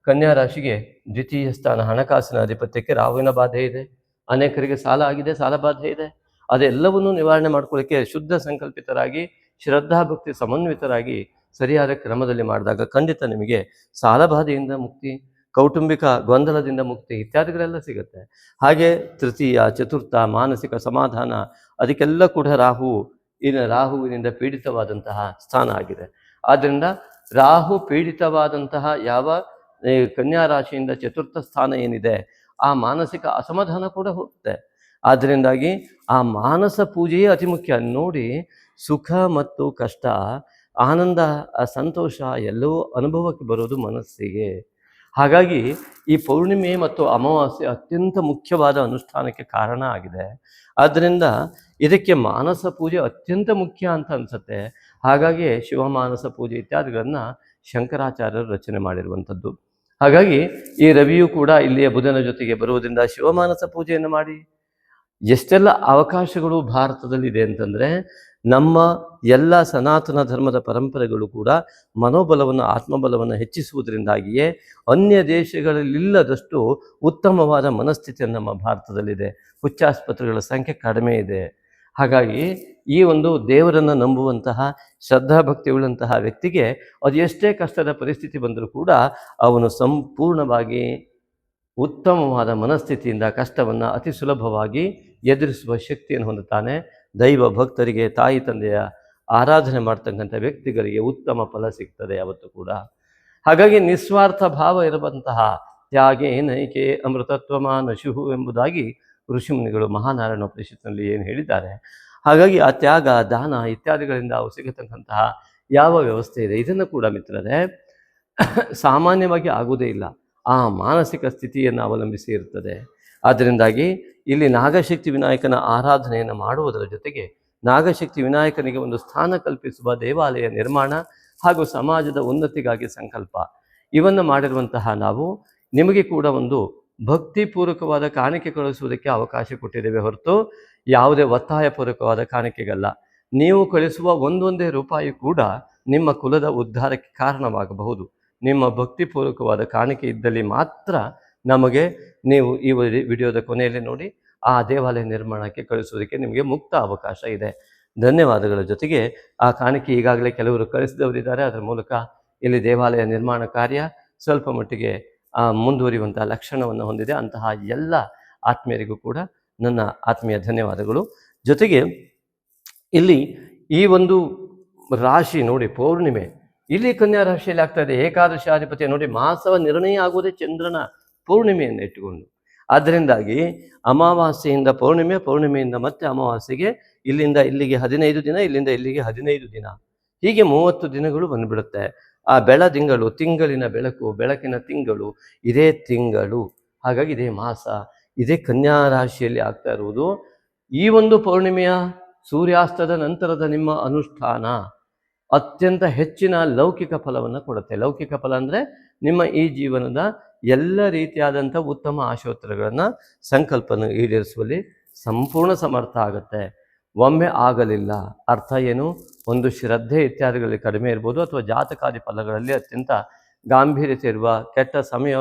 ಕನ್ಯಾ ರಾಶಿಗೆ ದ್ವಿತೀಯ ಸ್ಥಾನ ಹಣಕಾಸಿನ ಆಧಿಪತ್ಯಕ್ಕೆ ರಾಹುವಿನ ಬಾಧೆ ಇದೆ. ಅನೇಕರಿಗೆ ಸಾಲ ಆಗಿದೆ, ಸಾಲ ಬಾಧೆ ಇದೆ. ಅದೆಲ್ಲವನ್ನೂ ನಿವಾರಣೆ ಮಾಡ್ಕೊಳ್ಳಿಕ್ಕೆ ಶುದ್ಧ ಸಂಕಲ್ಪಿತರಾಗಿ, ಶ್ರದ್ಧಾಭಕ್ತಿ ಸಮನ್ವಿತರಾಗಿ ಸರಿಯಾದ ಕ್ರಮದಲ್ಲಿ ಮಾಡಿದಾಗ ಖಂಡಿತ ನಿಮಗೆ ಸಾಲ ಬಾಧೆಯಿಂದ ಮುಕ್ತಿ, ಕೌಟುಂಬಿಕ ಗೊಂದಲದಿಂದ ಮುಕ್ತಿ ಇತ್ಯಾದಿಗಳೆಲ್ಲ ಸಿಗುತ್ತೆ. ಹಾಗೆ ತೃತೀಯ, ಚತುರ್ಥ ಮಾನಸಿಕ ಸಮಾಧಾನ, ಅದಕ್ಕೆಲ್ಲ ಕೂಡ ರಾಹುವಿನಿಂದ ಪೀಡಿತವಾದಂತಹ ಸ್ಥಾನ ಆಗಿದೆ. ಆದ್ದರಿಂದ ರಾಹು ಪೀಡಿತವಾದಂತಹ ಯಾವ ಕನ್ಯಾ ರಾಶಿಯಿಂದ ಚತುರ್ಥ ಸ್ಥಾನ ಏನಿದೆ, ಆ ಮಾನಸಿಕ ಅಸಮಾಧಾನ ಕೂಡ ಹೋಗುತ್ತೆ. ಆದ್ದರಿಂದಾಗಿ ಆ ಮಾನಸ ಪೂಜೆಯೇ ಅತಿ ಮುಖ್ಯ. ನೋಡಿ, ಸುಖ ಮತ್ತು ಕಷ್ಟ, ಆನಂದ, ಸಂತೋಷ ಎಲ್ಲವೂ ಅನುಭವಕ್ಕೆ ಬರೋದು ಮನಸ್ಸಿಗೆ. ಹಾಗಾಗಿ ಈ ಪೌರ್ಣಿಮೆ ಮತ್ತು ಅಮಾವಾಸ್ಯೆ ಅತ್ಯಂತ ಮುಖ್ಯವಾದ ಅನುಷ್ಠಾನಕ್ಕೆ ಕಾರಣ ಆಗಿದೆ. ಆದ್ದರಿಂದ ಇದಕ್ಕೆ ಮಾನಸ ಪೂಜೆ ಅತ್ಯಂತ ಮುಖ್ಯ ಅಂತ ಅನಿಸುತ್ತೆ. ಹಾಗಾಗಿ ಶಿವಮಾನಸ ಪೂಜೆ ಇತ್ಯಾದಿಗಳನ್ನು ಶಂಕರಾಚಾರ್ಯರು ರಚನೆ ಮಾಡಿರುವಂಥದ್ದು. ಹಾಗಾಗಿ ಈ ರವಿಯು ಕೂಡ ಇಲ್ಲಿಯ ಬುಧನ ಜೊತೆಗೆ ಬರುವುದರಿಂದ ಶಿವಮಾನಸ ಪೂಜೆಯನ್ನು ಮಾಡಿ. ಎಷ್ಟೆಲ್ಲ ಅವಕಾಶಗಳು ಭಾರತದಲ್ಲಿದೆ ಅಂತಂದರೆ, ನಮ್ಮ ಎಲ್ಲ ಸನಾತನ ಧರ್ಮದ ಪರಂಪರೆಗಳು ಕೂಡ ಮನೋಬಲವನ್ನು, ಆತ್ಮಬಲವನ್ನು ಹೆಚ್ಚಿಸುವುದರಿಂದಾಗಿಯೇ ಅನ್ಯ ದೇಶಗಳಲ್ಲಿಲ್ಲದಷ್ಟು ಉತ್ತಮವಾದ ಮನಸ್ಥಿತಿಯನ್ನು ನಮ್ಮ ಭಾರತದಲ್ಲಿದೆ. ಹುಚ್ಚಾಸ್ಪತ್ರೆಗಳ ಸಂಖ್ಯೆ ಕಡಿಮೆ ಇದೆ. ಹಾಗಾಗಿ ಈ ಒಂದು ದೇವರನ್ನು ನಂಬುವಂತಹ ಶ್ರದ್ಧಾಭಕ್ತಿಯುಳ್ಳಂತಹ ವ್ಯಕ್ತಿಗೆ ಅದು ಎಷ್ಟೇ ಕಷ್ಟದ ಪರಿಸ್ಥಿತಿ ಬಂದರೂ ಕೂಡ ಅವನು ಸಂಪೂರ್ಣವಾಗಿ ಉತ್ತಮವಾದ ಮನಸ್ಥಿತಿಯಿಂದ ಕಷ್ಟವನ್ನು ಅತಿ ಸುಲಭವಾಗಿ ಎದುರಿಸುವ ಶಕ್ತಿಯನ್ನು ಹೊಂದುತ್ತಾನೆ. ದೈವ ಭಕ್ತರಿಗೆ, ತಾಯಿ ತಂದೆಯ ಆರಾಧನೆ ಮಾಡ್ತಕ್ಕಂಥ ವ್ಯಕ್ತಿಗಳಿಗೆ ಉತ್ತಮ ಫಲ ಸಿಗ್ತದೆ ಯಾವತ್ತೂ ಕೂಡ. ಹಾಗಾಗಿ ನಿಸ್ವಾರ್ಥ ಭಾವ ಇರುವಂತಹ ತ್ಯಾಗೇ ನೈಕೆ ಅಮೃತತ್ವಮಾನಶುಹು ಎಂಬುದಾಗಿ ಋಷಿಮುನಿಗಳು ಮಹಾನಾರಾಯಣ ಉಪನಿಷತ್ತಿನಲ್ಲಿ ಏನು ಹೇಳಿದ್ದಾರೆ. ಹಾಗಾಗಿ ಆ ತ್ಯಾಗ, ದಾನ ಇತ್ಯಾದಿಗಳಿಂದ ಅವು ಸಿಗತಕ್ಕಂತಹ ಯಾವ ವ್ಯವಸ್ಥೆ ಇದೆ, ಇದನ್ನು ಕೂಡ ಮಿತ್ರರೇ ಸಾಮಾನ್ಯವಾಗಿ ಆಗುವುದೇ ಇಲ್ಲ. ಆ ಮಾನಸಿಕ ಸ್ಥಿತಿಯನ್ನು ಅವಲಂಬಿಸಿ ಇರ್ತದೆ. ಆದ್ದರಿಂದಾಗಿ ಇಲ್ಲಿ ನಾಗಶಕ್ತಿ ವಿನಾಯಕನ ಆರಾಧನೆಯನ್ನು ಮಾಡುವುದರ ಜೊತೆಗೆ ನಾಗಶಕ್ತಿ ವಿನಾಯಕನಿಗೆ ಒಂದು ಸ್ಥಾನ ಕಲ್ಪಿಸುವ ದೇವಾಲಯ ನಿರ್ಮಾಣ ಹಾಗೂ ಸಮಾಜದ ಉನ್ನತಿಗಾಗಿ ಸಂಕಲ್ಪ ಇವನ್ನು ಮಾಡಿರುವಂತಹ ನಾವು ನಿಮಗೆ ಕೂಡ ಒಂದು ಭಕ್ತಿಪೂರ್ವಕವಾದ ಕಾಣಿಕೆ ಕಳಿಸುವುದಕ್ಕೆ ಅವಕಾಶ ಕೊಟ್ಟಿದ್ದೇವೆ ಹೊರತು ಯಾವುದೇ ಒತ್ತಾಯಪೂರ್ವಕವಾದ ಕಾಣಿಕೆಗಲ್ಲ. ನೀವು ಕಳಿಸುವ ಒಂದೊಂದೇ ರೂಪಾಯಿ ಕೂಡ ನಿಮ್ಮ ಕುಲದ ಉದ್ಧಾರಕ್ಕೆ ಕಾರಣವಾಗಬಹುದು. ನಿಮ್ಮ ಭಕ್ತಿಪೂರ್ವಕವಾದ ಕಾಣಿಕೆ ಇದ್ದಲ್ಲಿ ಮಾತ್ರ ನಮಗೆ ನೀವು ಈ ವಿಡಿಯೋದ ಕೊನೆಯಲ್ಲಿ ನೋಡಿ ಆ ದೇವಾಲಯ ನಿರ್ಮಾಣಕ್ಕೆ ಕಳಿಸುವುದಕ್ಕೆ ನಿಮಗೆ ಮುಕ್ತ ಅವಕಾಶ ಇದೆ. ಧನ್ಯವಾದಗಳ ಜೊತೆಗೆ ಆ ಕಾಣಿಕೆ ಈಗಾಗಲೇ ಕೆಲವರು ಕಳಿಸಿದವರಿದ್ದಾರೆ. ಅದರ ಮೂಲಕ ಇಲ್ಲಿ ದೇವಾಲಯ ನಿರ್ಮಾಣ ಕಾರ್ಯ ಸ್ವಲ್ಪ ಮಟ್ಟಿಗೆ ಮುಂದುವರಿಯುವಂಥ ಲಕ್ಷಣವನ್ನು ಹೊಂದಿದೆ. ಅಂತಹ ಎಲ್ಲ ಆತ್ಮೀಯರಿಗೂ ಕೂಡ ನನ್ನ ಆತ್ಮೀಯ ಧನ್ಯವಾದಗಳು. ಜೊತೆಗೆ ಇಲ್ಲಿ ಈ ಒಂದು ರಾಶಿ ನೋಡಿ, ಪೌರ್ಣಿಮೆ ಇಲ್ಲಿ ಕನ್ಯಾ ರಾಶಿಯಲ್ಲಿ ಆಗ್ತಾ ಇದೆ. ಏಕಾದಶಾಧಿಪತಿ ನೋಡಿ, ಮಾಸವ ನಿರ್ಣಯ ಆಗುವುದೇ ಚಂದ್ರನ ಪೌರ್ಣಿಮೆಯನ್ನು ಇಟ್ಟುಕೊಂಡು. ಆದ್ದರಿಂದಾಗಿ ಅಮಾವಾಸ್ಯೆಯಿಂದ ಪೌರ್ಣಿಮೆ, ಪೌರ್ಣಿಮೆಯಿಂದ ಮತ್ತೆ ಅಮಾವಾಸ್ಯೆಗೆ, ಇಲ್ಲಿಂದ ಇಲ್ಲಿಗೆ 15 ದಿನ, ಇಲ್ಲಿಂದ ಇಲ್ಲಿಗೆ 15 ದಿನ, ಹೀಗೆ 30 ದಿನಗಳು ಬಂದುಬಿಡುತ್ತೆ. ಆ ಬೆಳದಿಂಗಳು, ತಿಂಗಳಿನ ಬೆಳಕು, ಬೆಳಕಿನ ತಿಂಗಳು, ಇದೇ ತಿಂಗಳು. ಹಾಗಾಗಿ ಇದೇ ಮಾಸ, ಇದೇ ಕನ್ಯಾ ರಾಶಿಯಲ್ಲಿ ಆಗ್ತಾ ಇರುವುದು. ಈ ಒಂದು ಪೌರ್ಣಿಮೆಯ ಸೂರ್ಯಾಸ್ತದ ನಂತರದ ನಿಮ್ಮ ಅನುಷ್ಠಾನ ಅತ್ಯಂತ ಹೆಚ್ಚಿನ ಲೌಕಿಕ ಫಲವನ್ನು ಕೊಡುತ್ತೆ. ಲೌಕಿಕ ಫಲ ಅಂದರೆ ನಿಮ್ಮ ಈ ಜೀವನದ ಎಲ್ಲ ರೀತಿಯಾದಂಥ ಉತ್ತಮ ಆಶೋತ್ತರಗಳನ್ನು ಸಂಕಲ್ಪನ ಈಡೇರಿಸುವಲ್ಲಿ ಸಂಪೂರ್ಣ ಸಮರ್ಥ ಆಗುತ್ತೆ. ಒಮ್ಮೆ ಆಗಲಿಲ್ಲ ಅರ್ಥ ಏನು? ಒಂದು ಶ್ರದ್ಧೆ ಇತ್ಯಾದಿಗಳಲ್ಲಿ ಕಡಿಮೆ ಇರ್ಬೋದು, ಅಥವಾ ಜಾತಕಾದಿ ಫಲಗಳಲ್ಲಿ ಅತ್ಯಂತ ಗಾಂಭೀರ್ಯತೆ ಇರುವ ಕೆಟ್ಟ ಸಮಯ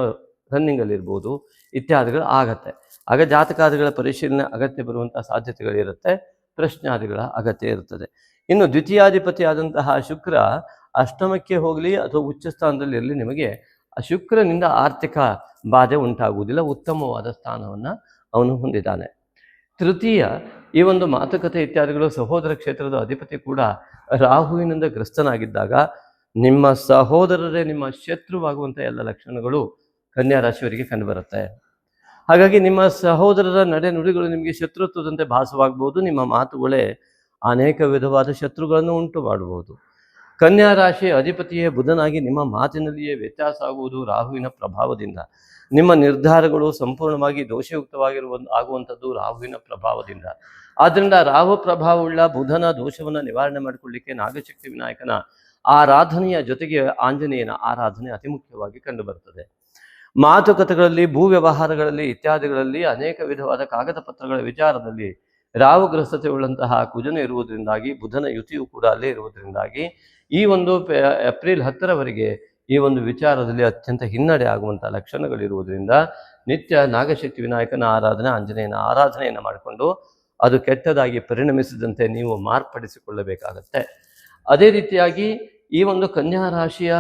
ರನ್ನಿಂಗಲ್ಲಿರ್ಬೋದು, ಇತ್ಯಾದಿಗಳು ಆಗತ್ತೆ. ಆಗ ಜಾತಕಾದಿಗಳ ಪರಿಶೀಲನೆ ಅಗತ್ಯ ಬರುವಂಥ ಸಾಧ್ಯತೆಗಳಿರುತ್ತೆ, ಪ್ರಶ್ನಾದಿಗಳ ಅಗತ್ಯ ಇರುತ್ತದೆ. ಇನ್ನು ದ್ವಿತೀಯಾಧಿಪತಿ ಆದಂತಹ ಶುಕ್ರ ಅಷ್ಟಮಕ್ಕೆ ಹೋಗಲಿ ಅಥವಾ ಉಚ್ಚ ಸ್ಥಾನದಲ್ಲಿ ಇರಲಿ, ನಿಮಗೆ ಆ ಶುಕ್ರನಿಂದ ಆರ್ಥಿಕ ಬಾಧೆ ಉಂಟಾಗುವುದಿಲ್ಲ, ಉತ್ತಮವಾದ ಸ್ಥಾನವನ್ನು ಅವನು ಹೊಂದಿದ್ದಾನೆ. ತೃತೀಯ, ಈ ಒಂದು ಮಾತುಕತೆ ಇತ್ಯಾದಿಗಳು ಸಹೋದರ ಕ್ಷೇತ್ರದ ಅಧಿಪತಿ ಕೂಡ ರಾಹುವಿನಿಂದ ಗ್ರಸ್ತನಾಗಿದ್ದಾಗ ನಿಮ್ಮ ಸಹೋದರರೇ ನಿಮ್ಮ ಶತ್ರುವಾಗುವಂಥ ಎಲ್ಲ ಲಕ್ಷಣಗಳು ಕನ್ಯಾ ರಾಶಿಯವರಿಗೆ ಕಂಡುಬರುತ್ತೆ. ಹಾಗಾಗಿ ನಿಮ್ಮ ಸಹೋದರರ ನಡೆ ನುಡಿಗಳು ನಿಮಗೆ ಶತ್ರುತ್ವದಂತೆ ಭಾಸವಾಗಬಹುದು, ನಿಮ್ಮ ಮಾತುಗಳೇ ಅನೇಕ ವಿಧವಾದ ಶತ್ರುಗಳನ್ನು ಉಂಟು ಮಾಡಬಹುದು. ಕನ್ಯಾ ರಾಶಿಯ ಅಧಿಪತಿಯೇ ಬುಧನಾಗಿ ನಿಮ್ಮ ಮಾತಿನಲ್ಲಿಯೇ ವ್ಯತ್ಯಾಸ ಆಗುವುದು ರಾಹುವಿನ ಪ್ರಭಾವದಿಂದ. ನಿಮ್ಮ ನಿರ್ಧಾರಗಳು ಸಂಪೂರ್ಣವಾಗಿ ಆಗುವಂಥದ್ದು ರಾಹುವಿನ ಪ್ರಭಾವದಿಂದ. ಆದ್ದರಿಂದ ರಾಹು ಪ್ರಭಾವವುಳ್ಳ ಬುಧನ ದೋಷವನ್ನು ನಿವಾರಣೆ ಮಾಡಿಕೊಳ್ಳಿಕ್ಕೆ ನಾಗಶಕ್ತಿ ವಿನಾಯಕನ ಆರಾಧನೆಯ ಜೊತೆಗೆ ಆಂಜನೇಯನ ಆರಾಧನೆ ಅತಿ ಮುಖ್ಯವಾಗಿ ಕಂಡುಬರುತ್ತದೆ. ಮಾತುಕತೆಗಳಲ್ಲಿ, ಭೂ ವ್ಯವಹಾರಗಳಲ್ಲಿ ಇತ್ಯಾದಿಗಳಲ್ಲಿ, ಅನೇಕ ವಿಧವಾದ ಕಾಗದ ಪತ್ರಗಳ ವಿಚಾರದಲ್ಲಿ ರಾಹುಗ್ರಸ್ತತೆ ಉಳ್ಳಂತಹ ಕುಜನ ಇರುವುದರಿಂದಾಗಿ, ಬುಧನ ಯುತಿಯು ಕೂಡ ಅಲ್ಲೇ ಇರುವುದರಿಂದಾಗಿ ಈ ಒಂದು ಏಪ್ರಿಲ್ 10ರವರೆಗೆ ಈ ಒಂದು ವಿಚಾರದಲ್ಲಿ ಅತ್ಯಂತ ಹಿನ್ನಡೆ ಆಗುವಂಥ ಲಕ್ಷಣಗಳಿರುವುದರಿಂದ ನಿತ್ಯ ನಾಗಶಕ್ತಿ ವಿನಾಯಕನ ಆರಾಧನೆ, ಆಂಜನೇಯನ ಆರಾಧನೆಯನ್ನು ಮಾಡಿಕೊಂಡು ಅದು ಕೆಟ್ಟದಾಗಿ ಪರಿಣಮಿಸಿದಂತೆ ನೀವು ಮಾರ್ಪಡಿಸಿಕೊಳ್ಳಬೇಕಾಗತ್ತೆ. ಅದೇ ರೀತಿಯಾಗಿ ಈ ಒಂದು ಕನ್ಯಾ ರಾಶಿಯ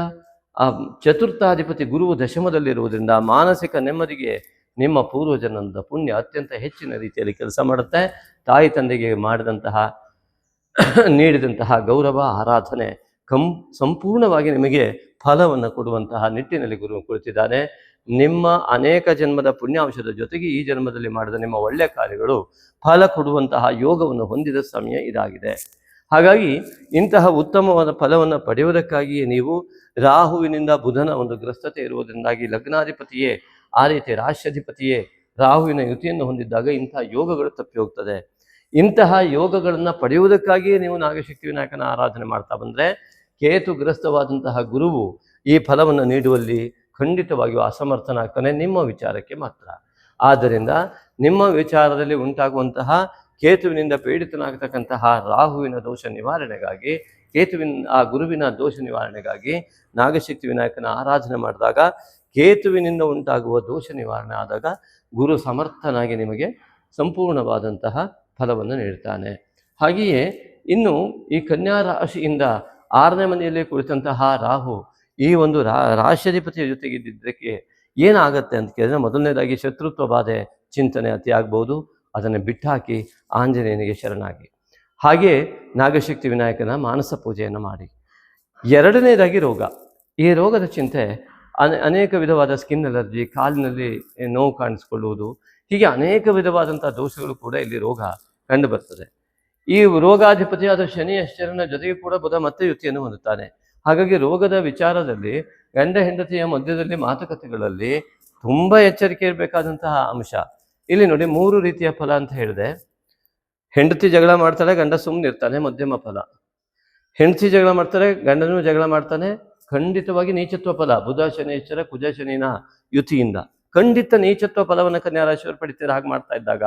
ಚತುರ್ಥಾಧಿಪತಿ ಗುರುವು ದಶಮದಲ್ಲಿರುವುದರಿಂದ ಮಾನಸಿಕ ನೆಮ್ಮದಿಗೆ ನಿಮ್ಮ ಪೂರ್ವಜನದ ಪುಣ್ಯ ಅತ್ಯಂತ ಹೆಚ್ಚಿನ ರೀತಿಯಲ್ಲಿ ಕೆಲಸ ಮಾಡುತ್ತೆ. ತಾಯಿ ತಂದೆಗೆ ನೀಡಿದಂತಹ ಗೌರವ, ಆರಾಧನೆ ಸಂಪೂರ್ಣವಾಗಿ ನಿಮಗೆ ಫಲವನ್ನು ಕೊಡುವಂತಹ ನಿಟ್ಟಿನಲ್ಲಿ ಗುರು ಕುಳಿತಿದ್ದಾನೆ. ನಿಮ್ಮ ಅನೇಕ ಜನ್ಮದ ಪುಣ್ಯಾಂಶದ ಜೊತೆಗೆ ಈ ಜನ್ಮದಲ್ಲಿ ಮಾಡಿದ ನಿಮ್ಮ ಒಳ್ಳೆಯ ಕಾರ್ಯಗಳು ಫಲ ಕೊಡುವಂತಹ ಯೋಗವನ್ನು ಹೊಂದಿದ ಸಮಯ ಇದಾಗಿದೆ. ಹಾಗಾಗಿ ಇಂತಹ ಉತ್ತಮವಾದ ಫಲವನ್ನು ಪಡೆಯುವುದಕ್ಕಾಗಿಯೇ ನೀವು ರಾಹುವಿನಿಂದ ಬುಧನ ಒಂದು ಗ್ರಸ್ತತೆ ಇರುವುದರಿಂದಾಗಿ ಲಗ್ನಾಧಿಪತಿಯೇ ಆ ರೀತಿ ರಾಶ್ಯಾಧಿಪತಿಯೇ ರಾಹುವಿನ ಯುತಿಯನ್ನು ಹೊಂದಿದ್ದಾಗ ಇಂತಹ ಯೋಗಗಳು ತಪ್ಪಿ ಹೋಗ್ತದೆ. ಇಂತಹ ಯೋಗಗಳನ್ನು ಪಡೆಯುವುದಕ್ಕಾಗಿಯೇ ನೀವು ನಾಗಶಕ್ತಿ ವಿನಾಯಕನ ಆರಾಧನೆ ಮಾಡ್ತಾ ಬಂದರೆ ಕೇತುಗ್ರಸ್ತವಾದಂತಹ ಗುರುವು ಈ ಫಲವನ್ನು ನೀಡುವಲ್ಲಿ ಖಂಡಿತವಾಗಿಯೂ ಅಸಮರ್ಥನಾಗ್ತಾನೆ, ನಿಮ್ಮ ವಿಚಾರಕ್ಕೆ ಮಾತ್ರ. ಆದ್ದರಿಂದ ನಿಮ್ಮ ವಿಚಾರದಲ್ಲಿ ಉಂಟಾಗುವಂತಹ ಕೇತುವಿನಿಂದ ಪೀಡಿತನಾಗತಕ್ಕಂತಹ ರಾಹುವಿನ ದೋಷ ನಿವಾರಣೆಗಾಗಿ, ಗುರುವಿನ ದೋಷ ನಿವಾರಣೆಗಾಗಿ ನಾಗಶಕ್ತಿ ವಿನಾಯಕನ ಆರಾಧನೆ ಮಾಡಿದಾಗ ಕೇತುವಿನಿಂದ ಉಂಟಾಗುವ ದೋಷ ನಿವಾರಣೆ ಆದಾಗ ಗುರು ಸಮರ್ಥನಾಗಿ ನಿಮಗೆ ಸಂಪೂರ್ಣವಾದಂತಹ ಫಲವನ್ನು ನೀಡ್ತಾನೆ. ಹಾಗೆಯೇ ಇನ್ನು ಈ ಕನ್ಯಾ ರಾಶಿಯಿಂದ 6ನೇ ಮನೆಯಲ್ಲಿ ಕುಳಿತಂತಹ ರಾಹು ಈ ಒಂದು ರಾಶ್ಯಾಧಿಪತಿಯ ಜೊತೆಗಿದ್ದಕ್ಕೆ ಏನಾಗತ್ತೆ ಅಂತ ಕೇಳಿದ್ರೆ, ಮೊದಲನೇದಾಗಿ ಶತ್ರುತ್ವ ಬಾಧೆ ಚಿಂತನೆ ಅತಿ ಆಗ್ಬೋದು, ಅದನ್ನು ಬಿಟ್ಟಾಕಿ ಆಂಜನೇಯನಿಗೆ ಶರಣಾಗಿ, ಹಾಗೆ ನಾಗಶಕ್ತಿ ವಿನಾಯಕನ ಮಾನಸ ಪೂಜೆಯನ್ನು ಮಾಡಿ. ಎರಡನೇದಾಗಿ ರೋಗ. ಈ ರೋಗದ ಚಿಂತೆ ಅನೇಕ ವಿಧವಾದ ಸ್ಕಿನ್ ಅಲರ್ಜಿ, ಕಾಲಿನಲ್ಲಿ ನೋವು ಕಾಣಿಸ್ಕೊಳ್ಳುವುದು, ಹೀಗೆ ಅನೇಕ ವಿಧವಾದಂಥ ದೋಷಗಳು ಕೂಡ ಇಲ್ಲಿ ರೋಗ ಕಂಡು ಬರ್ತದೆ. ಈ ರೋಗಾಧಿಪತಿಯಾದ ಶನಿ ಅಶ್ಚರನ ಜೊತೆಗೆ ಕೂಡ ಬುಧ ಮತ್ತೆ ಯುತಿಯನ್ನು ಹೊಂದುತ್ತಾನೆ. ಹಾಗಾಗಿ ರೋಗದ ವಿಚಾರದಲ್ಲಿ ಗಂಡ ಹೆಂಡತಿಯ ಮಧ್ಯದಲ್ಲಿ ಮಾತುಕತೆಗಳಲ್ಲಿ ತುಂಬ ಎಚ್ಚರಿಕೆ ಇರಬೇಕಾದಂತಹ ಅಂಶ. ಇಲ್ಲಿ ನೋಡಿ 3 ರೀತಿಯ ಫಲ ಅಂತ ಹೇಳಿದೆ. ಹೆಂಡತಿ ಜಗಳ ಮಾಡ್ತಾಳೆ, ಗಂಡ ಸುಮ್ಮನೆ ಇರ್ತಾನೆ, ಮಧ್ಯಮ ಫಲ. ಹೆಂಡತಿ ಜಗಳ ಮಾಡ್ತಾರೆ, ಗಂಡನೂ ಜಗಳ ಮಾಡ್ತಾನೆ, ಖಂಡಿತವಾಗಿ ನೀಚತ್ವ ಫಲ. ಬುಧ ಶನೇಶ್ವರ ಕುಜ ಶನಿನ ಯುತಿಯಿಂದ ಖಂಡಿತ ನೀಚತ್ವ ಫಲವನ್ನು ಕನ್ಯಾ ರಾಶಿಯವರು ಪಡಿತೀರ. ಹಾಗೆ ಮಾಡ್ತಾ ಇದ್ದಾಗ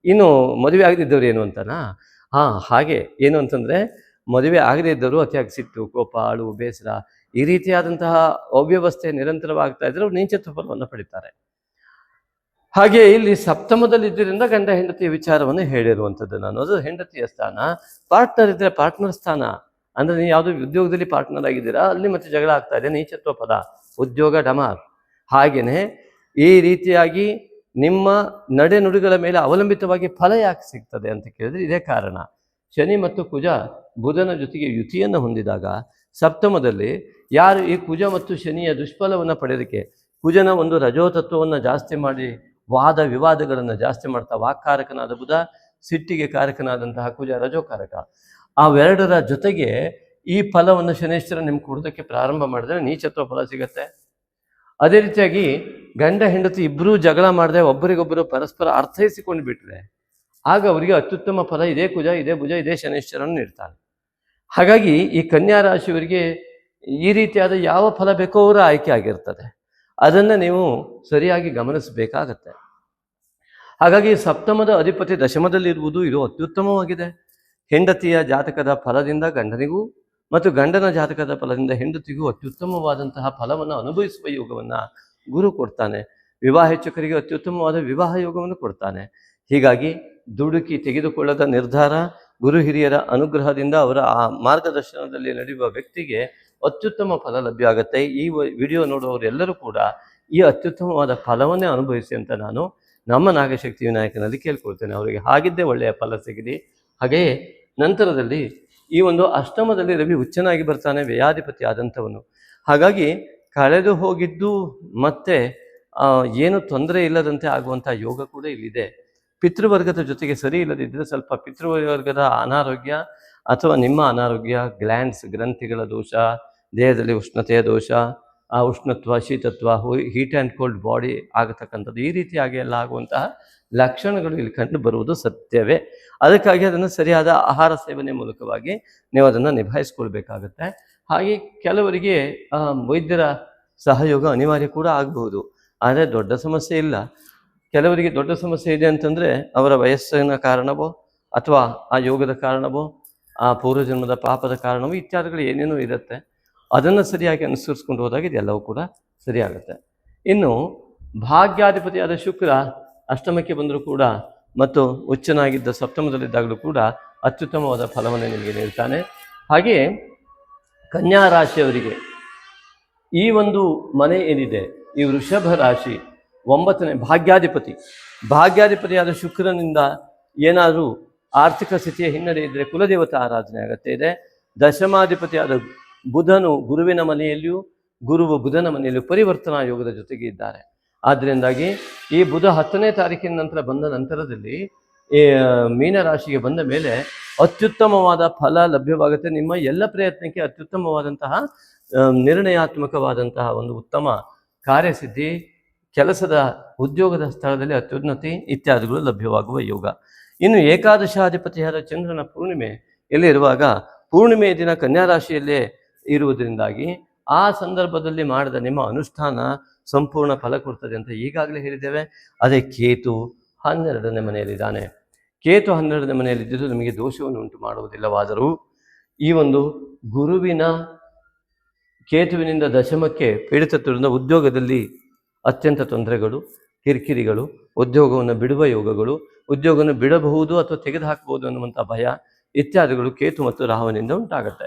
ಇನ್ನು ಮದುವೆ ಆಗದಿದ್ದವ್ರು ಏನು ಅಂತನಾ? ಹಾಗೆ ಏನು ಅಂತಂದರೆ, ಮದುವೆ ಆಗದೇ ಇದ್ದವರು ಅತಿಯಾಗಿ ಸಿಟ್ಟು, ಕೋಪ, ಅಳು, ಬೇಸರ ಈ ರೀತಿಯಾದಂತಹ ಅವ್ಯವಸ್ಥೆ ನಿರಂತರವಾಗ್ತಾ ಇದ್ರೆ ಅವ್ರು ನೀಚತ್ವ ಫಲವನ್ನು ಪಡಿತಾರೆ. ಹಾಗೆ ಇಲ್ಲಿ ಸಪ್ತಮದಲ್ಲಿದ್ದರಿಂದ ಗಂಡ ಹೆಂಡತಿಯ ವಿಚಾರವನ್ನು ಹೇಳಿರುವಂಥದ್ದು ನಾನು. ಅದು ಹೆಂಡತಿಯ ಸ್ಥಾನ. ಪಾರ್ಟ್ನರ್ ಇದ್ದರೆ ಪಾರ್ಟ್ನರ್ ಸ್ಥಾನ ಅಂದರೆ ನೀವು ಯಾವುದೋ ಉದ್ಯೋಗದಲ್ಲಿ ಪಾರ್ಟ್ನರ್ ಆಗಿದ್ದೀರಾ, ಅಲ್ಲಿ ಮತ್ತೆ ಜಗಳ ಆಗ್ತಾ ಇದೆ, ನೀಚತ್ವ ಪದ, ಉದ್ಯೋಗ ಡಮಾರ್. ಹಾಗೆಯೇ ಈ ರೀತಿಯಾಗಿ ನಿಮ್ಮ ನಡೆ ನುಡಿಗಳ ಮೇಲೆ ಅವಲಂಬಿತವಾಗಿ ಫಲ ಯಾಕೆ ಸಿಗ್ತದೆ ಅಂತ ಕೇಳಿದ್ರೆ ಇದೇ ಕಾರಣ. ಶನಿ ಮತ್ತು ಕುಜ ಬುಧನ ಜೊತೆಗೆ ಯುತಿಯನ್ನು ಹೊಂದಿದಾಗ ಸಪ್ತಮದಲ್ಲಿ ಯಾರು ಈ ಕುಜ ಮತ್ತು ಶನಿಯ ದುಷ್ಫಲವನ್ನು ಪಡೆಯೋದಕ್ಕೆ, ಕುಜನ ಒಂದು ರಜೋತತ್ವವನ್ನು ಜಾಸ್ತಿ ಮಾಡಿ ವಾದ ವಿವಾದಗಳನ್ನು ಜಾಸ್ತಿ ಮಾಡ್ತಾ ವಾಕ್ಕಾರಕನಾದ ಬುಧ, ಸಿಟ್ಟಿಗೆ ಕಾರಕನಾದಂತಹ ಕುಜ ರಜೋಕಾರಕ, ಅವೆರಡರ ಜೊತೆಗೆ ಈ ಫಲವನ್ನು ಶನೇಶ್ವರ ನಿಮ್ಗೆ ಕೊಡೋದಕ್ಕೆ ಪ್ರಾರಂಭ ಮಾಡಿದ್ರೆ ನೀಚತ್ವ ಫಲ ಸಿಗತ್ತೆ. ಅದೇ ರೀತಿಯಾಗಿ ಗಂಡ ಹೆಂಡತಿ ಇಬ್ಬರೂ ಜಗಳ ಮಾಡದೆ ಒಬ್ಬರಿಗೊಬ್ಬರು ಪರಸ್ಪರ ಅರ್ಥೈಸಿಕೊಂಡು ಬಿಟ್ರೆ ಆಗ ಅವರಿಗೆ ಅತ್ಯುತ್ತಮ ಫಲ ಇದೇ ಕುಜ, ಇದೇ ಭುಜ, ಇದೇ ಶನೇಶ್ವರನ್ನು ನೀಡ್ತಾನೆ. ಹಾಗಾಗಿ ಈ ಕನ್ಯಾ ರಾಶಿಯವರಿಗೆ ಈ ರೀತಿಯಾದ ಯಾವ ಫಲ ಬೇಕೋ ಅವರ ಆಯ್ಕೆ ಆಗಿರ್ತದೆ. ಅದನ್ನು ನೀವು ಸರಿಯಾಗಿ ಗಮನಿಸಬೇಕಾಗತ್ತೆ. ಹಾಗಾಗಿ ಸಪ್ತಮದ ಅಧಿಪತಿ ದಶಮದಲ್ಲಿರುವುದು ಇದು ಅತ್ಯುತ್ತಮವಾಗಿದೆ. ಹೆಂಡತಿಯ ಜಾತಕದ ಫಲದಿಂದ ಗಂಡನಿಗೂ ಮತ್ತು ಗಂಡನ ಜಾತಕದ ಫಲದಿಂದ ಹೆಂಡತಿಗೂ ಅತ್ಯುತ್ತಮವಾದಂತಹ ಫಲವನ್ನು ಅನುಭವಿಸುವ ಯೋಗವನ್ನು ಗುರು ಕೊಡ್ತಾನೆ. ವಿವಾಹೇಚ್ಛಕರಿಗೆ ಅತ್ಯುತ್ತಮವಾದ ವಿವಾಹ ಯೋಗವನ್ನು ಕೊಡ್ತಾನೆ. ಹೀಗಾಗಿ ದುಡುಕಿ ತೆಗೆದುಕೊಳ್ಳದ ನಿರ್ಧಾರ ಗುರು ಹಿರಿಯರ ಅನುಗ್ರಹದಿಂದ ಅವರ ಆ ಮಾರ್ಗದರ್ಶನದಲ್ಲಿ ನಡೆಯುವ ವ್ಯಕ್ತಿಗೆ ಅತ್ಯುತ್ತಮ ಫಲ ಲಭ್ಯ ಆಗುತ್ತೆ. ಈ ವಿಡಿಯೋ ನೋಡುವವರೆಲ್ಲರೂ ಕೂಡ ಈ ಅತ್ಯುತ್ತಮವಾದ ಫಲವನ್ನೇ ಅನುಭವಿಸಿ ಅಂತ ನಾನು ನಮ್ಮ ನಾಗಶಕ್ತಿ ವಿನಾಯಕನಲ್ಲಿ ಕೇಳ್ಕೊಳ್ತೇನೆ. ಅವರಿಗೆ ಹಾಗಿದ್ದೇ ಒಳ್ಳೆಯ ಫಲ ಸಿಗಲಿ. ಹಾಗೆಯೇ ನಂತರದಲ್ಲಿ ಈ ಒಂದು ಅಷ್ಟಮದಲ್ಲಿ ರವಿ ಉಚ್ಚನಾಗಿ ಬರ್ತಾನೆ, ವ್ಯಯಾಧಿಪತಿ ಆದಂಥವನು. ಹಾಗಾಗಿ ಕಳೆದು ಹೋಗಿದ್ದು ಮತ್ತೆ ಏನು ತೊಂದರೆ ಇಲ್ಲದಂತೆ ಆಗುವಂಥ ಯೋಗ ಕೂಡ ಇಲ್ಲಿದೆ. ಪಿತೃವರ್ಗದ ಜೊತೆಗೆ ಸರಿ ಇಲ್ಲದಿದ್ದರೆ ಸ್ವಲ್ಪ ಪಿತೃವರ್ಗದ ಅನಾರೋಗ್ಯ ಅಥವಾ ನಿಮ್ಮ ಅನಾರೋಗ್ಯ, ಗ್ಲ್ಯಾಂಡ್ಸ್ ಗ್ರಂಥಿಗಳ ದೋಷ, ದೇಹದಲ್ಲಿ ಉಷ್ಣತೆಯ ದೋಷ, ಆ ಉಷ್ಣತ್ವ, ಶೀತತ್ವ, ಹೀಟ್ ಆ್ಯಂಡ್ ಕೋಲ್ಡ್ ಬಾಡಿ ಆಗತಕ್ಕಂಥದ್ದು, ಈ ರೀತಿಯಾಗಿ ಎಲ್ಲ ಆಗುವಂತಹ ಲಕ್ಷಣಗಳು ಇಲ್ಲಿ ಕಂಡು ಬರುವುದು ಸತ್ಯವೇ. ಅದಕ್ಕಾಗಿ ಅದನ್ನು ಸರಿಯಾದ ಆಹಾರ ಸೇವನೆ ಮೂಲಕವಾಗಿ ನೀವು ಅದನ್ನು ನಿಭಾಯಿಸ್ಕೊಳ್ಬೇಕಾಗತ್ತೆ. ಹಾಗೆ ಕೆಲವರಿಗೆ ವೈದ್ಯರ ಸಹಯೋಗ ಅನಿವಾರ್ಯ ಕೂಡ ಆಗಬಹುದು. ಆದರೆ ದೊಡ್ಡ ಸಮಸ್ಯೆ ಇಲ್ಲ. ಕೆಲವರಿಗೆ ದೊಡ್ಡ ಸಮಸ್ಯೆ ಇದೆ ಅಂತಂದರೆ ಅವರ ವಯಸ್ಸಿನ ಕಾರಣವೋ ಅಥವಾ ಆ ಯೋಗದ ಕಾರಣವೋ ಆ ಪೂರ್ವಜನ್ಮದ ಪಾಪದ ಕಾರಣವೋ ಇತ್ಯಾದಿಗಳು ಏನೇನೋ ಇರುತ್ತೆ. ಅದನ್ನು ಸರಿಯಾಗಿ ಅನುಸರಿಸ್ಕೊಂಡು ಹೋದಾಗ ಇದೆಲ್ಲವೂ ಕೂಡ ಸರಿಯಾಗುತ್ತೆ. ಇನ್ನು ಭಾಗ್ಯಾಧಿಪತಿಯಾದ ಶುಕ್ರ ಅಷ್ಟಮಕ್ಕೆ ಬಂದರೂ ಕೂಡ ಮತ್ತು ಉಚ್ಚನಾಗಿದ್ದ ಸಪ್ತಮದಲ್ಲಿದ್ದಾಗಲೂ ಕೂಡ ಅತ್ಯುತ್ತಮವಾದ ಫಲವನ್ನು ನಿಮಗೆ ನೀಡ್ತಾನೆ. ಹಾಗೆಯೇ ಕನ್ಯಾ ರಾಶಿಯವರಿಗೆ ಈ ಒಂದು ಮನೆ ಏನಿದೆ, ಈ ವೃಷಭ ರಾಶಿ 9ನೇ ಭಾಗ್ಯಾಧಿಪತಿಯಾದ ಶುಕ್ರನಿಂದ ಏನಾದರೂ ಆರ್ಥಿಕ ಸ್ಥಿತಿಯ ಹಿನ್ನಡೆ ಇದ್ದರೆ ಕುಲದೇವತಾ ಆರಾಧನೆ ಅಗತ್ಯ ಇದೆ. ದಶಮಾಧಿಪತಿಯಾದ ಬುಧನು ಗುರುವಿನ ಮನೆಯಲ್ಲಿಯೂ ಗುರುವು ಬುಧನ ಮನೆಯಲ್ಲಿಯೂ ಪರಿವರ್ತನಾ ಯೋಗದ ಜೊತೆಗೆ ಇದ್ದಾರೆ. ಆದ್ದರಿಂದಾಗಿ ಈ ಬುಧ 10ನೇ ತಾರೀಕಿನ ನಂತರ ಬಂದ ನಂತರದಲ್ಲಿ ಮೀನರಾಶಿಗೆ ಬಂದ ಮೇಲೆ ಅತ್ಯುತ್ತಮವಾದ ಫಲ ಲಭ್ಯವಾಗುತ್ತೆ. ನಿಮ್ಮ ಎಲ್ಲ ಪ್ರಯತ್ನಕ್ಕೆ ಅತ್ಯುತ್ತಮವಾದಂತಹ ನಿರ್ಣಯಾತ್ಮಕವಾದಂತಹ ಒಂದು ಉತ್ತಮ ಕಾರ್ಯಸಿದ್ಧಿ, ಕೆಲಸದ ಉದ್ಯೋಗದ ಸ್ಥಳದಲ್ಲಿ ಅತ್ಯುನ್ನತಿ ಇತ್ಯಾದಿಗಳು ಲಭ್ಯವಾಗುವ ಯೋಗ. ಇನ್ನು ಏಕಾದಶಾಧಿಪತಿಯಾದ ಚಂದ್ರನ ಪೂರ್ಣಿಮೆ ಎಲ್ಲಿರುವಾಗ ಪೂರ್ಣಿಮೆಯ ದಿನ ಕನ್ಯಾ ರಾಶಿಯಲ್ಲೇ ಇರುವುದರಿಂದಾಗಿ ಆ ಸಂದರ್ಭದಲ್ಲಿ ಮಾಡಿದ ನಿಮ್ಮ ಅನುಷ್ಠಾನ ಸಂಪೂರ್ಣ ಫಲ ಕೊಡ್ತದೆ ಅಂತ ಈಗಾಗಲೇ ಹೇಳಿದ್ದೇವೆ. ಅದೇ ಕೇತು 12ನೇ ಮನೆಯಲ್ಲಿದ್ದಾನೆ. ಕೇತು 12ನೇ ಮನೆಯಲ್ಲಿದ್ದರೂ ನಿಮಗೆ ದೋಷವನ್ನು ಉಂಟು ಮಾಡುವುದಿಲ್ಲವಾದರೂ ಈ ಒಂದು ಗುರುವಿನ ಕೇತುವಿನಿಂದ ದಶಮಕ್ಕೆ ಪೀಡಿತತ್ವದಿಂದ ಉದ್ಯೋಗದಲ್ಲಿ ಅತ್ಯಂತ ತೊಂದರೆಗಳು, ಕಿರಿಕಿರಿಗಳು, ಉದ್ಯೋಗವನ್ನು ಬಿಡುವ ಯೋಗಗಳು, ಉದ್ಯೋಗವನ್ನು ಬಿಡಬಹುದು ಅಥವಾ ತೆಗೆದುಹಾಕಬಹುದು ಅನ್ನುವಂಥ ಭಯ ಇತ್ಯಾದಿಗಳು ಕೇತು ಮತ್ತು ರಾಹುವಿನಿಂದ ಉಂಟಾಗುತ್ತೆ.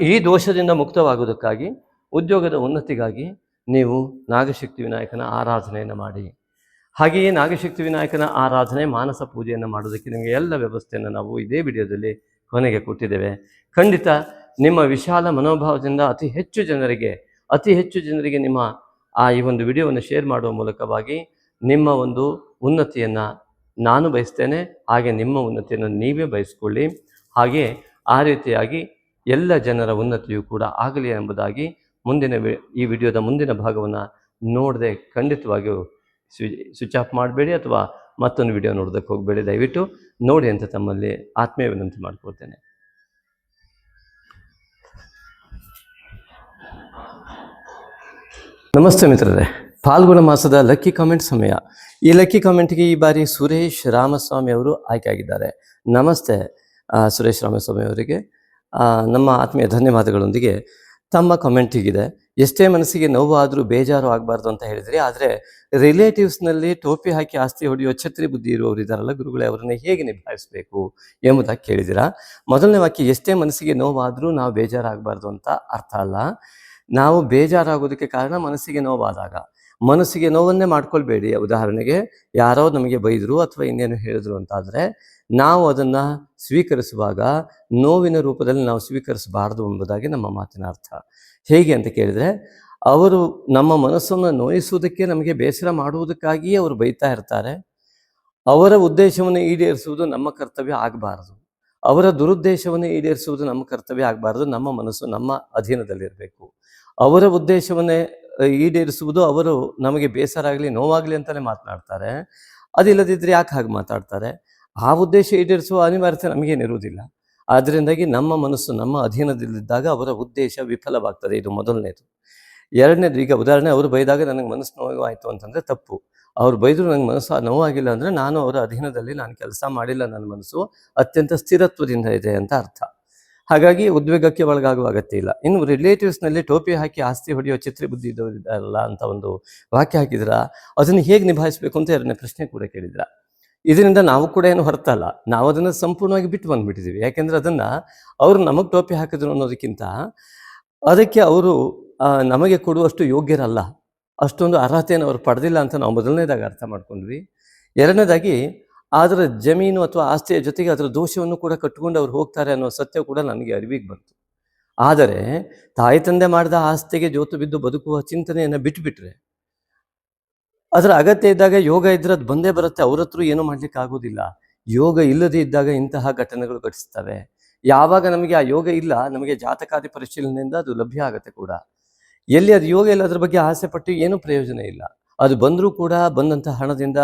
ಈ ದೋಷದಿಂದ ಮುಕ್ತವಾಗುವುದಕ್ಕಾಗಿ ಉದ್ಯೋಗದ ಉನ್ನತಿಗಾಗಿ ನೀವು ನಾಗಶಕ್ತಿ ವಿನಾಯಕನ ಆರಾಧನೆಯನ್ನು ಮಾಡಿ. ಹಾಗೆಯೇ ನಾಗಶಕ್ತಿ ವಿನಾಯಕನ ಆರಾಧನೆ, ಮಾನಸ ಪೂಜೆಯನ್ನು ಮಾಡೋದಕ್ಕೆ ನಿಮಗೆ ಎಲ್ಲ ವ್ಯವಸ್ಥೆಯನ್ನು ನಾವು ಇದೇ ವಿಡಿಯೋದಲ್ಲಿ ಕೊನೆಗೆ ಕೊಟ್ಟಿದ್ದೇವೆ. ಖಂಡಿತ ನಿಮ್ಮ ವಿಶಾಲ ಮನೋಭಾವದಿಂದ ಅತಿ ಹೆಚ್ಚು ಜನರಿಗೆ ನಿಮ್ಮ ಈ ಒಂದು ವಿಡಿಯೋವನ್ನು ಶೇರ್ ಮಾಡುವ ಮೂಲಕವಾಗಿ ನಿಮ್ಮ ಒಂದು ಉನ್ನತಿಯನ್ನು ನಾನು ಬಯಸ್ತೇನೆ. ಹಾಗೆ ನಿಮ್ಮ ಉನ್ನತಿಯನ್ನು ನೀವೇ ಬಯಸ್ಕೊಳ್ಳಿ. ಹಾಗೆ ಆ ರೀತಿಯಾಗಿ ಎಲ್ಲ ಜನರ ಉನ್ನತಿಯೂ ಕೂಡ ಆಗಲಿ ಎಂಬುದಾಗಿ ಈ ವಿಡಿಯೋದ ಮುಂದಿನ ಭಾಗವನ್ನು ನೋಡದೆ ಖಂಡಿತವಾಗಿಯೂ ಸ್ವಿಚ್ ಆಫ್ ಮಾಡಬೇಡಿ ಅಥವಾ ಮತ್ತೊಂದು ವಿಡಿಯೋ ನೋಡೋದಕ್ಕೆ ಹೋಗಬೇಡಿ. ದಯವಿಟ್ಟು ನೋಡಿ ಅಂತ ತಮ್ಮಲ್ಲಿ ಆತ್ಮೀಯ ವಿನಂತಿ ಮಾಡ್ಕೊಳ್ತೇನೆ. ನಮಸ್ತೆ ಮಿತ್ರರೇ, ಫಾಲ್ಗುಣ ಮಾಸದ ಲಕ್ಕಿ ಕಾಮೆಂಟ್ ಸಮಯ. ಈ ಲಕ್ಕಿ ಕಾಮೆಂಟ್ಗೆ ಈ ಬಾರಿ ಸುರೇಶ್ ರಾಮಸ್ವಾಮಿ ಅವರು ಆಯ್ಕೆಯಾಗಿದ್ದಾರೆ. ನಮಸ್ತೆ ಸುರೇಶ್ ರಾಮಸ್ವಾಮಿ ಅವರಿಗೆ ನಮ್ಮ ಆತ್ಮೀಯ ಧನ್ಯವಾದಗಳೊಂದಿಗೆ ತಮ್ಮ ಕಮೆಂಟ್ ಹೀಗಿದೆ: ಎಷ್ಟೇ ಮನಸ್ಸಿಗೆ ನೋವು ಆದರೂ ಬೇಜಾರು ಆಗಬಾರ್ದು ಅಂತ ಹೇಳಿದ್ರಿ, ಆದರೆ ರಿಲೇಟಿವ್ಸ್ನಲ್ಲಿ ಟೋಪಿ ಹಾಕಿ ಆಸ್ತಿ ಹೊಡೆಯೋ ಛತ್ರಿ ಬುದ್ಧಿ ಇರುವವರು ಇದ್ದಾರಲ್ಲ ಗುರುಗಳೇ, ಅವರನ್ನು ಹೇಗೆ ನಿಭಾಯಿಸಬೇಕು ಎಂಬುದಾಗಿ ಕೇಳಿದ್ದೀರಾ. ಮೊದಲನೇ ವಾಕ್ಯ ಎಷ್ಟೇ ಮನಸ್ಸಿಗೆ ನೋವಾದರೂ ನಾವು ಬೇಜಾರಾಗಬಾರ್ದು ಅಂತ ಅರ್ಥ ಅಲ್ಲ. ನಾವು ಬೇಜಾರಾಗೋದಕ್ಕೆ ಕಾರಣ ಮನಸ್ಸಿಗೆ ನೋವಾದಾಗ. ಮನಸ್ಸಿಗೆ ನೋವನ್ನೇ ಮಾಡ್ಕೊಳ್ಬೇಡಿ. ಉದಾಹರಣೆಗೆ ಯಾರೋ ನಮಗೆ ಬೈದರು ಅಥವಾ ಇನ್ನೇನು ಹೇಳಿದ್ರು ಅಂತಾದರೆ ನಾವು ಅದನ್ನು ಸ್ವೀಕರಿಸುವಾಗ ನೋವಿನ ರೂಪದಲ್ಲಿ ನಾವು ಸ್ವೀಕರಿಸಬಾರ್ದು ಎಂಬುದಾಗಿ ನಮ್ಮ ಮಾತಿನ ಅರ್ಥ. ಹೇಗೆ ಅಂತ ಕೇಳಿದರೆ, ಅವರು ನಮ್ಮ ಮನಸ್ಸನ್ನು ನೋಯಿಸುವುದಕ್ಕೆ, ನಮಗೆ ಬೇಸರ ಮಾಡುವುದಕ್ಕಾಗಿಯೇ ಅವರು ಬೈತಾ ಇರ್ತಾರೆ. ಅವರ ಉದ್ದೇಶವನ್ನು ಈಡೇರಿಸುವುದು ನಮ್ಮ ಕರ್ತವ್ಯ ಆಗಬಾರ್ದು. ಅವರ ದುರುದ್ದೇಶವನ್ನು ಈಡೇರಿಸುವುದು ನಮ್ಮ ಕರ್ತವ್ಯ ಆಗಬಾರ್ದು. ನಮ್ಮ ಮನಸ್ಸು ನಮ್ಮ ಅಧೀನದಲ್ಲಿರಬೇಕು. ಅವರ ಉದ್ದೇಶವನ್ನೇ ಈಡೇರಿಸುವುದು, ಅವರು ನಮಗೆ ಬೇಸರ ಆಗಲಿ ನೋವಾಗಲಿ ಅಂತಲೇ ಮಾತನಾಡ್ತಾರೆ. ಅದಿಲ್ಲದಿದ್ದರೆ ಯಾಕೆ ಹಾಗೆ ಮಾತಾಡ್ತಾರೆ? ಆ ಉದ್ದೇಶ ಈಡೇರಿಸುವ ಅನಿವಾರ್ಯತೆ ನಮಗೇನಿರುವುದಿಲ್ಲ. ಆದ್ದರಿಂದಾಗಿ ನಮ್ಮ ಮನಸ್ಸು ನಮ್ಮ ಅಧೀನದಲ್ಲಿದ್ದಾಗ ಅವರ ಉದ್ದೇಶ ವಿಫಲವಾಗ್ತದೆ. ಇದು ಮೊದಲನೇದು. ಎರಡನೇದು, ಈಗ ಉದಾಹರಣೆ ಅವರು ಬೈದಾಗ ನನಗೆ ಮನಸ್ಸು ನೋವಾಯಿತು ಅಂತಂದರೆ ತಪ್ಪು. ಅವ್ರು ಬೈದರೂ ನನಗೆ ಮನಸ್ಸು ನೋವಾಗಿಲ್ಲ ಅಂದರೆ ನಾನು ಅವರ ಅಧೀನದಲ್ಲಿ ನಾನು ಕೆಲಸ ಮಾಡಿಲ್ಲ, ನನ್ನ ಮನಸ್ಸು ಅತ್ಯಂತ ಸ್ಥಿರತ್ವದಿಂದ ಇದೆ ಅಂತ ಅರ್ಥ. ಹಾಗಾಗಿ ಉದ್ವೇಗಕ್ಕೆ ಒಳಗಾಗುವ ಅಗತ್ಯ ಇಲ್ಲ. ಇನ್ನು ರಿಲೇಟಿವ್ಸ್ನಲ್ಲಿ ಟೋಪಿ ಹಾಕಿ ಆಸ್ತಿ ಹೊಡೆಯೋ ಚಿತ್ರ ಬುದ್ಧಿ ಇದ್ದವರಿದ್ದಾರಲ್ಲ ಅಂತ ಒಂದು ವಾಕ್ಯ ಹಾಕಿದ್ರ, ಅದನ್ನು ಹೇಗೆ ನಿಭಾಯಿಸಬೇಕು ಅಂತ ಎರಡನೇ ಪ್ರಶ್ನೆ ಕೂಡ ಕೇಳಿದ್ರ. ಇದರಿಂದ ನಾವು ಕೂಡ ಏನು ಹೊರತಲ್ಲ, ನಾವು ಅದನ್ನು ಸಂಪೂರ್ಣವಾಗಿ ಬಿಟ್ಟು ಬಂದುಬಿಟ್ಟಿದ್ದೀವಿ. ಯಾಕೆಂದರೆ ಅದನ್ನು ಅವರು ನಮಗೆ ಟೋಪಿ ಹಾಕಿದ್ರು ಅನ್ನೋದಕ್ಕಿಂತ ಅದಕ್ಕೆ ಅವರು ನಮಗೆ ಕೊಡುವಷ್ಟು ಯೋಗ್ಯರಲ್ಲ, ಅಷ್ಟೊಂದು ಅರ್ಹತೆಯನ್ನು ಅವರು ಪಡೆದಿಲ್ಲ ಅಂತ ನಾವು ಮೊದಲನೇದಾಗಿ ಅರ್ಥ ಮಾಡ್ಕೊಂಡ್ವಿ. ಎರಡನೇದಾಗಿ ಅದರ ಜಮೀನು ಅಥವಾ ಆಸ್ತಿಯ ಜೊತೆಗೆ ಅದರ ದೋಷವನ್ನು ಕೂಡ ಕಟ್ಟಿಕೊಂಡು ಅವ್ರು ಹೋಗ್ತಾರೆ ಅನ್ನೋ ಸತ್ಯ ಕೂಡ ನನಗೆ ಅರಿವಿಗೆ ಬಂತು. ಆದರೆ ತಾಯಿ ತಂದೆ ಮಾಡಿದ ಆಸ್ತಿಗೆ ಜೋತು ಬಿದ್ದು ಬದುಕುವ ಚಿಂತನೆಯನ್ನು ಬಿಟ್ಟುಬಿಟ್ರೆ, ಅದರ ಅಗತ್ಯ ಇದ್ದಾಗ ಯೋಗ ಇದ್ರೆ ಅದು ಬಂದೇ ಬರುತ್ತೆ. ಅವ್ರ ಹತ್ರ ಏನೂ ಮಾಡ್ಲಿಕ್ಕೆ ಆಗೋದಿಲ್ಲ. ಯೋಗ ಇಲ್ಲದೇ ಇದ್ದಾಗ ಇಂತಹ ಘಟನೆಗಳು ಘಟಿಸ್ತವೆ. ಯಾವಾಗ ನಮಗೆ ಆ ಯೋಗ ಇಲ್ಲ, ನಮಗೆ ಜಾತಕಾದಿ ಪರಿಶೀಲನೆಯಿಂದ ಅದು ಲಭ್ಯ ಆಗುತ್ತೆ ಕೂಡ. ಎಲ್ಲಿ ಅದು ಯೋಗ ಇಲ್ಲ, ಅದ್ರ ಬಗ್ಗೆ ಆಸೆ ಪಟ್ಟು ಏನೂ ಪ್ರಯೋಜನ ಇಲ್ಲ. ಅದು ಬಂದರೂ ಕೂಡ ಬಂದಂಥ ಹಣದಿಂದ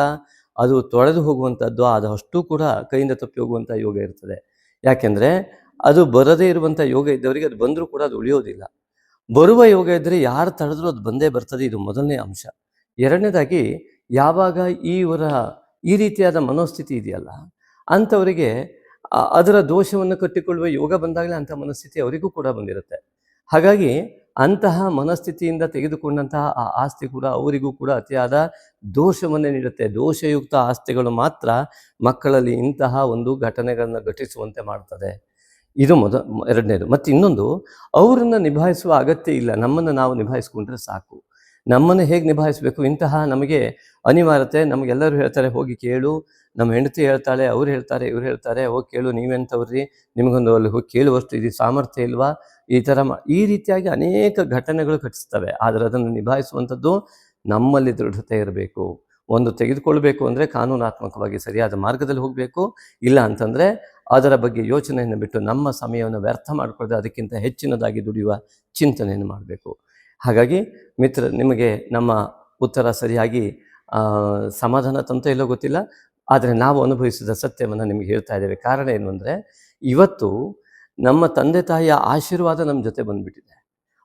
ಅದು ತೊಳೆದು ಹೋಗುವಂಥದ್ದು, ಅದಷ್ಟು ಕೂಡ ಕೈಯಿಂದ ತಪ್ಪಿ ಹೋಗುವಂಥ ಯೋಗ ಇರ್ತದೆ. ಯಾಕೆಂದರೆ ಅದು ಬರದೇ ಇರುವಂಥ ಯೋಗ ಇದ್ದವರಿಗೆ ಅದು ಬಂದರೂ ಕೂಡ ಅದು ಉಳಿಯೋದಿಲ್ಲ. ಬರುವ ಯೋಗ ಇದ್ದರೆ ಯಾರು ತಡೆದ್ರೂ ಅದು ಬಂದೇ ಬರ್ತದೆ. ಇದು ಮೊದಲನೇ ಅಂಶ. ಎರಡನೇದಾಗಿ, ಯಾವಾಗ ಈ ರೀತಿಯಾದ ಮನೋಸ್ಥಿತಿ ಇದೆಯಲ್ಲ, ಅಂಥವರಿಗೆ ಅದರ ದೋಷವನ್ನು ಕಟ್ಟಿಕೊಳ್ಳುವ ಯೋಗ ಬಂದಾಗಲೇ ಅಂಥ ಮನಸ್ಥಿತಿ ಅವರಿಗೂ ಕೂಡ ಬಂದಿರುತ್ತೆ. ಹಾಗಾಗಿ ಅಂತಹ ಮನಸ್ಥಿತಿಯಿಂದ ತೆಗೆದುಕೊಂಡಂತಹ ಆ ಆಸ್ತಿ ಕೂಡ ಅವರಿಗೂ ಕೂಡ ಅತಿಯಾದ ದೋಷವನ್ನೇ ನೀಡುತ್ತೆ. ದೋಷಯುಕ್ತ ಆಸ್ತಿಗಳು ಮಾತ್ರ ಮಕ್ಕಳಲ್ಲಿ ಇಂತಹ ಒಂದು ಘಟನೆಗಳನ್ನು ಘಟಿಸುವಂತೆ ಮಾಡ್ತದೆ. ಇದು ಎರಡನೇದು. ಮತ್ತು ಇನ್ನೊಂದು, ಅವರನ್ನು ನಿಭಾಯಿಸುವ ಅಗತ್ಯ ಇಲ್ಲ, ನಮ್ಮನ್ನು ನಾವು ನಿಭಾಯಿಸ್ಕೊಂಡ್ರೆ ಸಾಕು. ನಮ್ಮನ್ನು ಹೇಗೆ ನಿಭಾಯಿಸಬೇಕು, ಇಂತಹ ನಮಗೆ ಅನಿವಾರ್ಯತೆ. ನಮಗೆಲ್ಲರೂ ಹೇಳ್ತಾರೆ ಹೋಗಿ ಕೇಳು, ನಮ್ಮ ಹೆಂಡತಿ ಹೇಳ್ತಾಳೆ, ಅವ್ರು ಹೇಳ್ತಾರೆ, ಇವ್ರು ಹೇಳ್ತಾರೆ, ಹೋಗಿ ಕೇಳು, ನೀವೆಂಥವ್ರಿ, ನಿಮಗೊಂದು ಅಲ್ಲಿ ಹೋಗಿ ಕೇಳುವಷ್ಟು ಇದು ಸಾಮರ್ಥ್ಯ ಇಲ್ವಾ, ಈ ರೀತಿಯಾಗಿ ಅನೇಕ ಘಟನೆಗಳು ಘಟಿಸ್ತವೆ. ಆದರೆ ಅದನ್ನು ನಿಭಾಯಿಸುವಂಥದ್ದು ನಮ್ಮಲ್ಲಿ ದೃಢತೆ ಇರಬೇಕು. ಒಂದು ತೆಗೆದುಕೊಳ್ಬೇಕು ಅಂದರೆ ಕಾನೂನಾತ್ಮಕವಾಗಿ ಸರಿಯಾದ ಮಾರ್ಗದಲ್ಲಿ ಹೋಗಬೇಕು. ಇಲ್ಲ ಅಂತಂದರೆ ಅದರ ಬಗ್ಗೆ ಯೋಚನೆಯನ್ನು ಬಿಟ್ಟು ನಮ್ಮ ಸಮಯವನ್ನು ವ್ಯರ್ಥ ಮಾಡಿಕೊಳ್ಳದೆ ಅದಕ್ಕಿಂತ ಹೆಚ್ಚಿನದಾಗಿ ದುಡಿಯುವ ಚಿಂತನೆಯನ್ನು ಮಾಡಬೇಕು. ಹಾಗಾಗಿ ಮಿತ್ರ, ನಿಮಗೆ ನಮ್ಮ ಉತ್ತರ ಸರಿಯಾಗಿ ಸಮಾಧಾನ ತಂತ ಇಲ್ಲೋ ಗೊತ್ತಿಲ್ಲ, ಆದರೆ ನಾವು ಅನುಭವಿಸಿದ ಸತ್ಯವನ್ನು ನಿಮಗೆ ಹೇಳ್ತಾ ಇದ್ದೇವೆ. ಕಾರಣ ಏನು ಅಂದರೆ, ಇವತ್ತು ನಮ್ಮ ತಂದೆ ತಾಯಿಯ ಆಶೀರ್ವಾದ ನಮ್ಮ ಜೊತೆ ಬಂದುಬಿಟ್ಟಿದೆ.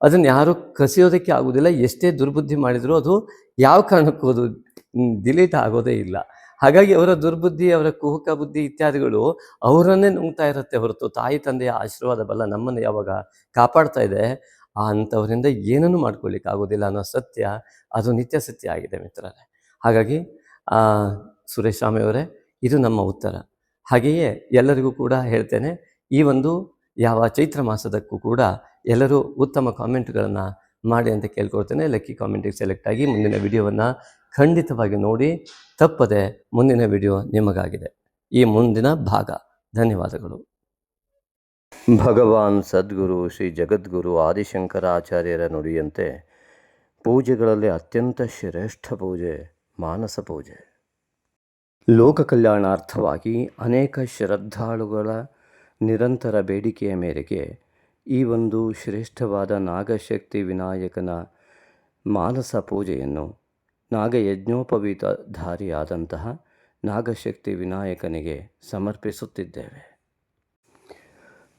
ಅದನ್ನು ಯಾರೂ ಕಸಿಯೋದಕ್ಕೆ ಆಗೋದಿಲ್ಲ. ಎಷ್ಟೇ ದುರ್ಬುದ್ಧಿ ಮಾಡಿದರೂ ಅದು ಯಾವ ಕಾರಣಕ್ಕೂ ಅದು ಡಿಲೀಟ್ ಆಗೋದೇ ಇಲ್ಲ. ಹಾಗಾಗಿ ಅವರ ದುರ್ಬುದ್ಧಿ, ಅವರ ಕುಹುಕ ಬುದ್ಧಿ ಇತ್ಯಾದಿಗಳು ಅವರನ್ನೇ ನುಂಗ್ತಾ ಇರುತ್ತೆ ಹೊರತು ತಾಯಿ ತಂದೆಯ ಆಶೀರ್ವಾದ ಬಲ್ಲ ನಮ್ಮನ್ನು ಯಾವಾಗ ಕಾಪಾಡ್ತಾ ಇದೆ, ಅಂಥವರಿಂದ ಏನನ್ನೂ ಮಾಡ್ಕೊಳ್ಳಿಕ್ಕೆ ಆಗೋದಿಲ್ಲ ಅನ್ನೋ ಸತ್ಯ ಅದು ನಿತ್ಯ ಸತ್ಯ ಆಗಿದೆ ಮಿತ್ರರೇ. ಹಾಗಾಗಿ ಸುರೇಶ್ ಸ್ವಾಮಿಯವರೇ, ಇದು ನಮ್ಮ ಉತ್ತರ. ಹಾಗೆಯೇ ಎಲ್ಲರಿಗೂ ಕೂಡ ಹೇಳ್ತೇನೆ, ಈ ಒಂದು ಯಾವ ಚೈತ್ರ ಮಾಸದಕ್ಕೂ ಕೂಡ ಎಲ್ಲರೂ ಉತ್ತಮ ಕಾಮೆಂಟ್ಗಳನ್ನು ಮಾಡಿ ಅಂತ ಕೇಳ್ಕೊಳ್ತೇನೆ. ಲಕ್ಕಿ ಕಾಮೆಂಟಿಗೆ ಸೆಲೆಕ್ಟ್ ಆಗಿ ಮುಂದಿನ ವಿಡಿಯೋವನ್ನು ಖಂಡಿತವಾಗಿ ನೋಡಿ, ತಪ್ಪದೆ ಮುಂದಿನ ವಿಡಿಯೋ ನಿಮಗಾಗಿದೆ. ಈ ಮುಂದಿನ ಭಾಗ. ಧನ್ಯವಾದಗಳು. ಭಗವಾನ್ ಸದ್ಗುರು ಶ್ರೀ ಜಗದ್ಗುರು ಆದಿಶಂಕರಾಚಾರ್ಯರ ನುಡಿಯಂತೆ ಪೂಜೆಗಳಲ್ಲಿ ಅತ್ಯಂತ ಶ್ರೇಷ್ಠ ಪೂಜೆ ಮಾನಸ ಪೂಜೆ. ಲೋಕ ಕಲ್ಯಾಣಾರ್ಥವಾಗಿ ಅನೇಕ ಶ್ರದ್ಧಾಳುಗಳ ನಿರಂತರ ಬೇಡಿಕೆಯ ಮೇರೆಗೆ ಈ ಒಂದು ಶ್ರೇಷ್ಠವಾದ ನಾಗಶಕ್ತಿ ವಿನಾಯಕನ ಮಾನಸ ಪೂಜೆಯನ್ನು ನಾಗಯಜ್ಞೋಪವೀತಧಾರಿಯಾದಂತಹ ನಾಗಶಕ್ತಿ ವಿನಾಯಕನಿಗೆ ಸಮರ್ಪಿಸುತ್ತಿದ್ದೇವೆ.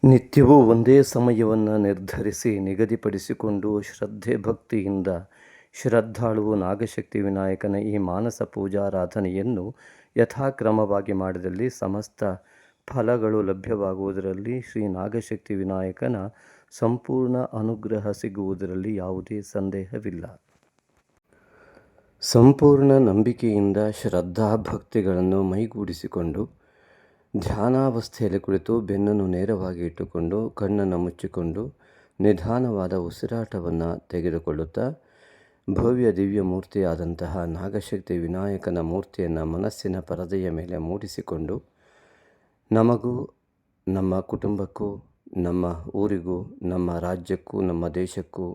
ನಿತ್ಯವೂ ಒಂದೇ ಸಮಯವನ್ನು ನಿರ್ಧರಿಸಿ ನಿಗದಿಪಡಿಸಿಕೊಂಡು ಶ್ರದ್ಧೆ ಭಕ್ತಿಯಿಂದ ಶ್ರದ್ಧಾಳುವು ನಾಗಶಕ್ತಿ ವಿನಾಯಕನ ಈ ಮಾನಸ ಪೂಜಾರಾಧನೆಯನ್ನು ಯಥಾಕ್ರಮವಾಗಿ ಮಾಡಿದಲ್ಲಿ ಸಮಸ್ತ ಫಲಗಳು ಲಭ್ಯವಾಗುವುದರಲ್ಲಿ, ಶ್ರೀ ನಾಗಶಕ್ತಿ ವಿನಾಯಕನ ಸಂಪೂರ್ಣ ಅನುಗ್ರಹ ಸಿಗುವುದರಲ್ಲಿ ಯಾವುದೇ ಸಂದೇಹವಿಲ್ಲ. ಸಂಪೂರ್ಣ ನಂಬಿಕೆಯಿಂದ ಶ್ರದ್ಧಾ ಭಕ್ತಿಗಳನ್ನು ಮೈಗೂಡಿಸಿಕೊಂಡು ಧ್ಯಾನಾವಸ್ಥೆಯಲ್ಲಿ ಕುಳಿತು ಬೆನ್ನನ್ನು ನೇರವಾಗಿ ಇಟ್ಟುಕೊಂಡು ಕಣ್ಣನ್ನು ಮುಚ್ಚಿಕೊಂಡು ನಿಧಾನವಾದ ಉಸಿರಾಟವನ್ನು ತೆಗೆದುಕೊಳ್ಳುತ್ತಾ ಭವ್ಯ ದಿವ್ಯ ಮೂರ್ತಿಯಾದಂತಹ ನಾಗಶಕ್ತಿ ವಿನಾಯಕನ ಮೂರ್ತಿಯನ್ನು ಮನಸ್ಸಿನ ಪರದೆಯ ಮೇಲೆ ಮೂಡಿಸಿಕೊಂಡು ನಮಗೂ, ನಮ್ಮ ಕುಟುಂಬಕ್ಕೂ, ನಮ್ಮ ಊರಿಗೂ, ನಮ್ಮ ರಾಜ್ಯಕ್ಕೂ, ನಮ್ಮ ದೇಶಕ್ಕೂ,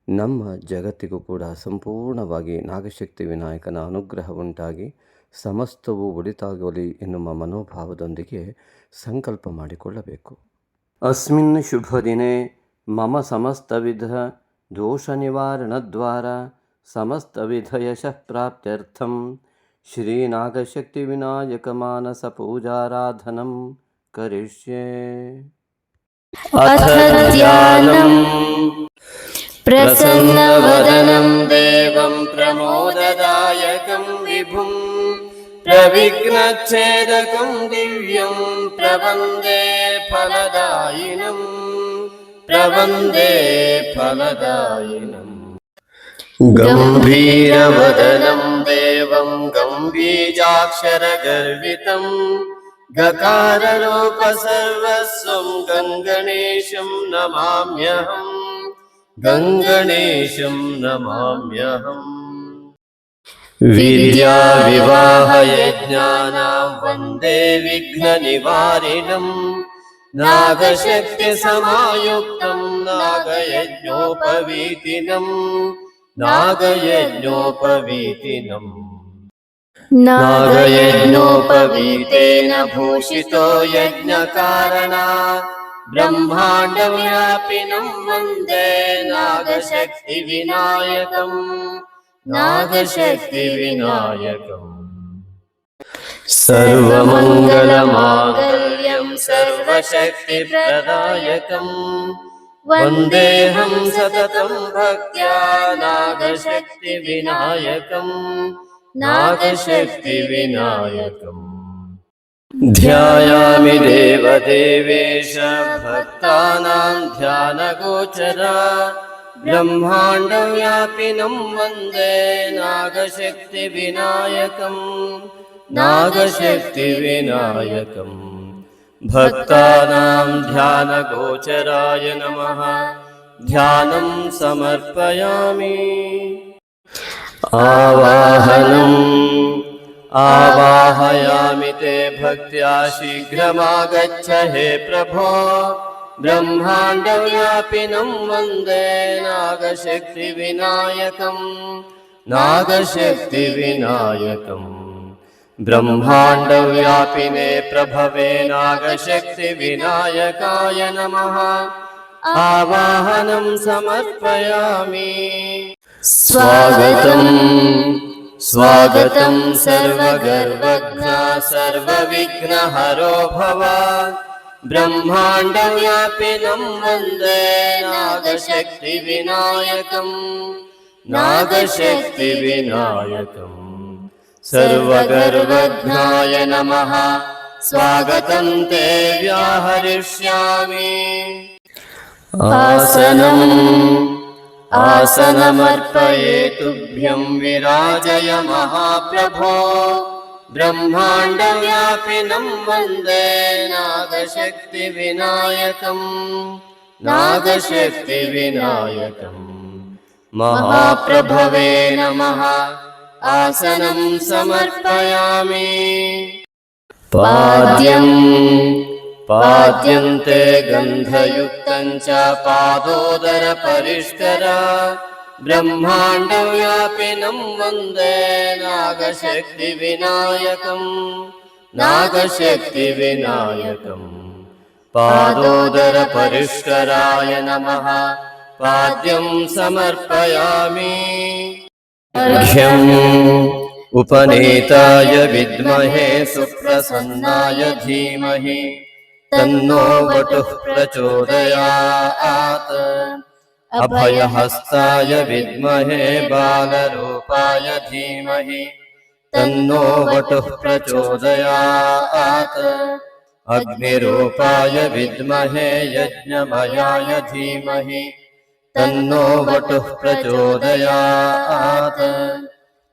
ನಮ್ಮ ಜಗತ್ತಿಗೂ ಕೂಡ ಸಂಪೂರ್ಣವಾಗಿ ನಾಗಶಕ್ತಿ ವಿನಾಯಕನ ಅನುಗ್ರಹ ಉಂಟಾಗಿ ಸಮಸ್ತವೂ ಒಳಿತಾಗಲಿ ಎನ್ನುವ ಮನೋಭಾವದೊಂದಿಗೆ ಸಂಕಲ್ಪ ಮಾಡಿಕೊಳ್ಳಬೇಕು. ಅಸ್ಮಿನ್ ಶುಭ ದಿನೇ ಮಮ ಸಮಸ್ತವಿಧ ದೋಷ ನಿವಾರಣದ್ವಾರ ಸಮಸ್ತವಿಧ ಯಶಃ ಪ್ರಾಪ್ತ್ಯರ್ಥಂ ಶ್ರೀ ನಾಗಶಕ್ತಿ ವಿನಾಯಕ ಮಾನಸ ಪೂಜಾರಾಧನಂ ಕರಿಷ್ಯೆ. अथ ध्यानम्। प्रसन्नवदनं देवं प्रमोददायकं विभुं प्रविघ्नच्छेदकं दिव्यं प्रवन्दे फलदायिनं गम्भीरवदनं देवं गम्भीजाक्षरगर्वितं गकाररूपसर्वस्वं गङ्गणेशं नमाम्यहम् वीर्याविवाहयज्ञानां वन्दे विघ्ननिवारिणम् नागशक्तिसमायुक्तं नागयज्ञोपवीतेन भूषितो यज्ञकारणा ब्रह्माण्डव्यापिनं वन्दे नागशक्तिविनायकम् सर्वमङ्गलमाङ्गल्यं सर्वशक्तिप्रदायकम् वन्देऽहं सततं भक्त्या नागशक्तिविनायकम् ध्यायामि देवदेवेश भक्तानां ध्यानगोचरा ब्रह्माण्डव्यापिनं वन्दे नागशक्तिविनायकम् भक्तानां ध्यानगोचराय नमः ध्यानं समर्पयामि आवाहयामि ते भक्त्या शीघ्रमागच्छ हे प्रभो ब्रह्माण्डव्यापिनं वन्दे नागशक्तिविनायकम् ब्रह्माण्डव्यापिने प्रभवे नागशक्तिविनायकाय नमः आवाहनं समर्पयामि स्वागतं सर्वगर्वघ्न सर्वविघ्नहरो भव ब्रह्माण्डव्यापिनं वन्दे नागशक्तिविनायकम् सर्वगर्वघ्नाय नमः स्वागतं ते व्याहरिष्यामि आसनमर्पये तुभ्यं विराजय महाप्रभो ब्रह्माण्डव्यापिनं वन्दे नागशक्तिविनायकम् महाप्रभवे नमः आसनं समर्पयामि पाद्यन्ते गन्धयुक्तं च पादोदरपरिष्करा ब्रह्माण्डव्यापिनं वन्दे नागशक्तिविनायकम् पादोदरपरिष्कराय नमः पाद्यं समर्पयामि अर्घ्यम् उपनीताय विद्महे सुप्रसन्नाय धीमहि तन्नो वटुः प्रचोदयात् अभयहस्ताय विद्महे बालरूपाय धीमहि तन्नो वटुः प्रचोदयात् अग्निरूपाय विद्महे यज्ञमयाय धीमहि तन्नो वटुः प्रचोदयात्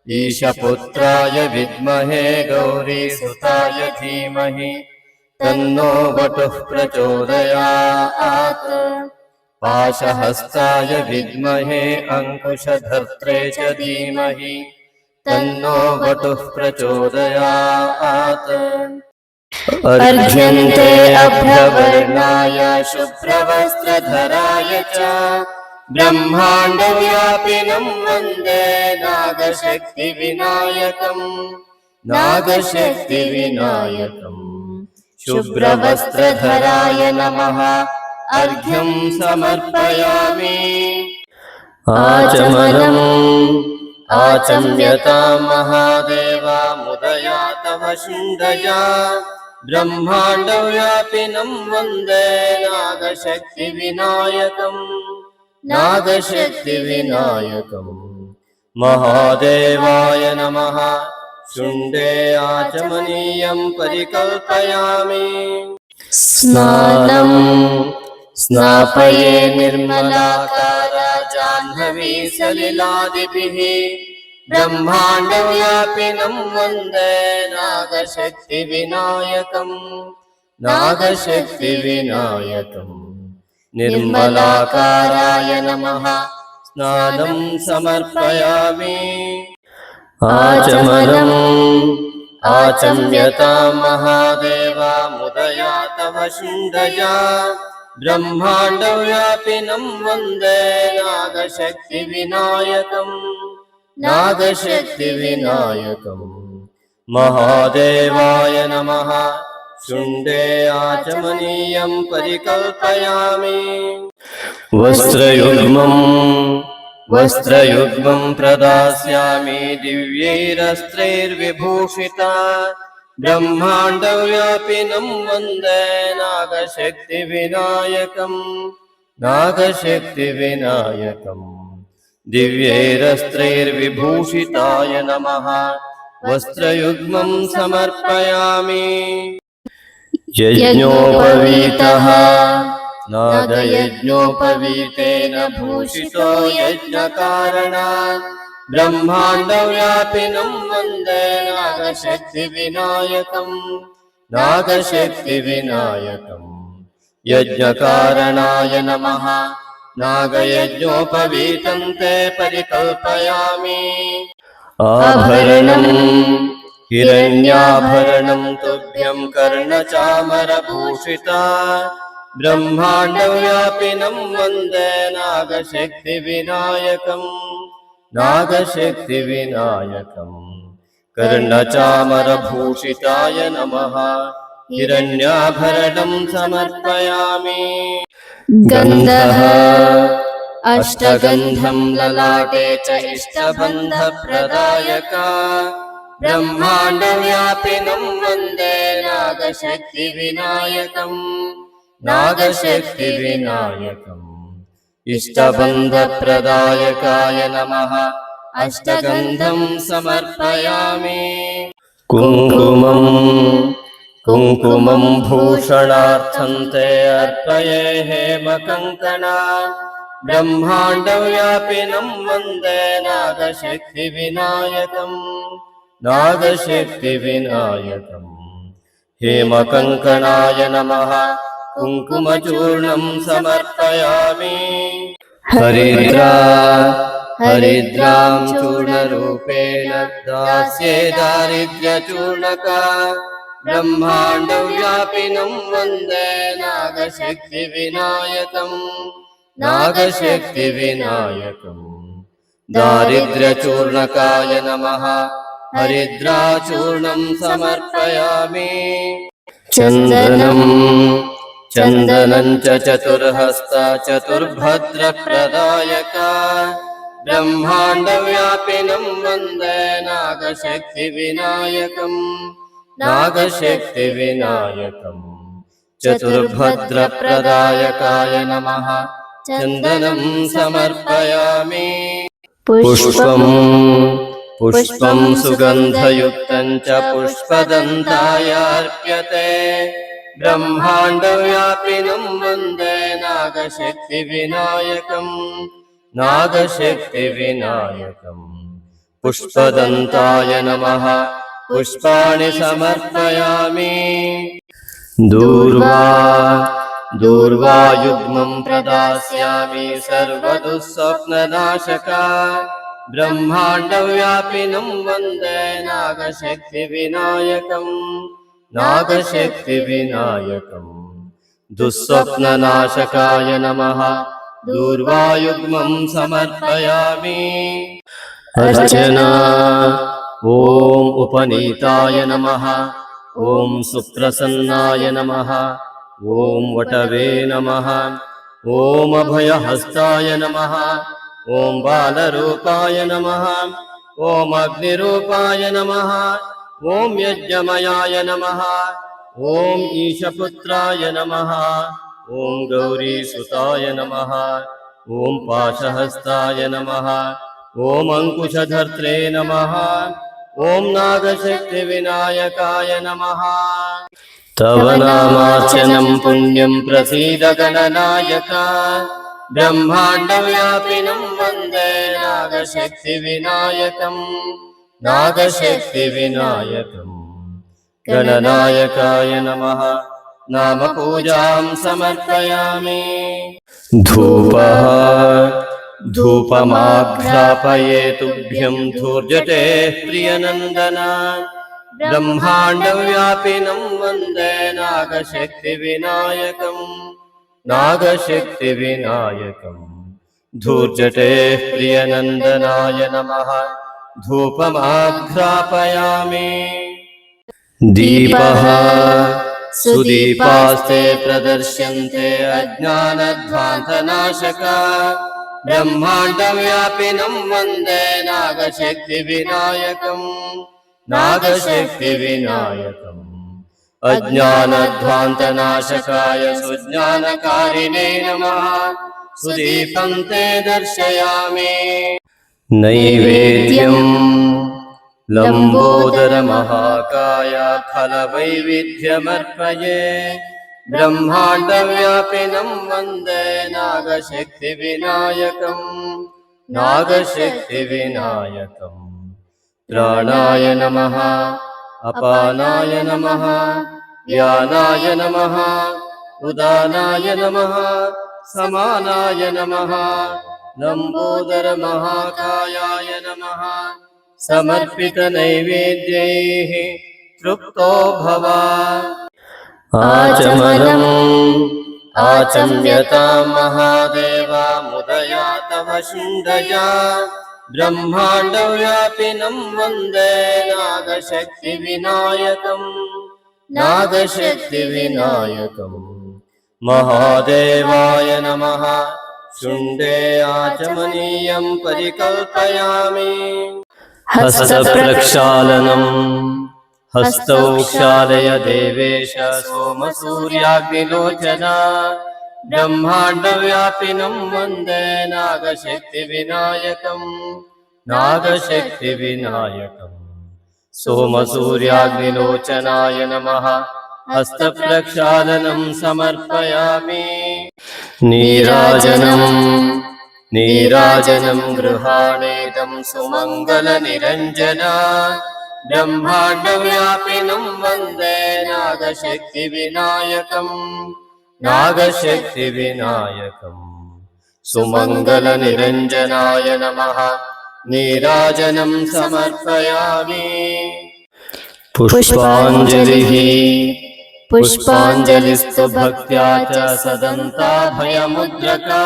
ईशपुत्राय विद्महे गौरीसुताय धीमहि तन्नो वटुः प्रचोदयात् पाशहस्ताय विद्महे अंकुशधर्त्रे च धीमहि तन्नो वटुः प्रचोदयात् अर्घ्यन्ते अभ्रवर्णाय शुभ्रवस्त्रधराय च ब्रह्माण्डव्यापिनं वन्दे नागशक्तिविनायकम् शुभ्रवस्त्रधराय नमः अर्घ्यं समर्पयामि आचम्यतां महादेवा मुदया तव शुण्डया ब्रह्माण्डव्यापिनं वन्दे नागशक्तिविनायकम् नागशक्तिविनायकम् महादेवाय नमः शुण्डे आचमनीयं परिकल्पयामि स्नानम् स्नापये निर्मलाकारा जाह्नवी सलिलादिभिः ब्रह्माण्डव्यापिनं वन्दे नागशक्तिविनायकम् नागशक्तिविनायकम् निर्मलाकाराय नमः स्नानं समर्पयामि आचमनम् आचम्यतां महादेवा मुदया तव शुण्डजा ब्रह्माण्डव्यापिनं वन्दे नागशक्तिविनायकम् नागशक्तिविनायकम् महादेवाय नमः शुण्डे आचमनीयं परिकल्पयामि वस्त्रयुग्मं प्रदास्यामि दिव्यैरस्त्रैर्विभूषिता ब्रह्माण्डव्यापिनं वन्दे नागशक्तिविनायकम् नागशक्तिविनायकम् दिव्यैरस्त्रैर्विभूषिताय नमः वस्त्रयुग्मं समर्पयामि यज्ञोपवीतः नागयज्ञोपवीतेन भूषितो यज्ञकारणात् ब्रह्माण्डव्यापिनं वन्दे नागशक्तिविनायकम् नागशक्तिविनायकम् यज्ञकारणाय नमः नागयज्ञोपवीतं ते परिकल्पयामि आभरणम् हिरण्याभरणं तुभ्यं कर्णचामरभूषिता ब्रह्माण्डव्यापिनं वन्दे नागशक्तिविनायकम् नागशक्तिविनायकम् कर्णचामरभूषिताय नमः हिरण्याभरणं समर्पयामि गन्धः अष्टगन्धं ललाटे च इष्टबन्धप्रदायका ब्रह्माण्डव्यापिनं वन्दे नागशक्तिविनायकम् नागशक्तिविनायकम् इष्टबन्धप्रदायकाय नमः अष्टगन्धं समर्पयामि कुङ्कुमं भूषणार्थं ते अर्पये हेमकङ्कणा ब्रह्माण्डव्यापिनं वन्दे नागशक्तिविनायकम् नागशक्तिविनायकम् हेमकङ्कणाय नमः कुङ्कुमचूर्णं समर्पयामि हरिद्रां चूर्णरूपेण दास्ये दारिद्र्यचूर्णका ब्रह्माण्डव्यापिनं वन्दे नागशक्तिविनायकम् नागशक्तिविनायकम् दारिद्र्यचूर्णकाय नमः हरिद्राचूर्णं समर्पयामि चन्दनं च चतुर्हस्ता चतुर्भद्रप्रदायका ब्रह्माण्डव्यापिनं वन्दे नागशक्तिविनायकम् नागशक्तिविनायकम् चतुर्भद्रप्रदायकाय नमः चन्दनं समर्पयामि पुष्पं सुगन्धयुक्तं च पुष्पदन्ताय अर्प्यते ब्रह्माण्डव्यापिनं वन्दे नागशक्तिविनायकम् नागशक्तिविनायकम् पुष्पदन्ताय नमः पुष्पाणि समर्पयामि दूर्वायुग्मं प्रदास्यामि सर्वदुःस्वप्ननाशका ब्रह्माण्डव्यापिनं वन्दे नागशक्तिविनायकम् नागशक्तिविनायकम् दुःस्वप्ननाशकाय नमः दूर्वायुग्मं समर्पयामि अर्चना ॐ उपनीताय नमः ॐ सुप्रसन्नाय नमः ॐ वटवे नमः ॐ अभयहस्ताय नमः ॐ बालरूपाय नमः ॐ अग्निरूपाय नमः ॐ यज्ञमयाय नमः ॐ ईशपुत्राय नमः। ॐ गौरीसुताय नमः। ॐ पाशहस्ताय नमः। ॐ अङ्कुशधर्त्रे नमः। ॐ नागशक्तिविनायकाय नमः। तव नामार्चनं पुण्यं प्रसीद गणनायक। ब्रह्माण्डव्यापिनं वन्दे नागशक्तिविनायकम्। नागशक्तिविनायकम् गणनायकाय नमः। नामपूजां समर्पयामि। धूपः धूपमाघ्रापये तुभ्यं धूर्जटे प्रियनन्दन। ब्रह्माण्डव्यापिनं वन्दे नागशक्तिविनायकम्। नागशक्तिविनायकम् धूर्जटे प्रियनन्दनाय नमः। धूपमाघ्रापयामि। दीपः सुदीपास्ते प्रदर्श्यन्ते अज्ञानध्वान्तनाशका। ब्रह्माण्डव्यापिनं वन्दे नागशक्तिविनायकम्। नागशक्तिविनायकम् अज्ञानध्वान्तनाशकाय सुज्ञानकारिणे नमः। सुदीपं ते दर्शयामि। नैवेद्यम् लम्बोदरमहाकाय फलवैविध्यमर्पये। ब्रह्माण्डव्यापिनं वन्दे नागशक्तिविनायकम्। नागशक्तिविनायकम् प्राणाय नमः। अपानाय नमः। व्यानाय नमः। उदानाय नमः। समानाय नमः। लम्बोदरमहाकायाय नमः। समर्पितनैवेद्यैः तृप्तो भव। आचमनम् आचम्यतां महादेव मुदया तव शुण्डया। ब्रह्माण्डव्यापिनं वन्दे नागशक्तिविनायकम्। नागशक्तिविनायकम् महादेवाय नमः। शुण्डे आचमनीयं परिकल्पयामि। हस्तप्रक्षालनम् हस्तौ क्षालय देवेश सोमसूर्याग्निलोचन। ब्रह्माण्डव्यापिनं वन्दे नागशक्तिविनायकम्। नागशक्तिविनायकम् सोमसूर्याग्निलोचनाय नमः। हस्तप्रक्षालनं समर्पयामि। नीराजनम् नीराजनं गृहाणेदं सुमङ्गलनिरञ्जन। ब्रह्माण्डव्यापिनं वन्दे नागशक्तिविनायकम्। नागशक्तिविनायकम् सुमङ्गलनिरञ्जनाय नमः। नीराजनं समर्पयामि। पुष्पाञ्जलिः पुष्पाञ्जलिस्तु भक्त्या च सदन्ताभयमुद्रका।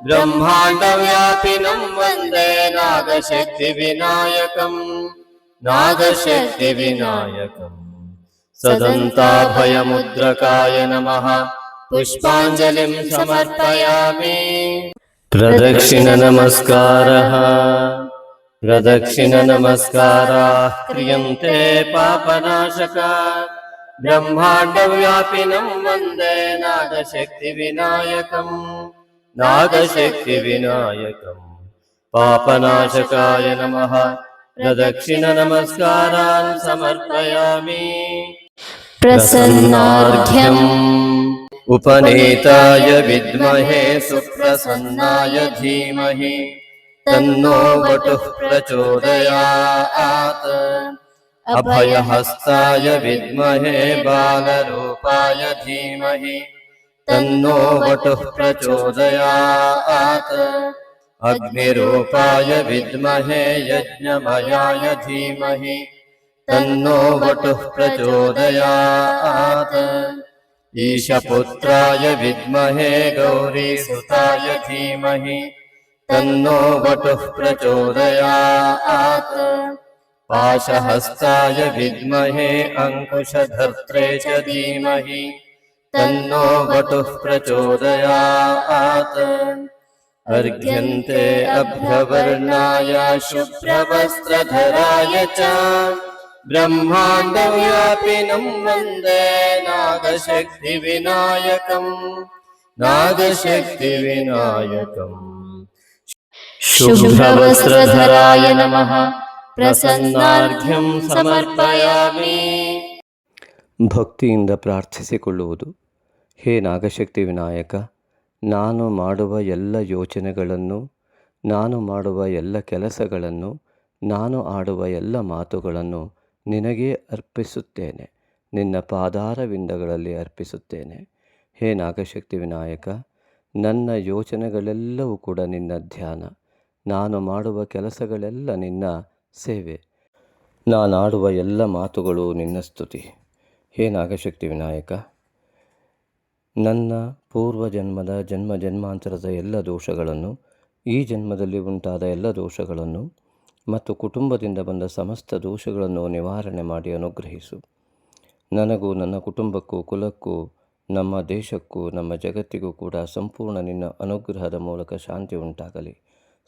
ब्रह्माण्डव्यापिनं वन्दे नागशक्तिविनायकम्। नागशक्तिविनायकम् सदन्ताभयमुद्रकाय नमः। पुष्पाञ्जलिं समर्पयामि। प्रदक्षिणनमस्कारः प्रदक्षिणनमस्काराः क्रियन्ते पापनाशका। ब्रह्माण्डव्यापिनं वन्दे नागशक्तिविनायकम्। नागशक्तिविनायकम् पापनाशकाय नमः। प्रदक्षिणनमस्कारान् समर्पयामि। प्रसन्नार्घ्यम् उपनीताय विद्महे सुप्रसन्नाय धीमहि। तन्नो वटुः प्रचोदयात्। अभयहस्ताय विद्महे बालरूपाय धीमहि। तन्नो वटुः प्रचोदयात्। अग्निरूपाय विद्महे यज्ञमयाय धीमहि। तन्नो वटुः प्रचोदयात्। ईशपुत्राय विद्महे गौरीसुताय धीमहि। तन्नो वटुः प्रचोदयात्। पाशहस्ताय विद्महे अङ्कुशधर्त्रे च धीमहि। तन्नो वटुः प्रचोदयात्। अर्घ्यन्ते अभ्रवर्णाय शुभ्रवस्त्रधराय च। ब्रह्माण्डव्यापिनं वन्दे नागशक्तिविनायकम् नागशक्तिविनायकम् शुभ्रवस्त्रधराय नमः प्रसन्नार्घ्यं समर्पयामि. ಭಕ್ತಿಯಿಂದ ಪ್ರಾರ್ಥಿಸಿಕೊಳ್ಳುವುದು. ಹೇ ನಾಗಶಕ್ತಿ ವಿನಾಯಕ, ನಾನು ಮಾಡುವ ಎಲ್ಲ ಯೋಚನೆಗಳನ್ನು, ನಾನು ಮಾಡುವ ಎಲ್ಲ ಕೆಲಸಗಳನ್ನು, ನಾನು ಆಡುವ ಎಲ್ಲ ಮಾತುಗಳನ್ನು ನಿನಗೇ ಅರ್ಪಿಸುತ್ತೇನೆ, ನಿನ್ನ ಪಾದಾರವಿಂದಗಳಲ್ಲಿ ಅರ್ಪಿಸುತ್ತೇನೆ. ಹೇ ನಾಗಶಕ್ತಿ ವಿನಾಯಕ, ನನ್ನ ಯೋಚನೆಗಳೆಲ್ಲವೂ ಕೂಡ ನಿನ್ನ ಧ್ಯಾನ, ನಾನು ಮಾಡುವ ಕೆಲಸಗಳೆಲ್ಲ ನಿನ್ನ ಸೇವೆ, ನಾನಾಡುವ ಎಲ್ಲ ಮಾತುಗಳು ನಿನ್ನ ಸ್ತುತಿ. ಹೇ ನಾಗಶಕ್ತಿ ವಿನಾಯಕ, ನನ್ನ ಪೂರ್ವಜನ್ಮದ ಜನ್ಮಾಂತರದ ಎಲ್ಲ ದೋಷಗಳನ್ನು, ಈ ಜನ್ಮದಲ್ಲಿ ಉಂಟಾದ ಎಲ್ಲ ದೋಷಗಳನ್ನು ಮತ್ತು ಕುಟುಂಬದಿಂದ ಬಂದ ಸಮಸ್ತ ದೋಷಗಳನ್ನು ನಿವಾರಣೆ ಮಾಡಿ ಅನುಗ್ರಹಿಸು. ನನಗೂ ನನ್ನ ಕುಟುಂಬಕ್ಕೂ ಕುಲಕ್ಕೂ ನಮ್ಮ ದೇಶಕ್ಕೂ ನಮ್ಮ ಜಗತ್ತಿಗೂ ಕೂಡ ಸಂಪೂರ್ಣ ನಿನ್ನ ಅನುಗ್ರಹದ ಮೂಲಕ ಶಾಂತಿ ಉಂಟಾಗಲಿ,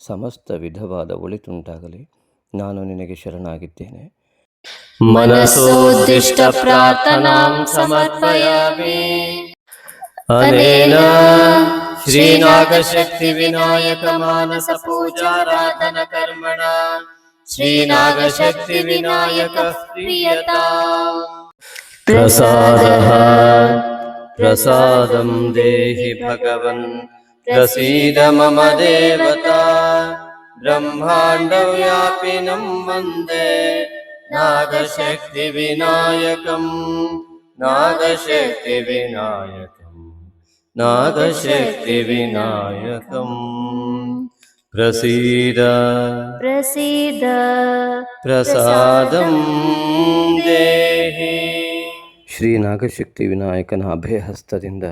ಸಮಸ್ತ ವಿಧವಾದ ಒಳಿತುಂಟಾಗಲಿ. ನಾನು ನಿನಗೆ ಶರಣಾಗಿದ್ದೇನೆ. मनसोद्दिष्ट प्रार्थनां समर्पयामि. अनेन श्रीनागशक्तिविनायक मानस पूजाराधन कर्मणा श्रीनागशक्तिविनायक प्रीयताम्. प्रसादः प्रसादं देहि भगवन्, प्रसीद मम देवता. ब्रह्माण्डव्यापिनं वन्दे नागशक्तिविनायकम् नागशक्तिविनायकम् नागशक्तिविनायकम्. प्रसीद प्रसीद ಪ್ರಸಾದಂ ದೇಹಿ. ಶ್ರೀ ನಾಗಶಕ್ತಿ ವಿನಾಯಕನ ಅಭಯ ಹಸ್ತದಿಂದ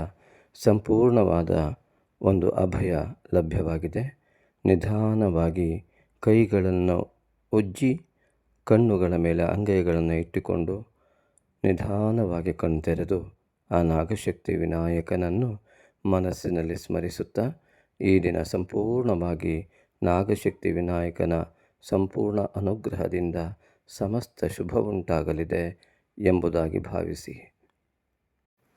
ಸಂಪೂರ್ಣವಾದ ಒಂದು ಅಭಯ ಲಭ್ಯವಾಗಿದೆ. ನಿಧಾನವಾಗಿ ಕೈಗಳನ್ನು ಉಜ್ಜಿ ಕಣ್ಣುಗಳ ಮೇಲೆ ಅಂಗೈಗಳನ್ನು ಇಟ್ಟುಕೊಂಡು ನಿಧಾನವಾಗಿ ಕಣ್ತೆರೆದು ಆ ನಾಗಶಕ್ತಿ ವಿನಾಯಕನನ್ನು ಮನಸ್ಸಿನಲ್ಲಿ ಸ್ಮರಿಸುತ್ತಾ ಈ ದಿನ ಸಂಪೂರ್ಣವಾಗಿ ನಾಗಶಕ್ತಿ ವಿನಾಯಕನ ಸಂಪೂರ್ಣ ಅನುಗ್ರಹದಿಂದ ಸಮಸ್ತ ಶುಭವುಂಟಾಗಲಿದೆ ಎಂಬುದಾಗಿ ಭಾವಿಸಿ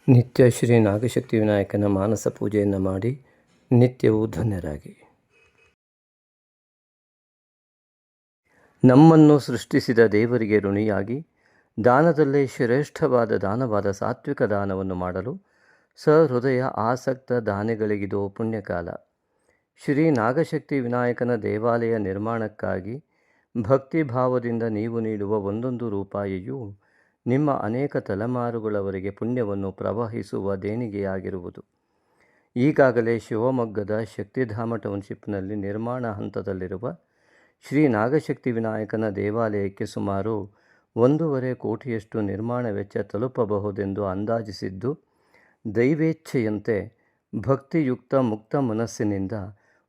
ನಿತ್ಯ ಶ್ರೀ ನಾಗಶಕ್ತಿ ವಿನಾಯಕನ ಮಾನಸ ಪೂಜೆಯನ್ನು ಮಾಡಿ ನಿತ್ಯವೂ ಧನ್ಯರಾಗಿ. ನಮ್ಮನ್ನು ಸೃಷ್ಟಿಸಿದ ದೇವರಿಗೆ ಋಣಿಯಾಗಿ ದಾನದಲ್ಲೇ ಶ್ರೇಷ್ಠವಾದ ದಾನವಾದ ಸಾತ್ವಿಕ ದಾನವನ್ನು ಮಾಡಲು ಸಹೃದಯ ಆಸಕ್ತ ದಾನಿಗಳಿಗಿದು ಪುಣ್ಯಕಾಲ. ಶ್ರೀ ನಾಗಶಕ್ತಿ ವಿನಾಯಕನ ದೇವಾಲಯ ನಿರ್ಮಾಣಕ್ಕಾಗಿ ಭಕ್ತಿಭಾವದಿಂದ ನೀವು ನೀಡುವ ಒಂದೊಂದು ರೂಪಾಯಿಯೂ ನಿಮ್ಮ ಅನೇಕ ತಲೆಮಾರುಗಳವರೆಗೆ ಪುಣ್ಯವನ್ನು ಪ್ರವಹಿಸುವ ದೇಣಿಗೆಯಾಗಿರುವುದು. ಈಗಾಗಲೇ ಶಿವಮೊಗ್ಗದ ಶಕ್ತಿಧಾಮ ಟೌನ್ಶಿಪ್ನಲ್ಲಿ ನಿರ್ಮಾಣ ಹಂತದಲ್ಲಿರುವ ಶ್ರೀ ನಾಗಶಕ್ತಿ ವಿನಾಯಕನ ದೇವಾಲಯಕ್ಕೆ ಸುಮಾರು 1.5 ಕೋಟಿಯಷ್ಟು ನಿರ್ಮಾಣ ವೆಚ್ಚ ತಲುಪಬಹುದೆಂದು ಅಂದಾಜಿಸಿದ್ದು, ದೈವೇಚ್ಛೆಯಂತೆ ಭಕ್ತಿಯುಕ್ತ ಮುಕ್ತ ಮನಸ್ಸಿನಿಂದ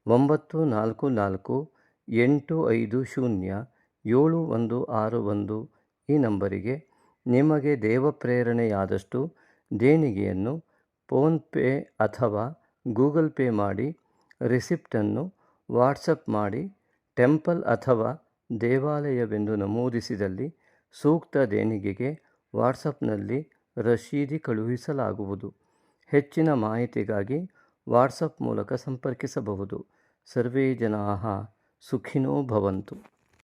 9448507161 ಈ ನಂಬರಿಗೆ ನಿಮಗೆ ದೇವಪ್ರೇರಣೆಯಾದಷ್ಟು ದೇಣಿಗೆಯನ್ನು ಫೋನ್ಪೇ ಅಥವಾ ಗೂಗಲ್ ಪೇ ಮಾಡಿ ರಿಸಿಪ್ಟನ್ನು ವಾಟ್ಸಪ್ ಮಾಡಿ ಟೆಂಪಲ್ ಅಥವಾ ದೇವಾಲಯವೆಂದು ನಮೂದಿಸಿದಲ್ಲಿ ಸೂಕ್ತ ದೇಣಿಗೆಗೆ ವಾಟ್ಸಪ್ನಲ್ಲಿ ರಶೀದಿ ಕಳುಹಿಸಲಾಗುವುದು. ಹೆಚ್ಚಿನ ಮಾಹಿತಿಗಾಗಿ ವಾಟ್ಸಪ್ ಮೂಲಕ ಸಂಪರ್ಕಿಸಬಹುದು. ಸರ್ವೇ ಜನಾಃ ಸುಖಿನೋ ಭವಂತು.